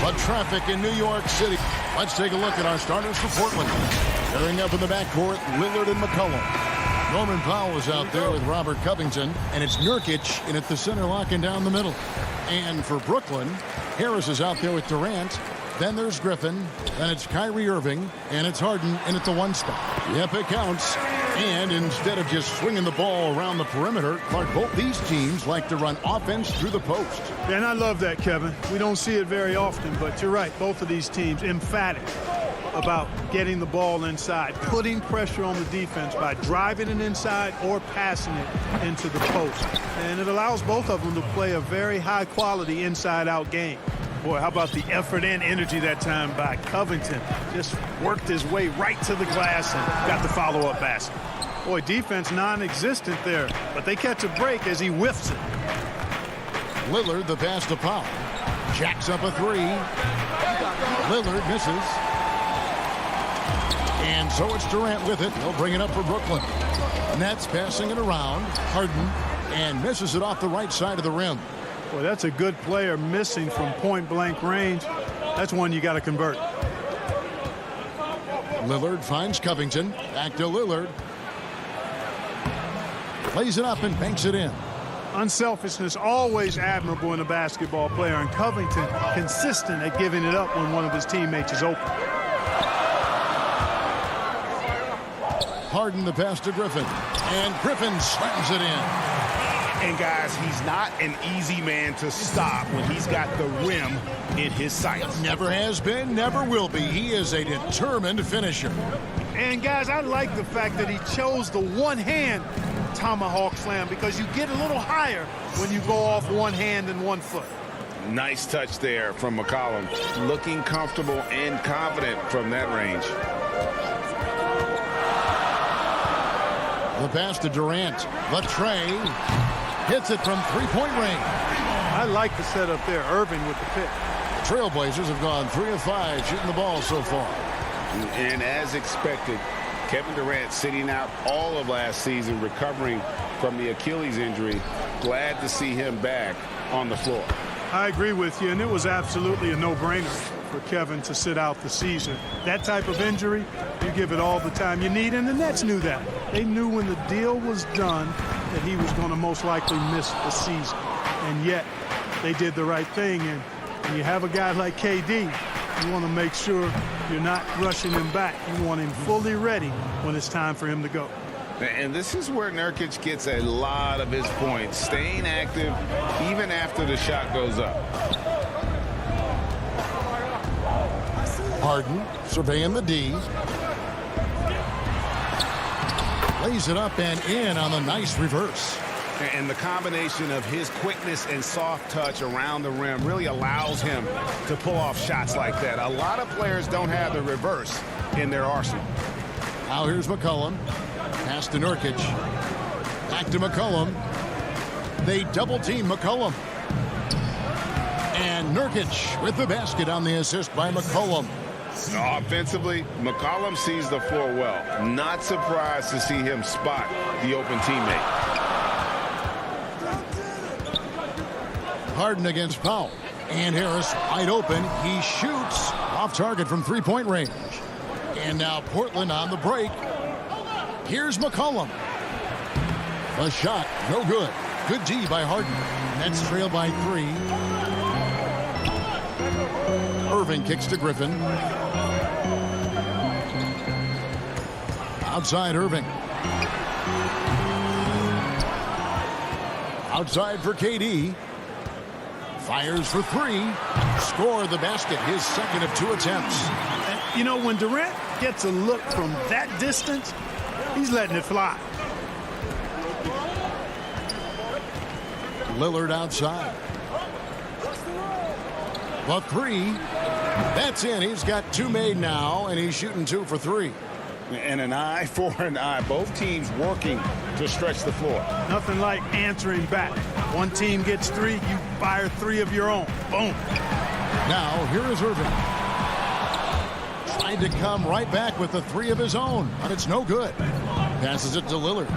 But traffic in New York City. Let's take a look at our starters for Portland. Pairing up in the backcourt, Lillard and McCollum. Norman Powell is out there with Robert Covington, and it's Nurkic in at the center, locking down the middle. And for Brooklyn, Harris is out there with Durant. Then there's Griffin. Then it's Kyrie Irving, and it's Harden in at the 1 spot. Yep, it counts. And instead of just swinging the ball around the perimeter, Clark, both these teams like to run offense through the post. And I love that, Kevin. We don't see it very often, but you're right. Both of these teams emphatic about getting the ball inside, putting pressure on the defense by driving it inside or passing it into the post. And it allows both of them to play a very high-quality inside-out game. Boy, how about the effort and energy that time by Covington. Just worked his way right to the glass and got the follow-up basket. Boy, defense non-existent there, but they catch a break as he whiffs it. Lillard, the pass to Powell. Jacks up a 3. Lillard misses. And so it's Durant with it. He'll bring it up for Brooklyn. Nets passing it around. Harden. And misses it off the right side of the rim. Well, that's a good player missing from point-blank range. That's one you got to convert. Lillard finds Covington. Back to Lillard. Plays it up and banks it in. Unselfishness always admirable in a basketball player, and Covington consistent at giving it up when one of his teammates is open. Harden the pass to Griffin. And Griffin slams it in. And guys, he's not an easy man to stop when he's got the rim in his sights. Never has been, never will be. He is a determined finisher. And guys, I like the fact that he chose the one-hand tomahawk slam, because you get a little higher when you go off one hand and one foot. Nice touch there from McCollum. Looking comfortable and confident from that range. The pass to Durant. Latrey hits it from three-point range. I like the setup there. Irving with the pick. Trailblazers have gone 3 of 5 shooting the ball so far. And as expected, Kevin Durant sitting out all of last season, recovering from the Achilles injury. Glad to see him back on the floor. I agree with you, and it was absolutely a no-brainer for Kevin to sit out the season. That type of injury, you give it all the time you need, and the Nets knew that. They knew when the deal was done that he was going to most likely miss the season. And yet, they did the right thing, and when you have a guy like KD, you want to make sure you're not rushing him back. You want him fully ready when it's time for him to go. And this is where Nurkic gets a lot of his points, staying active even after the shot goes up. Harden surveying the D. Lays it up and in on the nice reverse. And the combination of his quickness and soft touch around the rim really allows him to pull off shots like that. A lot of players don't have the reverse in their arsenal. Now here's McCollum. Pass to Nurkic. Back to McCollum. They double-team McCollum. And Nurkic with the basket on the assist by McCollum. Offensively, McCollum sees the floor well. Not surprised to see him spot the open teammate. Harden against Powell. And Harris wide open. He shoots off target from three-point range. And now Portland on the break. Here's McCollum. A shot, no good. Good D by Harden. Nets trail by 3. Irving kicks to Griffin. Outside Irving. Outside for KD. Fires for 3. Score the basket. His second of 2 attempts. And, you know, when Durant gets a look from that distance, he's letting it fly. Lillard outside. The 3. That's in. He's got 2 made now, and he's shooting 2 for 3. And an eye for an eye. Both teams working to stretch the floor. Nothing like answering back. One team gets 3, you fire 3 of your own. Boom. Now, here is Irving. Tried to come right back with the 3 of his own, but it's no good. Passes it to Lillard.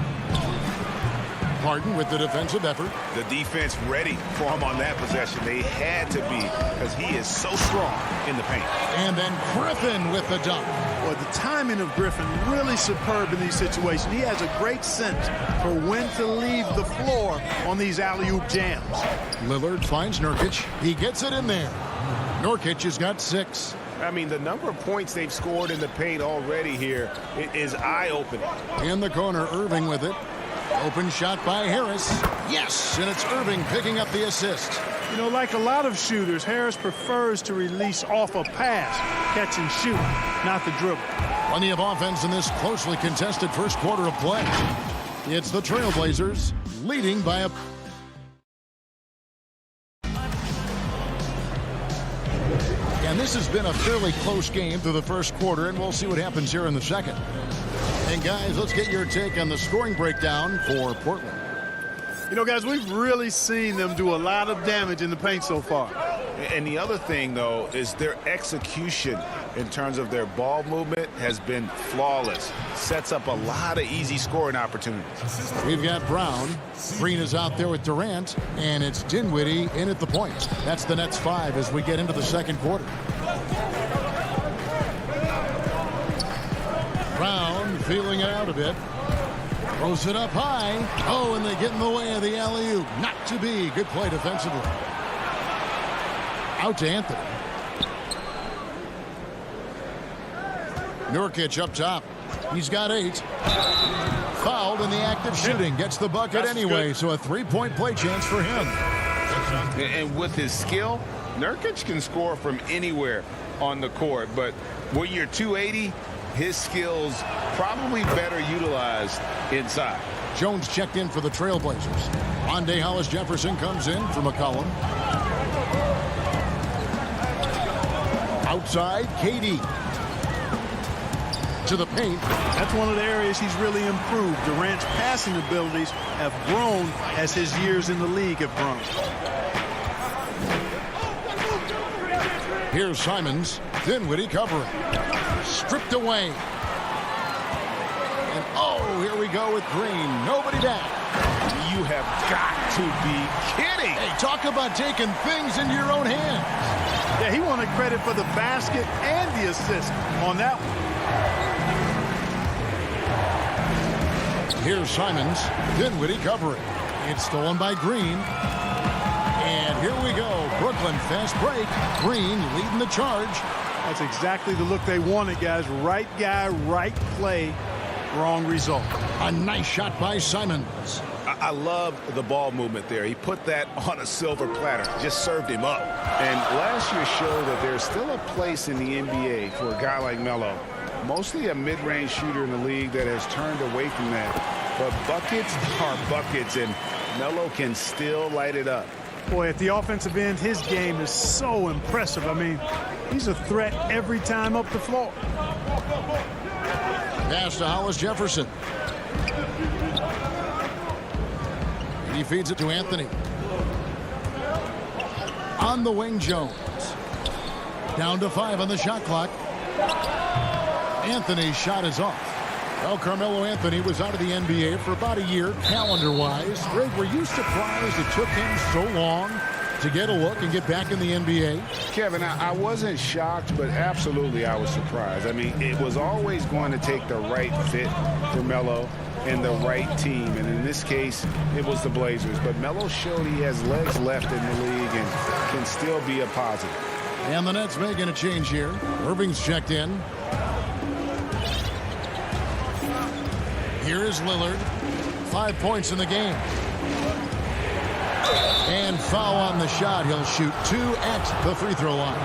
Harden with the defensive effort. The defense ready for him on that possession. They had to be, because he is so strong in the paint. And then Griffin with the dunk. Well, the timing of Griffin really superb in these situations. He has a great sense for when to leave the floor on these alley-oop jams. Lillard finds Nurkic. He gets it in there. Nurkic has got 6. I mean, the number of points they've scored in the paint already here is eye-opening. In the corner, Irving with it. Open shot by Harris. Yes, and it's Irving picking up the assist. You know, like a lot of shooters, Harris prefers to release off a pass, catch and shoot, not the dribble. Plenty of offense in this closely contested first quarter of play. It's the Trailblazers leading by a... And this has been a fairly close game through the first quarter, and we'll see what happens here in the second. And guys, let's get your take on the scoring breakdown for Portland. You know, guys, we've really seen them do a lot of damage in the paint so far. And the other thing, though, is their execution in terms of their ball movement has been flawless. Sets up a lot of easy scoring opportunities. We've got Brown. Green is out there with Durant, and it's Dinwiddie in at the point. That's the Nets 5 as we get into the second quarter. Brown feeling it out a bit. Throws it up high. Oh, and they get in the way of the alley-oop. Not to be. Good play defensively. Out to Anthony. Nurkic up top. He's got 8. Fouled in the act of shooting. Gets the bucket anyway, so a 3-point play chance for him. And with his skill, Nurkic can score from anywhere on the court. But when you're 280, his skills probably better utilized inside. Jones checked in for the Trailblazers. Rondé Hollis-Jefferson comes in for McCollum. Outside, KD. To the paint. That's one of the areas he's really improved. Durant's passing abilities have grown as his years in the league have grown. Here's Simons. Dinwiddie covering. Stripped away. And oh, here we go with Green. Nobody back. You have got to be kidding. Hey, talk about taking things into your own hands. Yeah, he wanted credit for the basket and the assist on that one. Here's Simons. Dinwiddie covering. It's stolen by Green. And here we go. Brooklyn fast break. Green leading the charge. That's exactly the look they wanted, guys. Right guy, right play, wrong result. A nice shot by Simons. I love the ball movement there. He put that on a silver platter. Just served him up. And last year showed that there's still a place in the NBA for a guy like Melo. Mostly a mid-range shooter in the league that has turned away from that. But buckets are buckets, and Melo can still light it up. Boy, at the offensive end, his game is so impressive. I mean, he's a threat every time up the floor. Pass to Hollis-Jefferson. He feeds it to Anthony. On the wing, Jones. Down to 5 on the shot clock. Anthony's shot is off. Well, Carmelo Anthony was out of the NBA for about a year, calendar-wise. Greg, were you surprised it took him so long to get a look and get back in the NBA? Kevin, I wasn't shocked, but absolutely I was surprised. I mean, it was always going to take the right fit for Melo and the right team. And in this case, it was the Blazers. But Melo showed he has legs left in the league and can still be a positive. And the Nets making a change here. Irving's checked in. Here is Lillard. 5 points in the game. And foul on the shot. He'll shoot 2 at the free throw line.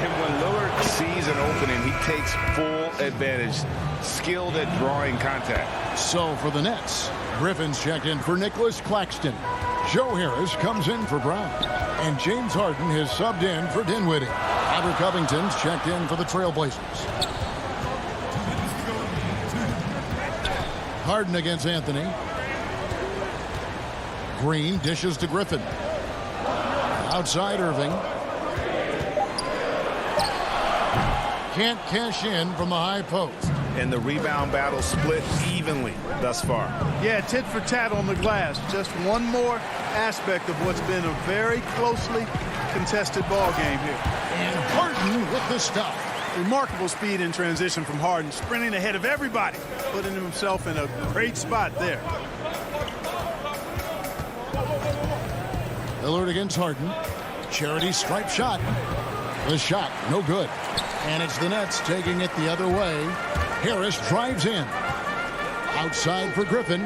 And when Lillard sees an opening, he takes full advantage. Skilled at drawing contact. So for the Nets, Griffin's checked in for Nicholas Claxton. Joe Harris comes in for Brown. And James Harden has subbed in for Dinwiddie. Robert Covington's checked in for the Trailblazers. Harden against Anthony. Green dishes to Griffin. Outside Irving. Can't cash in from the high post. And the rebound battle split evenly thus far. Yeah, tit for tat on the glass. Just one more aspect of what's been a very closely contested ball game here. And Harden with the stop. Remarkable speed in transition from Harden, sprinting ahead of everybody, putting himself in a great spot there. Lillard against Harden. Charity stripe shot. The shot, no good. And it's the Nets taking it the other way. Harris drives in. Outside for Griffin.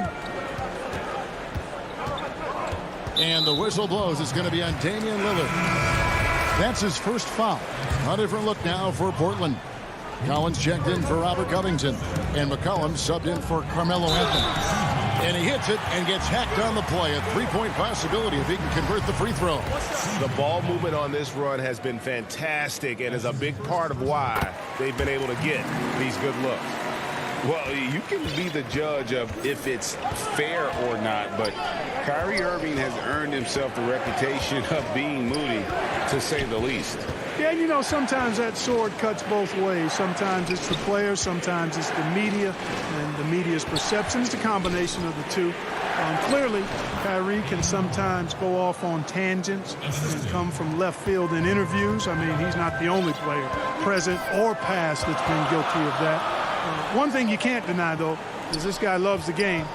And the whistle blows. It's going to be on Damian Lillard. That's his first foul. A different look now for Portland. Collins checked in for Robert Covington. And McCollum subbed in for Carmelo Anthony. And he hits it and gets hacked on the play. A three-point possibility if he can convert the free throw. The ball movement on this run has been fantastic and is a big part of why they've been able to get these good looks. Well, you can be the judge of if it's fair or not, but Kyrie Irving has earned himself the reputation of being moody, to say the least. Yeah, you know, sometimes that sword cuts both ways. Sometimes it's the players, sometimes it's the media, and the media's perception. It's a combination of the two. Clearly, Kyrie can sometimes go off on tangents and come from left field in interviews. I mean, he's not the only player, present or past, that's been guilty of that. One thing you can't deny, though, is this guy loves the game.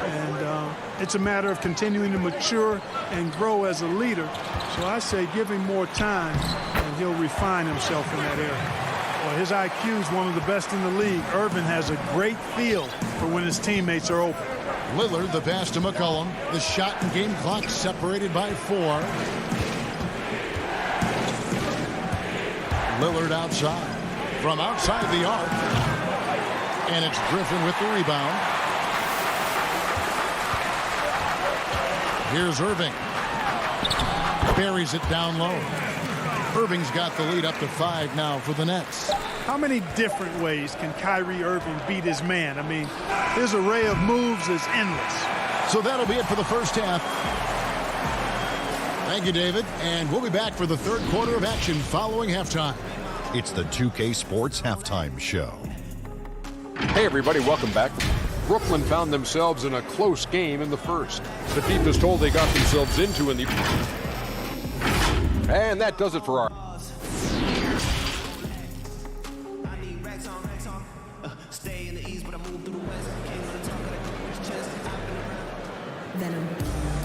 And it's a matter of continuing to mature and grow as a leader. So I say give him more time, and he'll refine himself in that area. Well, his IQ is one of the best in the league. Irvin has a great feel for when his teammates are open. Lillard, the pass to McCollum. The shot and game clock separated by 4. Lillard outside. From outside the arc. And it's Griffin with the rebound. Here's Irving. Buries it down low. Irving's got the lead up to 5 now for the Nets. How many different ways can Kyrie Irving beat his man? I mean, his array of moves is endless. So that'll be it for the first half. Thank you, David. And we'll be back for the third quarter of action following halftime. It's the 2K Sports Halftime Show. Hey, everybody, welcome back. Brooklyn found themselves in a close game in the first. The team is told they got themselves into in the... And that does it for our...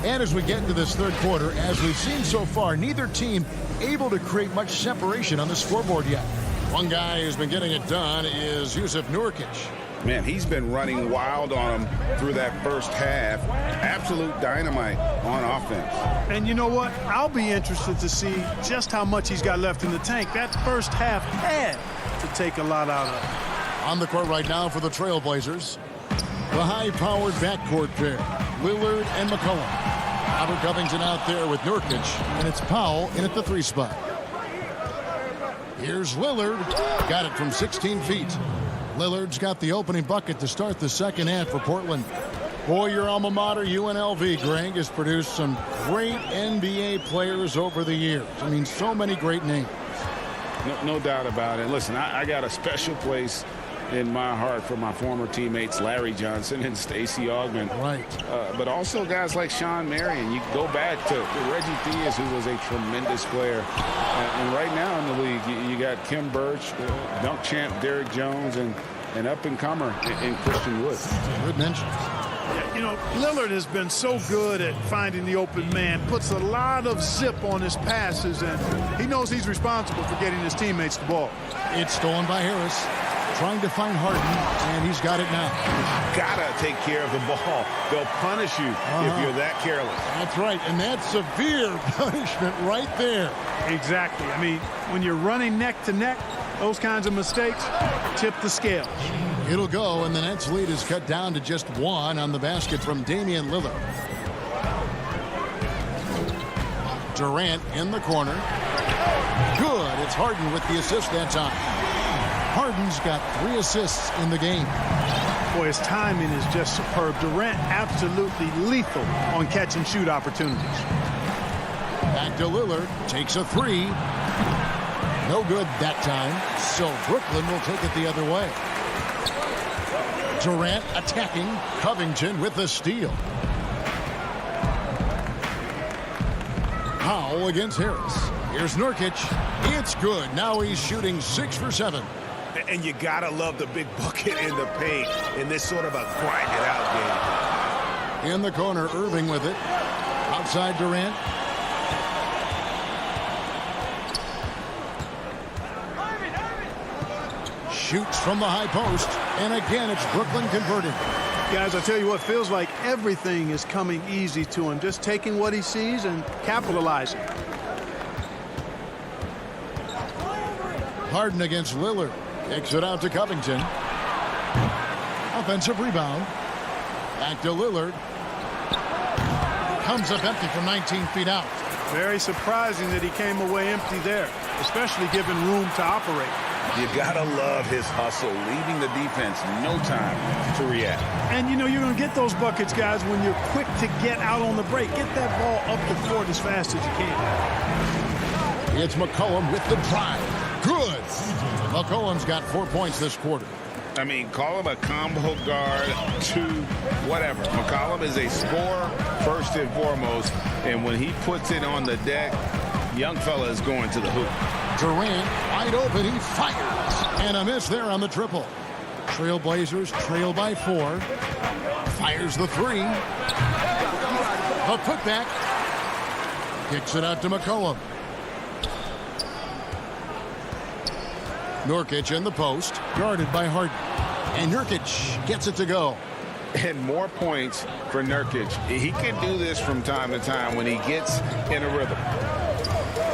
And as we get into this third quarter, as we've seen so far, neither team able to create much separation on the scoreboard yet. One guy who's been getting it done is Jusuf Nurkic. Man, he's been running wild on him through that first half. Absolute dynamite on offense. And you know what? I'll be interested to see just how much he's got left in the tank. That first half had to take a lot out of it. On the court right now for the Trailblazers, the high-powered backcourt pair, Lillard and McCollum. Robert Covington out there with Nurkic, and it's Powell in at the 3 spot. Here's Lillard. Got it from 16 feet. Lillard's got the opening bucket to start the second half for Portland. Boy, your alma mater, UNLV, Greg, has produced some great NBA players over the years. I mean, so many great names. No doubt about it. Listen, I got a special place in my heart for my former teammates Larry Johnson and Stacey Augmon. Right. But also guys like Sean Marion. You go back to Reggie Theus, who was a tremendous player. And right now in the league, you got Kim Birch, dunk champ Derrick Jones, and up-and-comer in Christian Wood. Good mention. You know, Lillard has been so good at finding the open man, puts a lot of zip on his passes, and he knows he's responsible for getting his teammates the ball. It's stolen by Harris. Trying to find Harden, and he's got it now. Gotta take care of the ball. They'll punish you if you're that careless. That's right, and that's severe punishment right there. Exactly. I mean, when you're running neck to neck, those kinds of mistakes tip the scales. It'll go, and the Nets' lead is cut down to just 1 on the basket from Damian Lillard. Durant in the corner. Good. It's Harden with the assist that time. Harden's got 3 assists in the game. Boy, his timing is just superb. Durant absolutely lethal on catch and shoot opportunities. Back to Lillard. Takes a 3. No good that time. So Brooklyn will take it the other way. Durant attacking. Covington with the steal. Powell against Harris. Here's Nurkic. It's good. Now he's shooting 6 for 7. And you gotta love the big bucket in the paint in this sort of a grind-it-out game. In the corner, Irving with it. Outside Durant. Shoots from the high post. And again, it's Brooklyn converting. Guys, I tell you what, feels like everything is coming easy to him. Just taking what he sees and capitalizing. Harden against Lillard. Kicks it out to Covington. Offensive rebound. Back to Lillard. Comes up empty from 19 feet out. Very surprising that he came away empty there, especially given room to operate. You gotta love his hustle, leaving the defense no time to react. And you know you're going to get those buckets, guys, when you're quick to get out on the break. Get that ball up the court as fast as you can. It's McCollum with the drive. Good. McCollum's got 4 points this quarter. I mean, call him a combo guard to whatever. McCollum is a scorer first and foremost, and when he puts it on the deck, young fella is going to the hoop. Durant wide open. He fires. And a miss there on the triple. Trailblazers trail by 4. Fires the 3. A putback. Kicks it out to McCollum. Nurkic in the post, guarded by Harden. And Nurkic gets it to go. And more points for Nurkic. He can do this from time to time when he gets in a rhythm.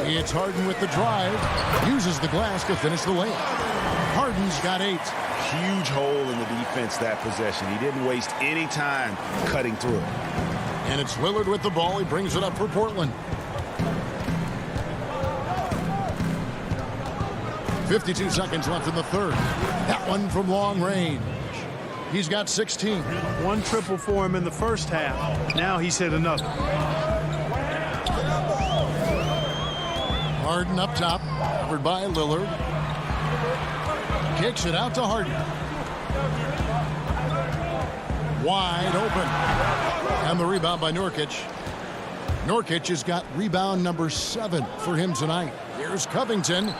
It's Harden with the drive. Uses the glass to finish the layup. Harden's got 8. Huge hole in the defense that possession. He didn't waste any time cutting through. And it's Lillard with the ball. He brings it up for Portland. 52 seconds left in the third. That one from long range. He's got 16. 1 triple for him in the first half. Now he's hit another. Harden up top, covered by Lillard. Kicks it out to Harden. Wide open. And the rebound by Nurkic. Nurkic has got rebound number 7 for him tonight. Here's Covington.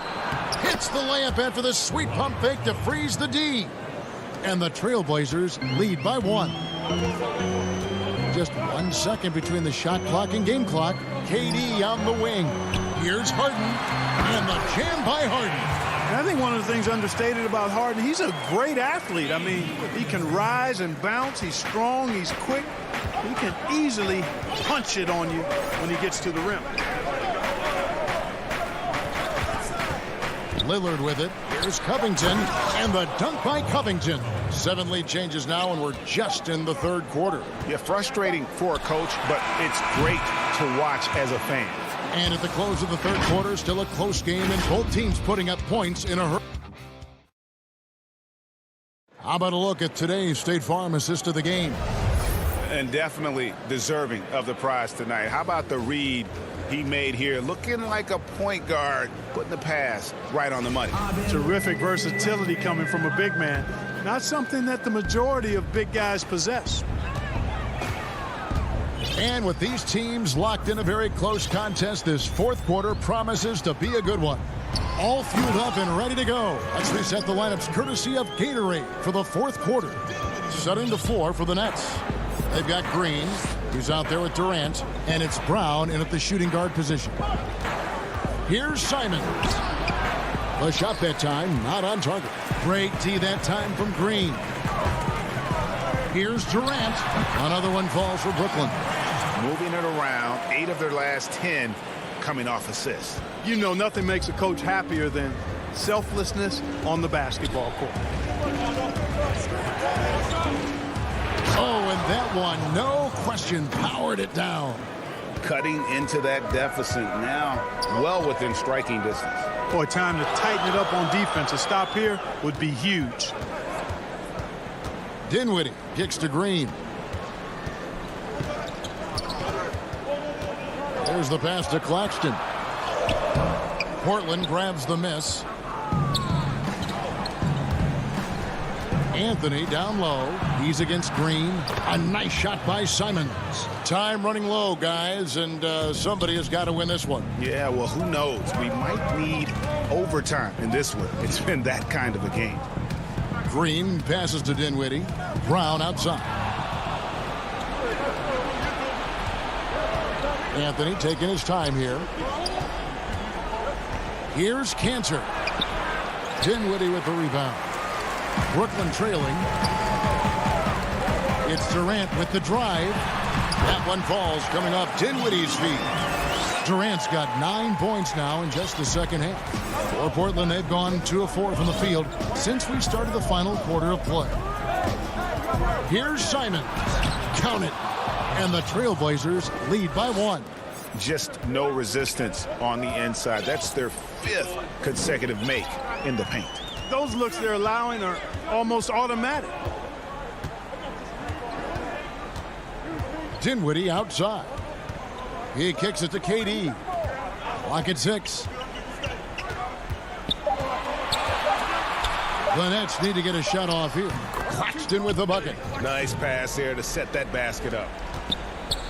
Hits the layup after the sweet pump fake to freeze the D. And the Trailblazers lead by 1. Just 1 second between the shot clock and game clock. KD on the wing. Here's Harden. And the jam by Harden. And I think one of the things understated about Harden, he's a great athlete. I mean, he can rise and bounce. He's strong. He's quick. He can easily punch it on you when he gets to the rim. Lillard with it. Here's Covington. And the dunk by Covington. 7 lead changes now, and we're just in the third quarter. Yeah, frustrating for a coach, but it's great to watch as a fan. And at the close of the third quarter, still a close game, and both teams putting up points in a hurry. How about a look at today's State Farm assist of the game? And definitely deserving of the prize tonight. How about the read he made here? Looking like a point guard, putting the pass right on the money. Terrific versatility coming from a big man. Not something that the majority of big guys possess. And with these teams locked in a very close contest, this fourth quarter promises to be a good one. All fueled up and ready to go. Let's reset the lineups courtesy of Gatorade for the fourth quarter. Setting the floor for the Nets. They've got Green, who's out there with Durant, and it's Brown in at the shooting guard position. Here's Simons. The shot that time, not on target. Great D that time from Green. Here's Durant. Another one falls for Brooklyn. Moving it around, 8 of their last 10 coming off assists. You know, nothing makes a coach happier than selflessness on the basketball court. Oh, and that one, no question, powered it down. Cutting into that deficit now, well within striking distance. Boy, time to tighten it up on defense. A stop here would be huge. Dinwiddie kicks to Green. There's the pass to Claxton. Portland grabs the miss. Anthony down low. He's against Green. A nice shot by Simons. Time running low, guys, and somebody has got to win this one. Yeah, well, who knows? We might need overtime in this one. It's been that kind of a game. Green passes to Dinwiddie. Brown outside. Anthony taking his time here. Here's Cantor. Dinwiddie with the rebound. Brooklyn trailing. It's Durant with the drive. That one falls coming off Dinwiddie's feet. Durant's got 9 points now in just the second half. For Portland, they've gone 2 of 4 from the field since we started the final quarter of play. Here's Simons. Count it. And the Trailblazers lead by 1. Just no resistance on the inside. That's their 5th consecutive make in the paint. those looks they're allowing are almost automatic. Dinwiddie outside. He kicks it to KD. Clock at 6. The Nets need to get a shot off here. Claxton with the bucket. Nice pass there to set that basket up.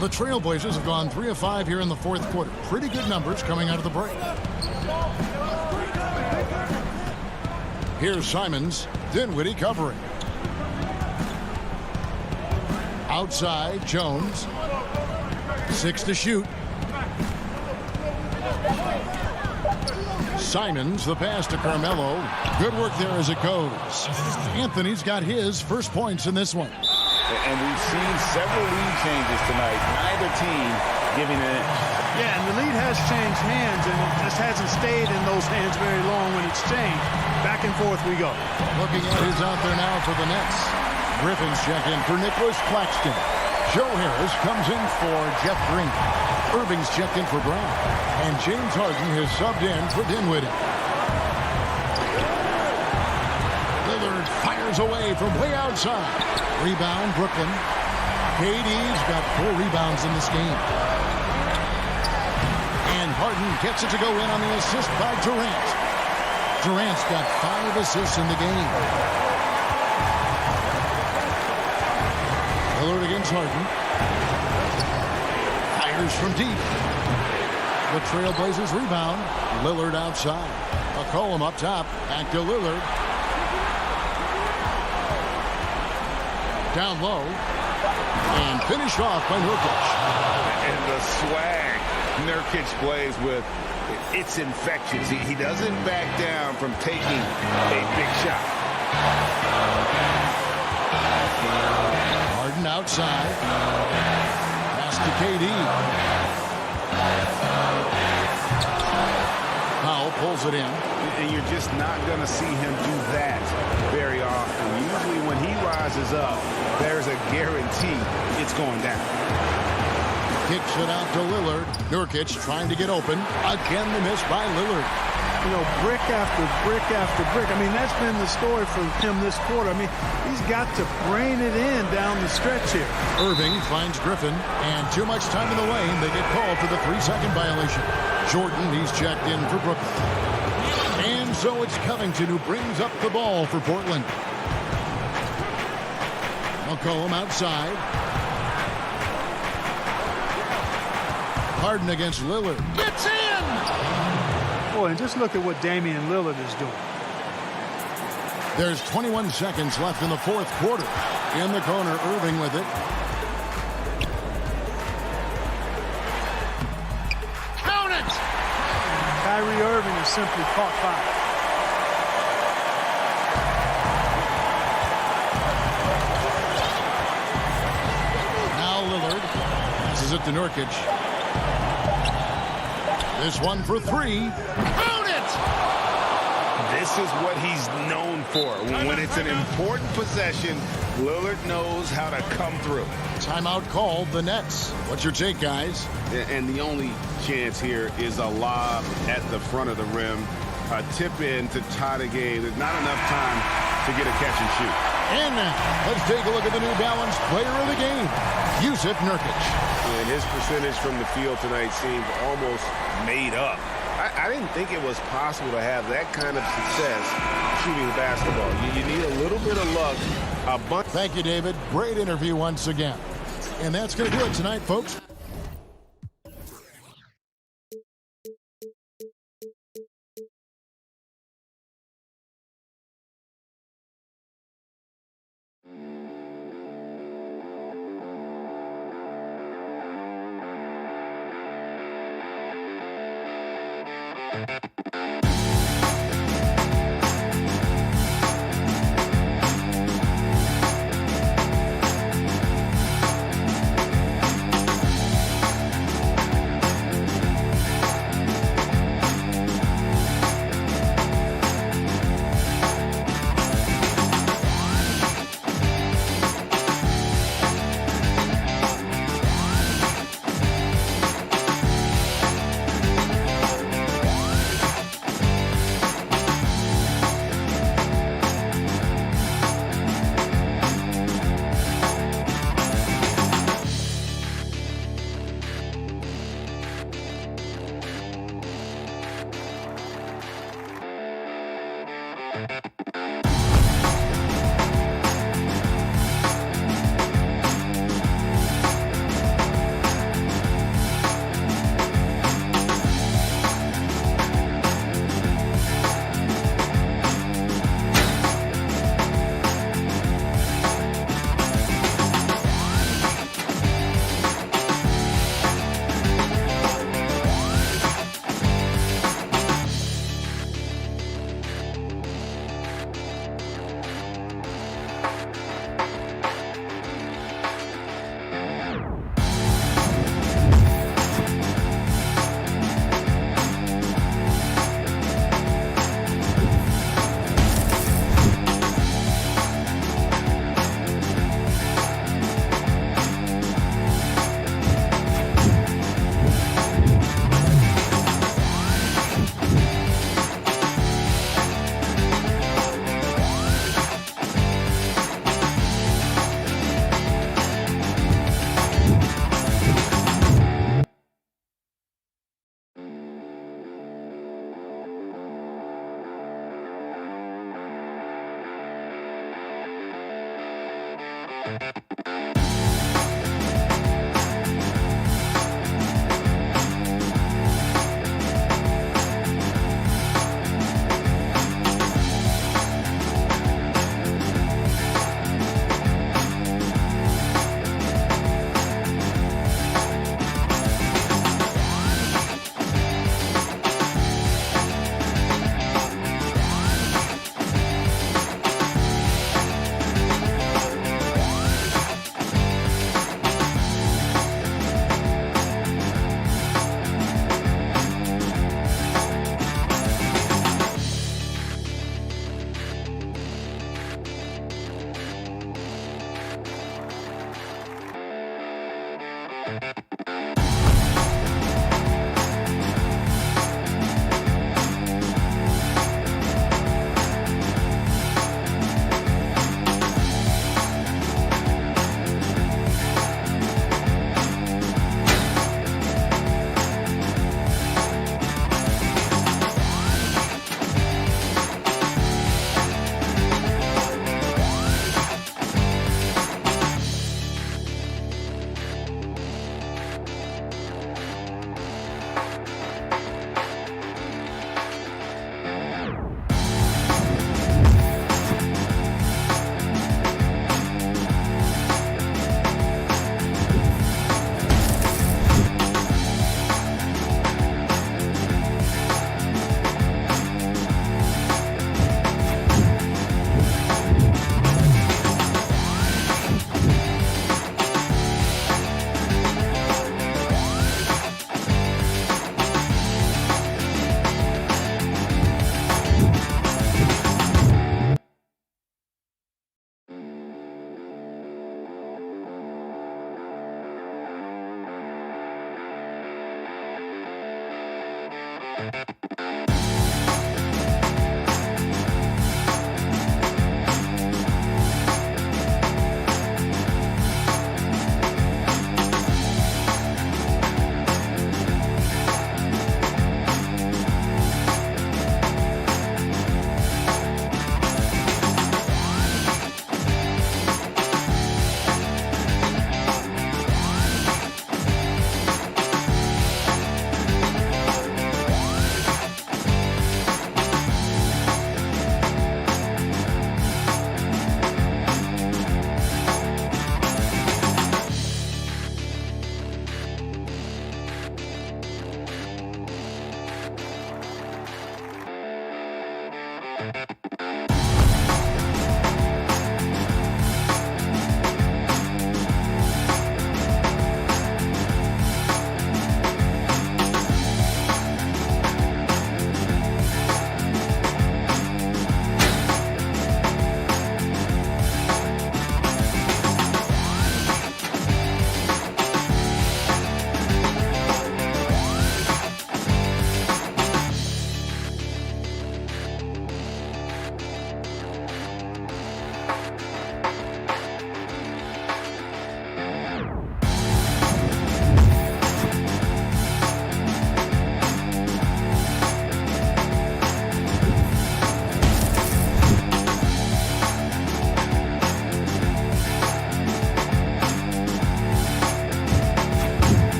The Trailblazers have gone 3 of 5 here in the fourth quarter. Pretty good numbers coming out of the break. Here's Simons. Dinwiddie covering. Outside, Jones. 6 to shoot. Simons, the pass to Carmelo. Good work there as it goes. Anthony's got his first points in this one. And we've seen several lead changes tonight. Neither team giving an inch. Yeah, and the lead has changed hands, and it just hasn't stayed in those hands very long when it's changed. Back and forth we go. Looking at who's out there now for the Nets. Griffin's check in for Nicholas Claxton. Joe Harris comes in for Jeff Green. Irving's checked in for Brown. And James Harden has subbed in for Dinwiddie. Lillard fires away from way outside. Rebound, Brooklyn. KD's got 4 rebounds in this game. And Harden gets it to go in on the assist by Durant. Durant's got 5 assists in the game. Lillard against Harden. Fires from deep. The Trailblazers rebound. Lillard outside. McCollum up top. Back to Lillard. Down low. And finished off by Nurkic. And the swag Nurkic plays with, it's infectious. He doesn't back down from taking a big shot. Harden outside. Pass to KD. Powell pulls it in. And you're just not going to see him do that very often. Usually when he rises up, there's a guarantee it's going down. Kicks it out to Lillard. Nurkic trying to get open. Again, the miss by Lillard. You know, brick after brick after brick. I mean, that's been the story for him this quarter. I mean, he's got to brain it in down the stretch here. Irving finds Griffin, and too much time in the lane. They get called for the 3-second violation. Jordan, he's checked in for Brooklyn. And so it's Covington who brings up the ball for Portland. McCollum outside. Harden against Lillard. Gets in! Boy, and just look at what Damian Lillard is doing. There's 21 seconds left in the fourth quarter. In the corner, Irving with it. Count it! Kyrie Irving is simply caught fire. Now Lillard passes it to Nurkic. This one for 3. Count it! This is what he's known for. When it's an important possession, Lillard knows how to come through. Timeout called, the Nets. What's your take, guys? And the only chance here is a lob at the front of the rim. A tip in to tie the game. There's not enough time to get a catch and shoot. And now, let's take a look at the New Balance player of the game, Jusuf Nurkic. And his percentage from the field tonight seemed almost made up. I didn't think it was possible to have that kind of success shooting basketball. You need a little bit of luck. Thank you, David. Great interview once again. And that's going to do it tonight, folks.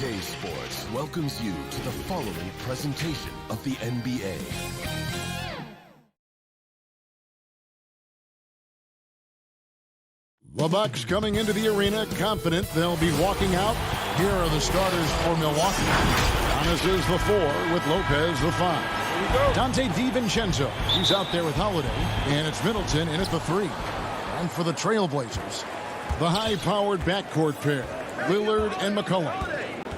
CLA Sports welcomes you to the following presentation of the NBA. The Bucks coming into the arena confident they'll be walking out. Here are the starters for Milwaukee. Giannis is the 4 with Lopez the 5. Dante DiVincenzo, he's out there with Holiday. And it's Middleton in at the 3. And for the Trailblazers, the high-powered backcourt pair, Lillard and McCollum.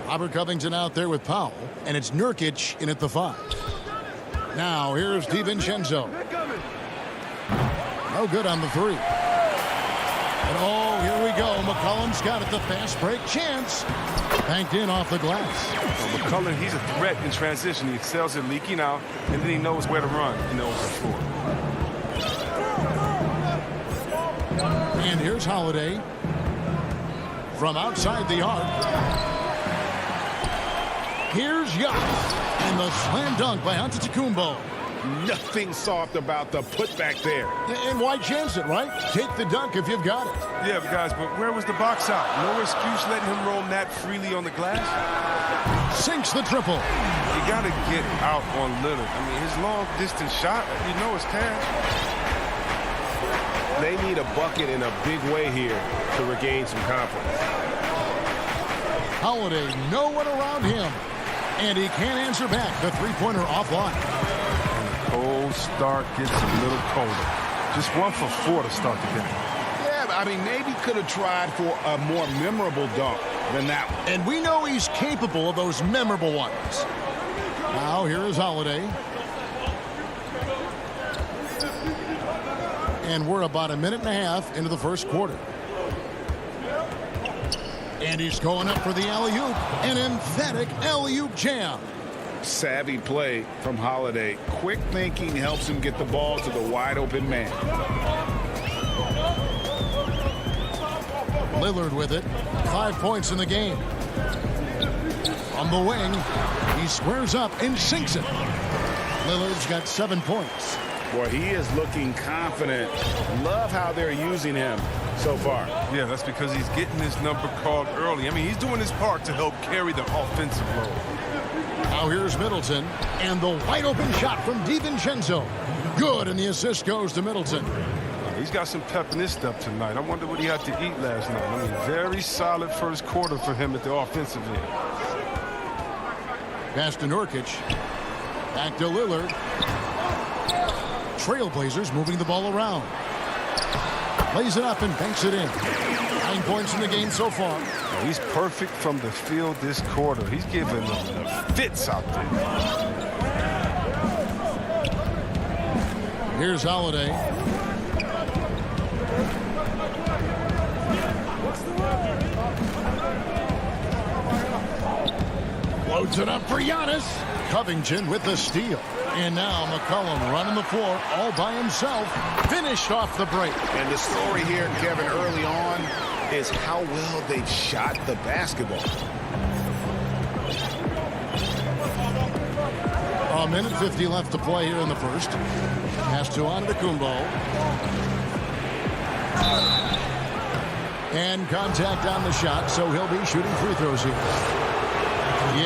Robert Covington out there with Powell. And it's Nurkic in at the 5. Now here's DiVincenzo. No good on the 3. And oh, here we go. McCollum's got it. The fast break chance. Banked in off the glass. Well, McCollum, he's a threat in transition. He excels at leaking out, and then he knows where to run. He knows the floor. And here's Holiday from outside the arc. Here's Giannis. And the slam dunk by Antetokounmpo. Nothing soft about the putback there. And why chance it, right? Take the dunk if you've got it. Yeah, guys, but where was the box out? No excuse letting him roam that freely on the glass. Sinks the triple. You got to get out on Lillard. I mean, his long-distance shot, you know it's cash. They need a bucket in a big way here to regain some confidence. Holiday, no one around him. And he can't answer back. The three-pointer offline. Cold start gets a little colder. Just 1 for 4 to start the game. Yeah, but I mean, maybe could have tried for a more memorable dunk than that one. And we know he's capable of those memorable ones. Now here is Holiday. And we're about a minute and a half into the first quarter. And he's going up for the alley-oop. An emphatic alley-oop jam. Savvy play from Holiday. Quick thinking helps him get the ball to the wide-open man. Lillard with it. 5 points in the game. On the wing, he squares up and sinks it. Lillard's got 7 points. Boy, he is looking confident. Love how they're using him so far. Yeah, that's because he's getting his number called early. I mean, he's doing his part to help carry the offensive load. Now here's Middleton, and the wide-open shot from DiVincenzo. Good, and the assist goes to Middleton. He's got some pep in his step tonight. I wonder what he had to eat last night. I mean, very solid first quarter for him at the offensive end. Pass to Nurkic. Back to Lillard. Trailblazers moving the ball around. Lays it up and banks it in. 9 points in the game so far. He's perfect from the field this quarter. He's giving them the fits out there. Here's Holiday. Loads it up for Giannis. Covington with the steal. And now McCollum running the floor all by himself. Finished off the break. And the story here, Kevin, early on is how well they've shot the basketball. A minute 50 left to play here in the first. Pass to Antetokounmpo. And contact on the shot, so he'll be shooting free throws here.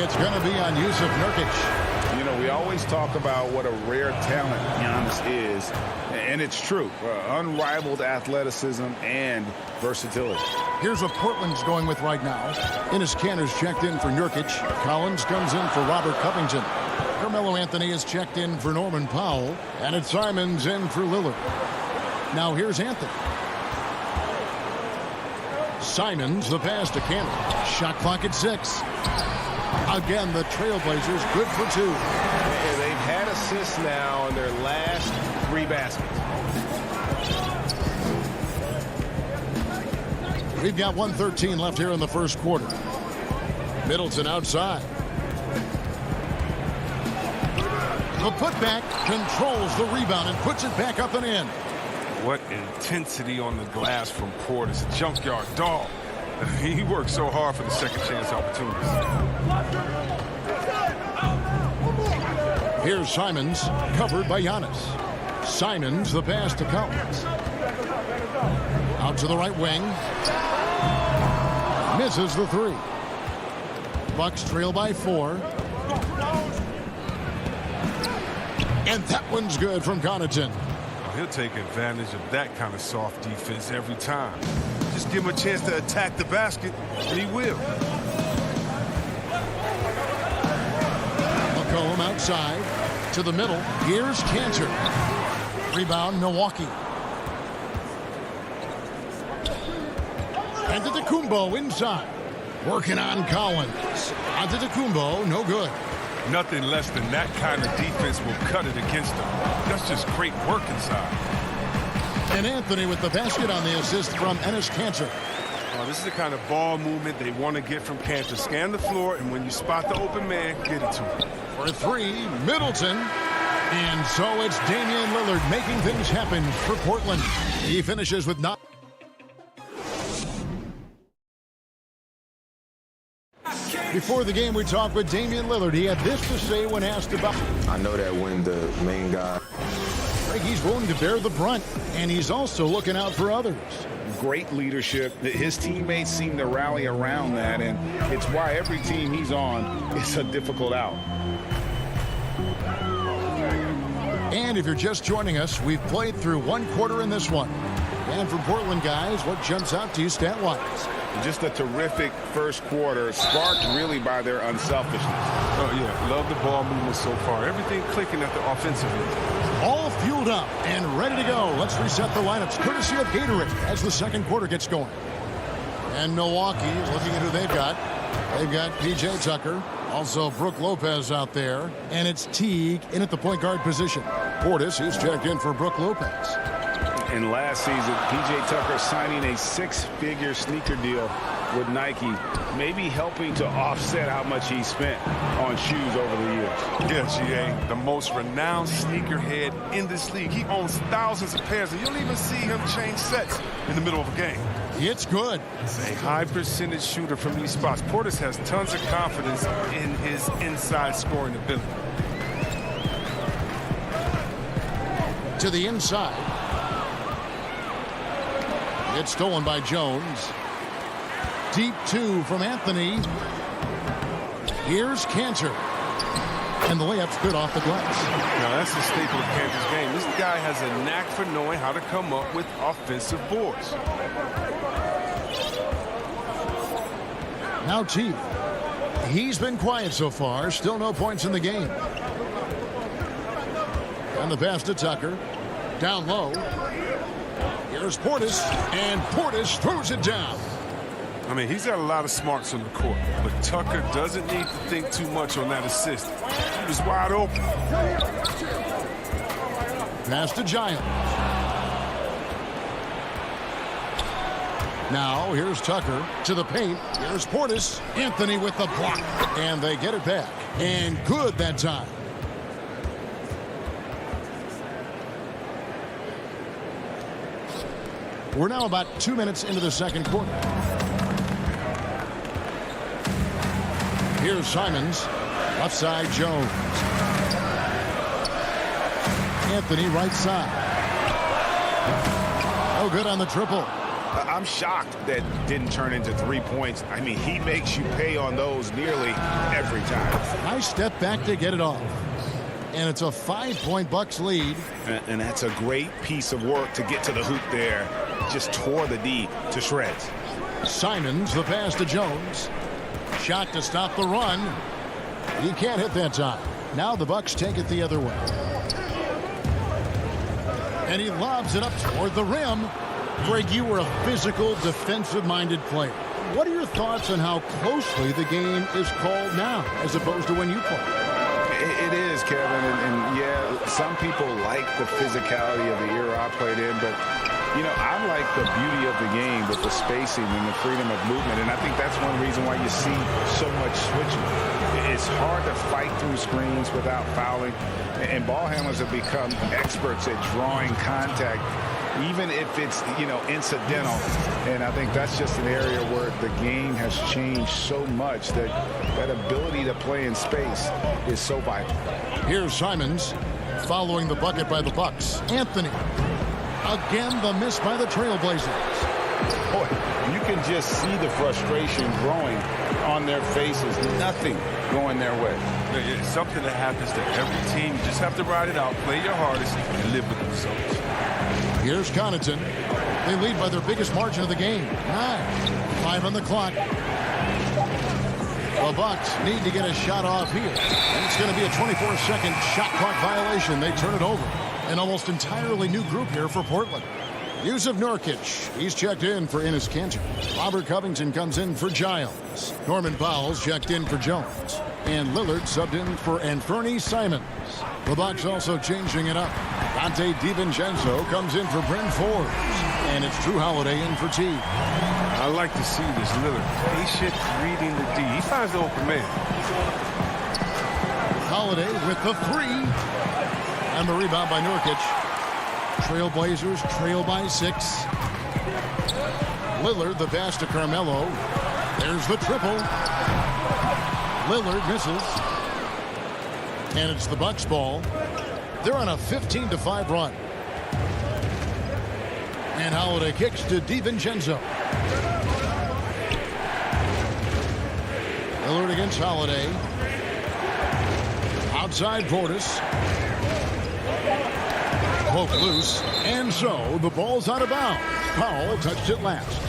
It's going to be on Yusuf Nurkic. You know, we always talk about what a rare talent Giannis is, and it's true. Unrivaled athleticism and versatility. Here's what Portland's going with right now. Enes Kanter's checked in for Nurkic. Collins comes in for Robert Covington. Carmelo Anthony is checked in for Norman Powell. And it's Simons in for Lillard. Now here's Anthony. Simons, the pass to Kanter. Shot clock at 6. Again, the Trailblazers good for 2. And they've had assists now on their last 3 baskets. We've got 1:13 left here in the first quarter. Middleton outside. The putback controls the rebound and puts it back up and in. What intensity on the glass from Portis, a junkyard dog. He worked so hard for the second chance opportunities. Here's Simons, covered by Giannis. Simons, the pass to Collins. Out to the right wing. Misses the 3. Bucks trail by 4. And that one's good from Connaughton. He'll take advantage of that kind of soft defense every time. Just give him a chance to attack the basket, and he will. McCollum outside to the middle. Here's Kanter. Rebound, Milwaukee. Antetokounmpo inside. Working on Collins. Antetokounmpo, no good. Nothing less than that kind of defense will cut it against them. That's just great work inside. And Anthony with the basket on the assist from Enes Kanter. This is the kind of ball movement they want to get from Kanter. Scan the floor, and when you spot the open man, get it to him. For 3, Middleton. And so it's Damian Lillard making things happen for Portland. He finishes with 9. Before the game, we talked with Damian Lillard. He had this to say when asked about. I know that when the main guy. He's willing to bear the brunt, and he's also looking out for others. Great leadership. His teammates seem to rally around that, and it's why every team he's on is a difficult out. And if you're just joining us, we've played through 1 quarter in this one. And for Portland guys, what jumps out to you stat-wise? Just a terrific first quarter, sparked really by their unselfishness. Oh, yeah. Love the ball movement so far. Everything clicking at the offensive end. All fueled up and ready to go. Let's reset the lineups, courtesy of Gatorade, as the second quarter gets going. And Milwaukee, looking at who they've got. They've got P.J. Tucker, also Brook Lopez out there, and it's Teague in at the point guard position. Portis, who's checked in for Brook Lopez. And last season, P.J. Tucker signing a 6-figure sneaker deal with Nike, maybe helping to offset how much he spent on shoes over the years. Yeah, G.A., the most renowned sneakerhead in this league. He owns thousands of pairs, and you'll even see him change sets in the middle of a game. It's good. A high percentage shooter from these spots. Portis has tons of confidence in his inside scoring ability. To the inside. It's stolen by Jones. Deep 2 from Anthony. Here's Kanter. And the layup's good off the glass. Now, that's the staple of Kanter's game. This guy has a knack for knowing how to come up with offensive boards. Now Teague. He's been quiet so far. Still no points in the game. And the pass to Tucker. Down low. Here's Portis, and Portis throws it down. I mean, he's got a lot of smarts on the court, but Tucker doesn't need to think too much on that assist. He was wide open. Pass to Giles. Now here's Tucker to the paint. Here's Portis. Anthony with the block. And they get it back. And good that time. We're now about 2 minutes into the second quarter. Here's Simons. Left side, Jones. Anthony right side. Oh, good on the triple. I'm shocked that didn't turn into 3 points. I mean, he makes you pay on those nearly every time. Nice step back to get it off. And it's a 5-point Bucks lead. And that's a great piece of work to get to the hoop there. Just tore the D to shreds. Simons, the pass to Jones. Shot to stop the run. He can't hit that time. Now the Bucks take it the other way. And he lobs it up toward the rim. Greg, you were a physical, defensive-minded player. What are your thoughts on how closely the game is called now as opposed to when you played? It is, Kevin, and yeah, some people like the physicality of the era I played in, but you know, I like the beauty of the game with the spacing and the freedom of movement, and I think that's one reason why you see so much switching. It's hard to fight through screens without fouling, and ball handlers have become experts at drawing contact, even if it's, you know, incidental. And I think that's just an area where the game has changed so much that that ability to play in space is so vital. Here's Simons following the bucket by the Bucks. Anthony. Again, the miss by the Trailblazers. Boy, you can just see the frustration growing on their faces. Nothing going their way. It's something that happens to every team. You just have to ride it out, play your hardest, and live with the results. Here's Connaughton. They lead by their biggest margin of the game. 5 on the clock. The Bucks need to get a shot off here. And it's going to be a 24-second shot clock violation. They turn it over. An almost entirely new group here for Portland. Yusuf Nurkic, he's checked in for Enes Kanter. Robert Covington comes in for Giles. Norman Powell's checked in for Jones. And Lillard subbed in for Anthony Simons. The Bucks also changing it up. Dante DiVincenzo comes in for Bryn Forbes. And it's Drew Holiday in for T. I like to see this Lillard patient reading the D. He finds the open man. Holiday with the 3. And the rebound by Nurkic. Trailblazers trail by 6. Lillard, the pass to Carmelo. There's the triple. Lillard misses. And it's the Bucks ball. They're on a 15-5 run. And Holiday kicks to DiVincenzo. Lillard against Holiday. Outside Portis. Poke loose. And so the ball's out of bounds. Powell touched it last.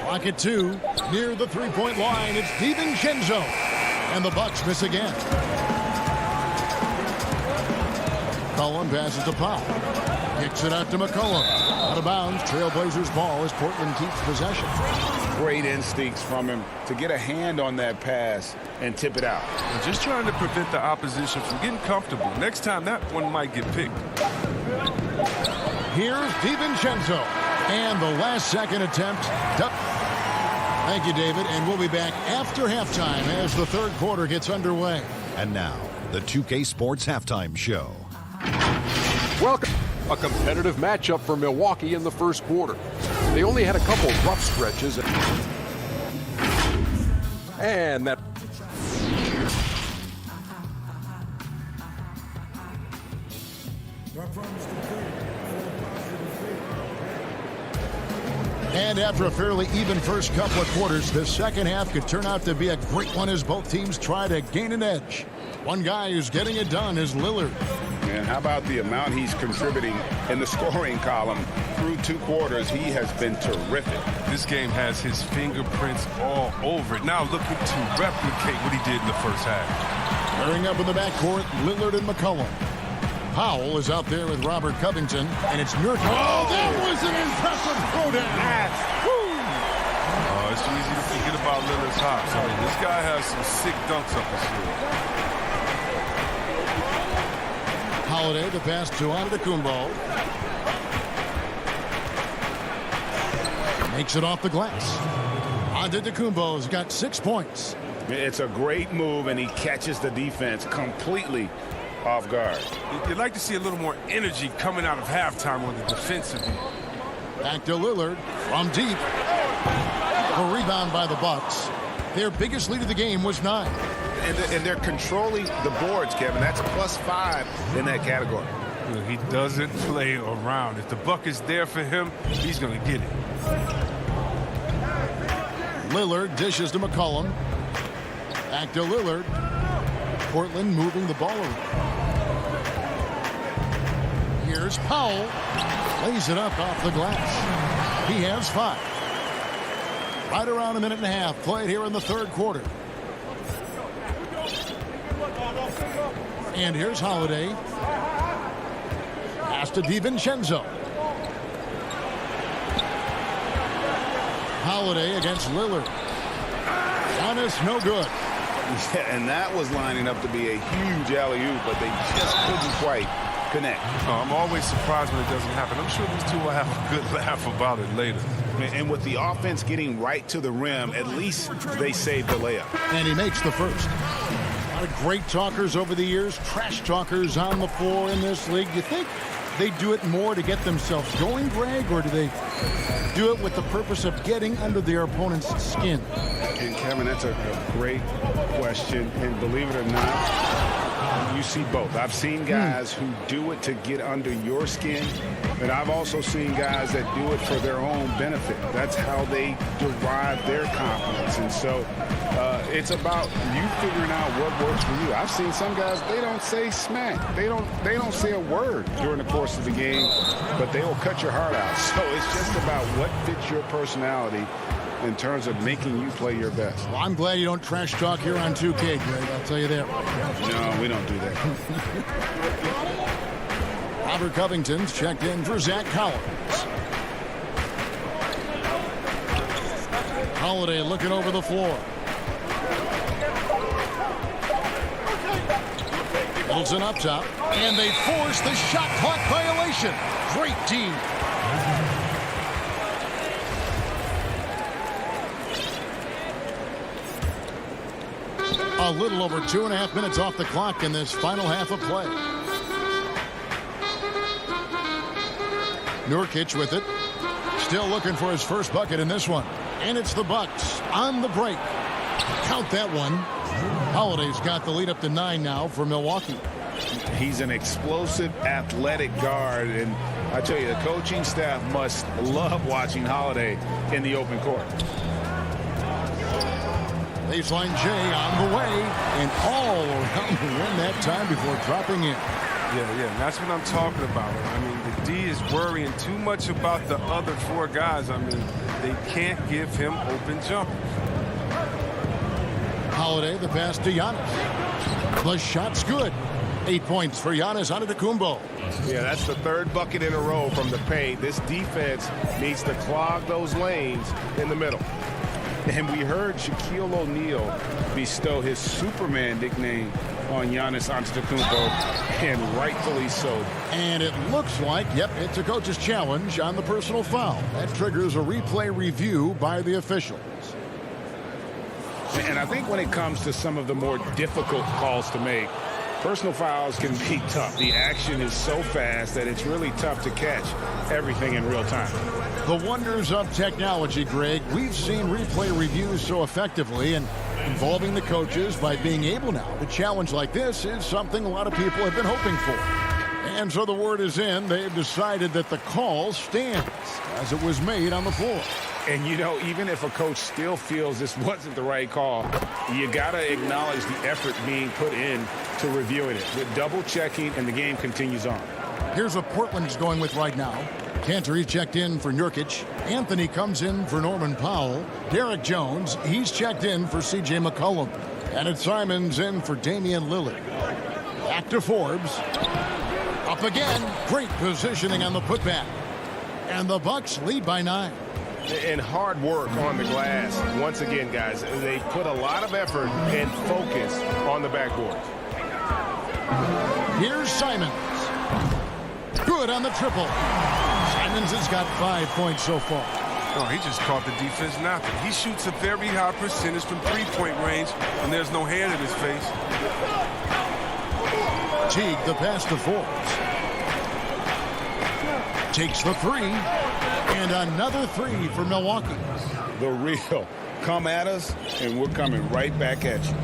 Clock at 2. Near the three-point line. It's DiVincenzo. And the Bucks miss again. Cullen passes to Powell. Kicks it out to McCollum. Out of bounds. Trailblazers ball as Portland keeps possession. Great instincts from him to get a hand on that pass and tip it out. And just trying to prevent the opposition from getting comfortable. Next time that one might get picked. Here's DiVincenzo. And the last second attempt. Thank you, David. And we'll be back after halftime as the third quarter gets underway. And now, the 2K Sports Halftime Show. Welcome. A competitive matchup for Milwaukee in the first quarter. They only had a couple rough stretches. And that... And after a fairly even first couple of quarters, the second half could turn out to be a great one as both teams try to gain an edge. One guy who's getting it done is Lillard. And how about the amount he's contributing in the scoring column through 2 quarters? He has been terrific. This game has his fingerprints all over it. Now looking to replicate what he did in the first half. Pairing up in the backcourt, Lillard and McCollum. Powell is out there with Robert Covington, and it's Nurkic. Oh, that was an impressive throwdown. it's too easy to forget about Lillard's hops. I mean, this guy has some sick dunks up his sleeve. Holiday, the pass to Antetokounmpo. Makes it off the glass. Antetokounmpo's got 6 points. It's a great move, and he catches the defense completely off guard. You'd like to see a little more energy coming out of halftime on the defensive end. Back to Lillard from deep. A rebound by the Bucks. Their biggest lead of the game was 9. And they're controlling the boards, Kevin. That's +5 in that category. He doesn't play around. If the buck is there for him, he's going to get it. Lillard dishes to McCollum. Back to Lillard. Portland moving the ball around. Here's Powell. Lays it up off the glass. He has 5. Right around a minute and a half played here in the third quarter. And here's Holiday. Pass to DiVincenzo. Holiday against Lillard. Giannis no good. Yeah, and that was lining up to be a huge alley-oop, but they just couldn't quite connect. I'm always surprised when it doesn't happen. I'm sure these two will have a good laugh about it later. And with the offense getting right to the rim, at least they saved the layup. And he makes the first. A lot of great talkers over the years, trash talkers on the floor in this league. You think they do it more to get themselves going, Greg, or do they do it with the purpose of getting under their opponent's skin? And Kevin, that's a great question. And believe it or not, you see both. I've seen guys who do it to get under your skin, but I've also seen guys that do it for their own benefit. That's how they derive their confidence. And so it's about you figuring out what works for you. I've seen some guys, they don't say smack. They don't say a word during the course of the game, but they will cut your heart out. So it's just about what fits your personality in terms of making you play your best. Well, I'm glad you don't trash talk here on 2K, Greg. I'll tell you that. No, we don't do that. Robert Covington's checked in for Zach Collins. Holiday looking over the floor. Wilson up top, and they force the shot clock violation. Great team. A little over 2.5 minutes off the clock in this final half of play. Nurkic with it. Still looking for his first bucket in this one. And it's the Bucks on the break. Count that one. Holiday's got the lead up to 9 now for Milwaukee. He's an explosive, athletic guard. And I tell you, the coaching staff must love watching Holiday in the open court. Baseline J on the way, and all around the rim that time before dropping in. Yeah, and that's what I'm talking about. I mean, the D is worrying too much about the other 4 guys. I mean, they can't give him open jumpers. Holiday, the pass to Giannis. The shot's good. 8 points for Giannis Antetokounmpo. Yeah, that's the 3rd bucket in a row from the paint. This defense needs to clog those lanes in the middle. And we heard Shaquille O'Neal bestow his Superman nickname on Giannis Antetokounmpo, and rightfully so. And it looks like, yep, it's a coach's challenge on the personal foul. That triggers a replay review by the officials. And I think when it comes to some of the more difficult calls to make, personal fouls can be tough. The action is so fast that it's really tough to catch everything in real time. The wonders of technology, Greg. We've seen replay reviews so effectively, and involving the coaches by being able now to challenge like this is something a lot of people have been hoping for. And so the word is in. They've decided that the call stands as it was made on the floor. And, you know, even if a coach still feels this wasn't the right call, you got to acknowledge the effort being put in to reviewing it. With double checking, and the game continues on. Here's what Portland is going with right now. Cantor, he's checked in for Nurkic. Anthony comes in for Norman Powell. Derek Jones, he's checked in for C.J. McCollum. And it's Simons in for Damian Lillard. Back to Forbes. Up again. Great positioning on the putback. And the Bucks lead by 9. And hard work on the glass. Once again, guys, they put a lot of effort and focus on the backboard. Here's Simons. Good on the triple. Simons has got 5 points so far. Oh, he just caught the defense napping. He shoots a very high percentage from three-point range, and there's no hand in his face. Teague, the pass to Forbes. Takes the three, and another three for Milwaukee. The real. Come at us, and we're coming right back at you.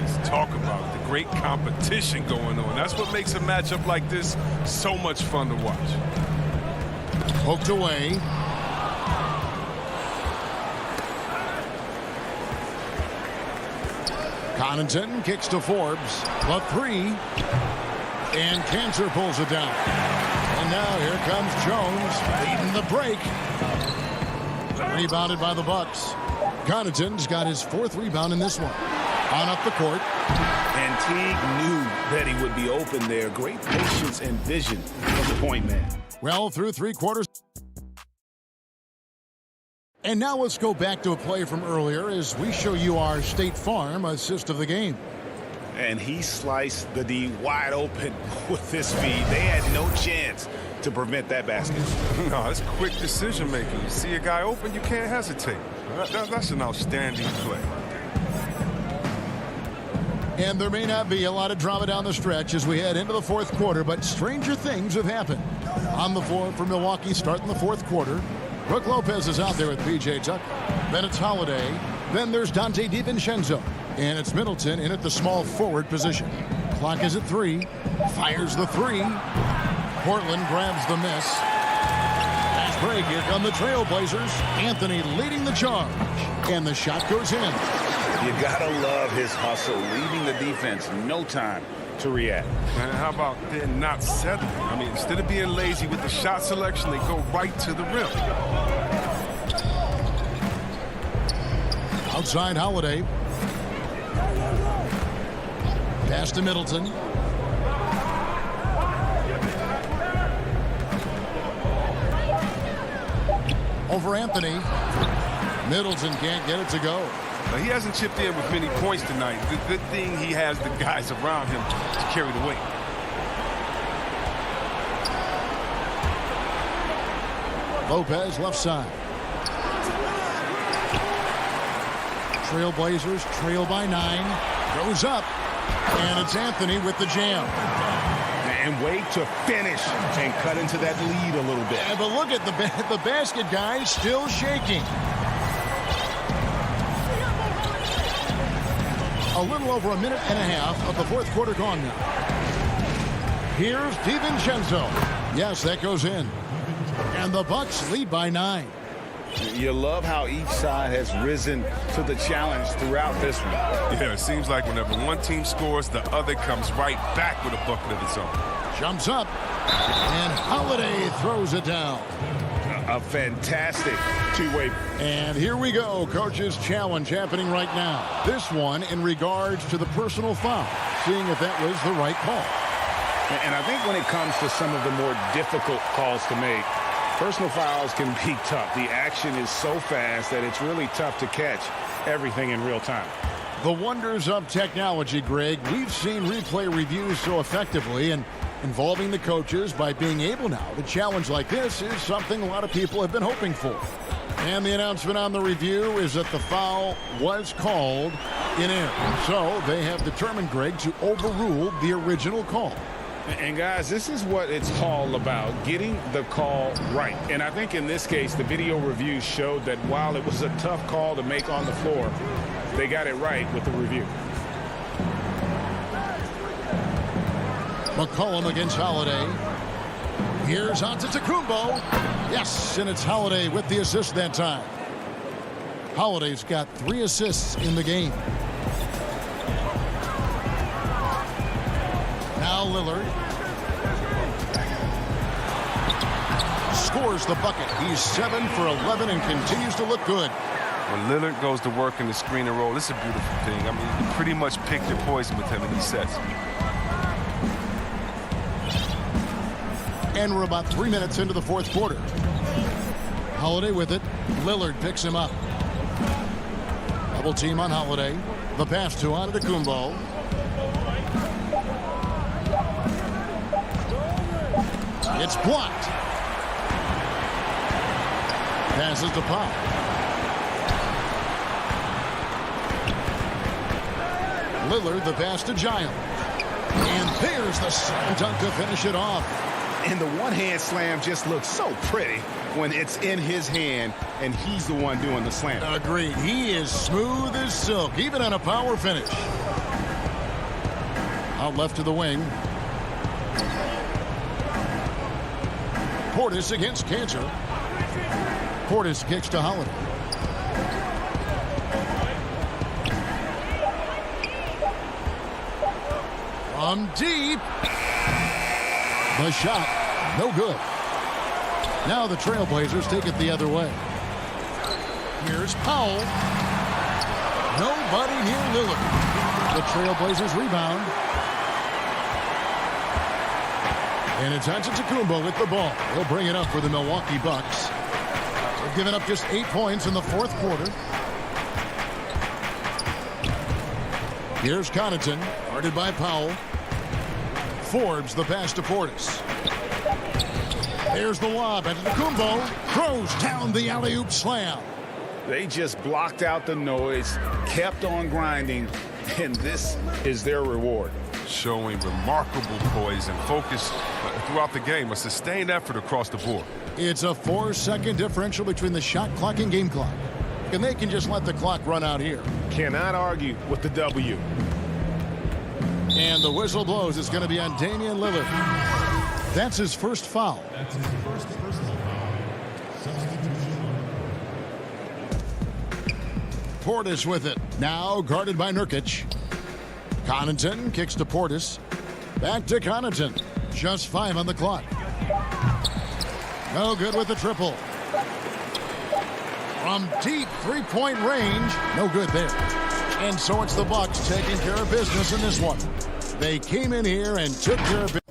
Let's talk about the great competition going on. That's what makes a matchup like this so much fun to watch. Poked away. Connaughton kicks to Forbes. The three. And Cancer pulls it down. And now here comes Jones leading the break. Rebounded by the Bucks. Connaughton's got his 4th rebound in this one. On up the court. And Teague knew that he would be open there. Great patience and vision of the point man. Well, through 3 quarters. And now let's go back to a play from earlier as we show you our State Farm assist of the game. And he sliced the D wide open with this feed. They had no chance to prevent that basket. No, that's quick decision making. You see a guy open, you can't hesitate. That's an outstanding play. And there may not be a lot of drama down the stretch as we head into the 4th quarter, but stranger things have happened. On the floor for Milwaukee starting the 4th quarter. Brook Lopez is out there with P.J. Tucker. Then it's Holiday. Then there's Dante DiVincenzo. And it's Middleton in at the small forward position. Clock is at 3. Fires the 3. Portland grabs the miss. Fast break. Here come the Trailblazers. Anthony leading the charge. And the shot goes in. You gotta love his hustle, leaving the defense no time to react. And how about then not settling? I mean, instead of being lazy with the shot selection, they go right to the rim. Outside Holiday. Pass to Middleton. Over Anthony. Middleton can't get it to go. He hasn't chipped in with many points tonight. The good thing he has the guys around him to carry the weight. Lopez left side. Trailblazers trail by 9. Goes up. And it's Anthony with the jam. And wait to finish and cut into that lead a little bit. Yeah, but look at the basket guy still shaking. A little over a minute and a half of the 4th quarter gone now. Here's DiVincenzo. Yes, that goes in. And the Bucks lead by 9. You love how each side has risen to the challenge throughout this one. Yeah, it seems like whenever one team scores, the other comes right back with a bucket of its own. Jumps up. And Holiday throws it down. A fantastic two-way. And here we go. Coach's challenge happening right now. This one in regards to the personal foul. Seeing if that was the right call. And I think when it comes to some of the more difficult calls to make, personal fouls can be tough. The action is so fast that it's really tough to catch everything in real time. The wonders of technology, Greg. We've seen replay reviews so effectively, and involving the coaches by being able now to challenge like this is something a lot of people have been hoping for. And the announcement on the review is that the foul was called in error. So they have determined, Greg, to overrule the original call. And guys, this is what it's all about, getting the call right. And I think in this case, the video review showed that while it was a tough call to make on the floor, they got it right with the review. McCollum against Holiday. Here's Antetokounmpo. Yes, and it's Holiday with the assist that time. Holiday's got 3 assists in the game. Now Lillard. Scores the bucket. He's 7 for 11 and continues to look good. When Lillard goes to work in the screen and roll, it's a beautiful thing. I mean, you pretty much pick your poison with him in these sets. And we're about 3 minutes into the 4th quarter. Holiday with it. Lillard picks him up. Double team on Holiday. The pass to Antetokounmpo. It's blocked. Passes to Pop. Lillard, the pass to Giles. And there's the slam dunk to finish it off. And the one-hand slam just looks so pretty when it's in his hand and he's the one doing the slam. Agreed. He is smooth as silk, even on a power finish. Out left to the wing. Portis against Cantor. Portis kicks to Holiday. From deep. The shot, no good. Now the Trailblazers take it the other way. Here's Powell. Nobody near Lillard. The Trailblazers rebound. And it's Antetokounmpo with the ball. He'll bring it up for the Milwaukee Bucks. They've given up just 8 points in the fourth quarter. Here's Connaughton, guarded by Powell. Forbes the pass to Portis. There's the lob. Antetokounmpo throws down the alley-oop slam. They just blocked out the noise, kept on grinding, and this is their reward. Showing remarkable poise and focus throughout the game. A sustained effort across the board. It's a 4-second differential between the shot clock and game clock. And they can just let the clock run out here. Cannot argue with the W. And the whistle blows. It's going to be on Damian Lillard. That's his first foul. Portis with it. Now guarded by Nurkic. Connaughton kicks to Portis. Back to Connaughton. Just 5 on the clock. No good with the triple. From deep three-point range. No good there. And so it's the Bucks taking care of business in this one. They came in here and took care of business.